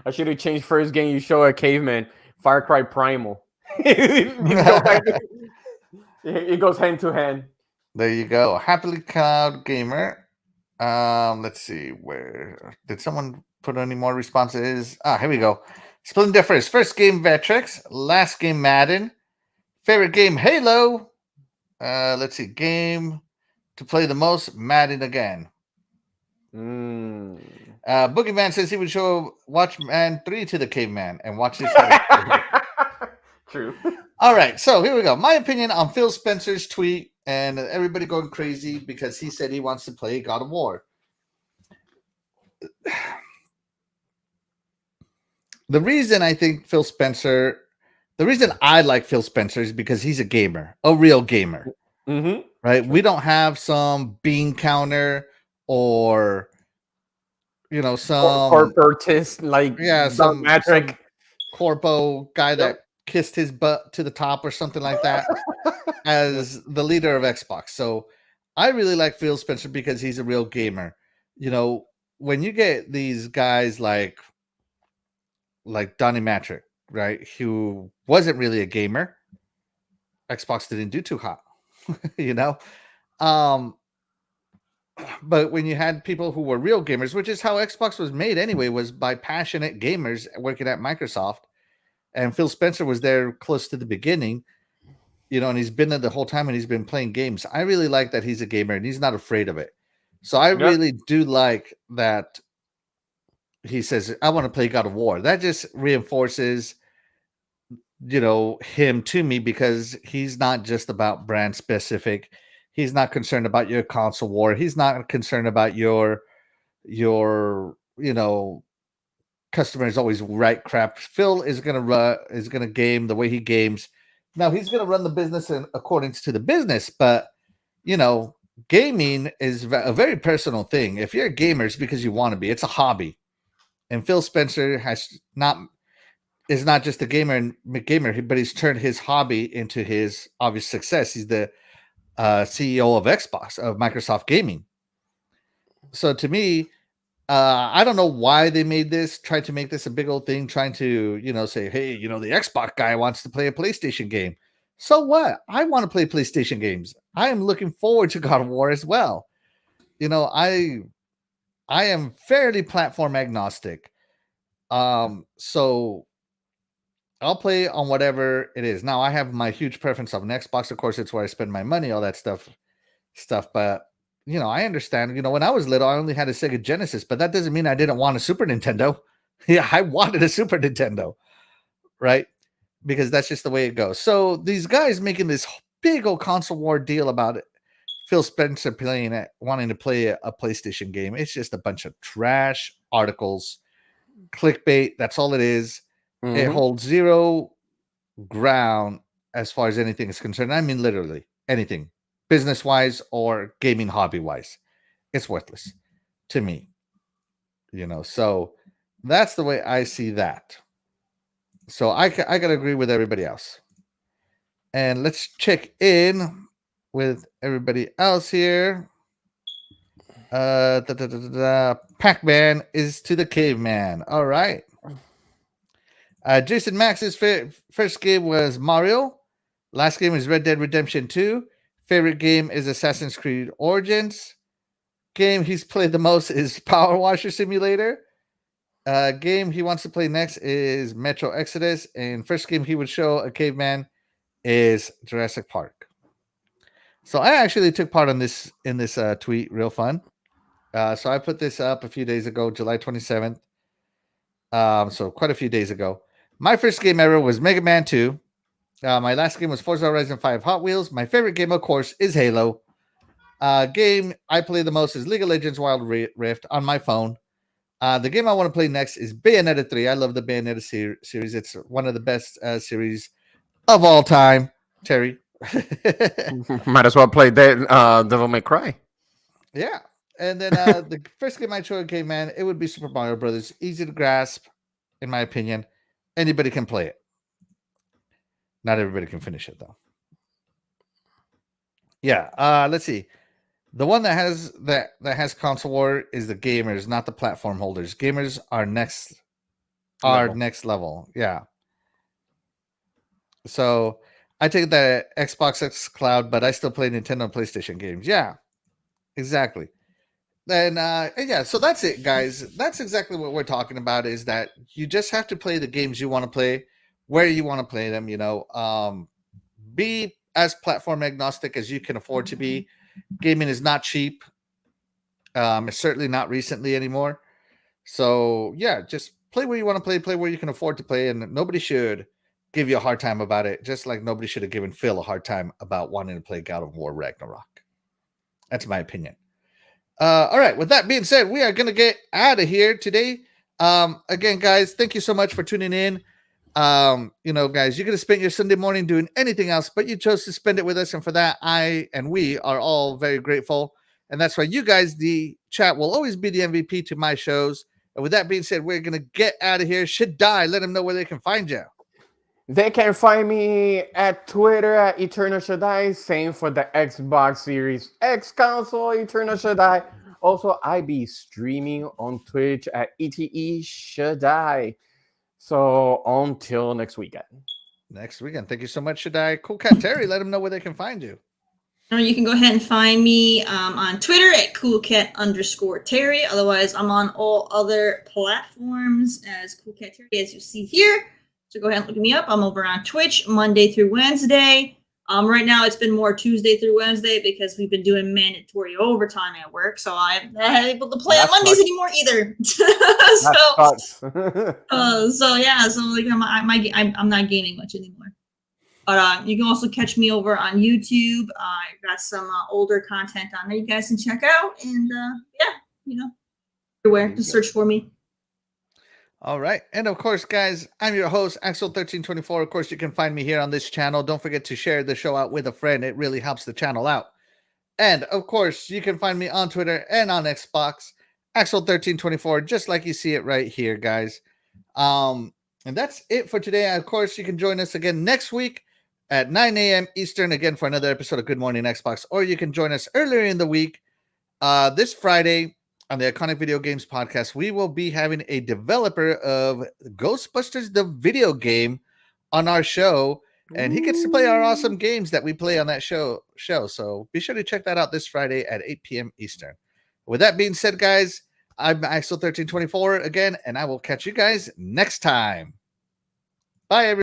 I should have changed first game you show a caveman. Far Cry Primal. It goes hand to hand. There you go. Happily Cloud Gamer. Let's see, where did someone put any more responses? Here we go. Splitting difference. First game Vectrex, last game Madden, favorite game Halo. Let's see, game to play the most Madden again. Boogeyman says he would show Watchman 3 to the caveman and watch this. True. All right, so here we go. My opinion on Phil Spencer's tweet and everybody going crazy because he said he wants to play God of War. The reason I like Phil Spencer is because he's a gamer, a real gamer, right? We don't have some bean counter or, some corporatist some metric corpo guy that kissed his butt to the top or something like that as the leader of Xbox. So I really like Phil Spencer because he's a real gamer. When you get these guys like Donnie Matrick, right, who wasn't really a gamer, Xbox didn't do too hot, you know. Um, but when you had people who were real gamers, which is how Xbox was made anyway, was by passionate gamers working at Microsoft, and Phil Spencer was there close to the beginning, you know, and he's been there the whole time and he's been playing games. I really like that he's a gamer and he's not afraid of it. So I really do like that he says, I want to play God of War. That just reinforces, you know, him to me, because he's not just about brand specific. He's not concerned about your console war. He's not concerned about your you know, customers always right crap. Phil is gonna game the way he games. Now he's gonna run the business according to the business, but you know, gaming is a very personal thing. If you're a gamer, it's because you want to be. It's a hobby, and Phil Spencer is not just a gamer, but he's turned his hobby into his obvious success. He's the CEO of Xbox, of Microsoft Gaming. So to me, I don't know why they tried to make this a big old thing, trying to, you know, say, hey, you know, the Xbox guy wants to play a PlayStation game. So what? I want to play PlayStation games. I am looking forward to God of War as well. You know, I am fairly platform agnostic. So I'll play on whatever it is. Now I have my huge preference of an Xbox. Of course, it's where I spend my money, all that stuff. But you know, I understand. You know, when I was little, I only had a Sega Genesis, but that doesn't mean I didn't want a Super Nintendo. Yeah, I wanted a Super Nintendo, right? Because that's just the way it goes. So these guys making this big old console war deal about it. Phil Spencer wanting to play a PlayStation game. It's just a bunch of trash articles, clickbait. That's all it is. It holds zero ground as far as anything is concerned. I mean, literally anything, business wise or gaming hobby wise. It's worthless to me, you know. So that's the way I see that. So I gotta agree with everybody else. And let's check in with everybody else here. Pac-Man is to the caveman. All right. Jason Max's first game was Mario. Last game is Red Dead Redemption 2. Favorite game is Assassin's Creed Origins. Game he's played the most is Power Washer Simulator. Game he wants to play next is Metro Exodus. And first game he would show a caveman is Jurassic Park. So I actually took part in this tweet. Real fun. So I put this up a few days ago, July 27th. So quite a few days ago. My first game ever was Mega Man 2. My last game was Forza Horizon 5 Hot Wheels. My favorite game, of course, is Halo. Game I play the most is League of Legends Wild Rift on my phone. The game I want to play next is Bayonetta 3. I love the Bayonetta series. It's one of the best series of all time. Terry. Might as well play Devil May Cry. Yeah. And then the first game I chose, man, it would be Super Mario Brothers. Easy to grasp, in my opinion. Anybody can play it. Not everybody can finish it, though. Yeah. Let's see. The one that has console war is the gamers, not the platform holders. Gamers are next level. Yeah. So I take the Xbox X Cloud, but I still play Nintendo and PlayStation games. Yeah. Exactly. And yeah, so that's it, guys. That's exactly what we're talking about, is that you just have to play the games you want to play, where you want to play them, you know. Be as platform agnostic as you can afford to be. Gaming is not cheap. It's certainly not recently anymore. So yeah, just play where you want to play where you can afford to play, and nobody should give you a hard time about it, just like nobody should have given Phil a hard time about wanting to play God of War Ragnarok. That's my opinion. All right. With that being said, we are going to get out of here today. Again, guys, thank you so much for tuning in. You know, guys, you could have spent your Sunday morning doing anything else, but you chose to spend it with us. And for that, I and we are all very grateful. And that's why you guys, the chat, will always be the MVP to my shows. And with that being said, we're going to get out of here. Shaddai, let them know where they can find you. They can find me at Twitter at Eternal Shaddai. Same for the Xbox Series X console, Eternal Shaddai. Also, I be streaming on Twitch at ETE Shaddai. So until next weekend. Next weekend. Thank you so much, Shaddai. Coolcat Terri, let them know where they can find you. Or you can go ahead and find me on Twitter at Coolcat_Terri. Otherwise, I'm on all other platforms as Coolcat Terri, as you see here. So go ahead and look me up. I'm over on Twitch Monday through Wednesday. Right now, it's been more Tuesday through Wednesday because we've been doing mandatory overtime at work. So I'm not able to play on Mondays anymore either. I'm not gaming much anymore. But you can also catch me over on YouTube. I've got some older content on there you guys can check out. And everywhere. Just search for me. All right. And of course, guys, I'm your host, Axel1324. Of course, you can find me here on this channel. Don't forget to share the show out with a friend. It really helps the channel out. And of course, you can find me on Twitter and on Xbox, Axel1324, just like you see it right here, guys. And that's it for today. Of course, you can join us again next week at 9 a.m. Eastern, again, for another episode of Good Morning Xbox. Or you can join us earlier in the week, this Friday, on the Iconic Video Games Podcast. We will be having a developer of Ghostbusters, the video game, on our show. And he gets to play our awesome games that we play on that show. So be sure to check that out this Friday at 8 p.m. Eastern. With that being said, guys, I'm Axel1324 again, and I will catch you guys next time. Bye, everyone.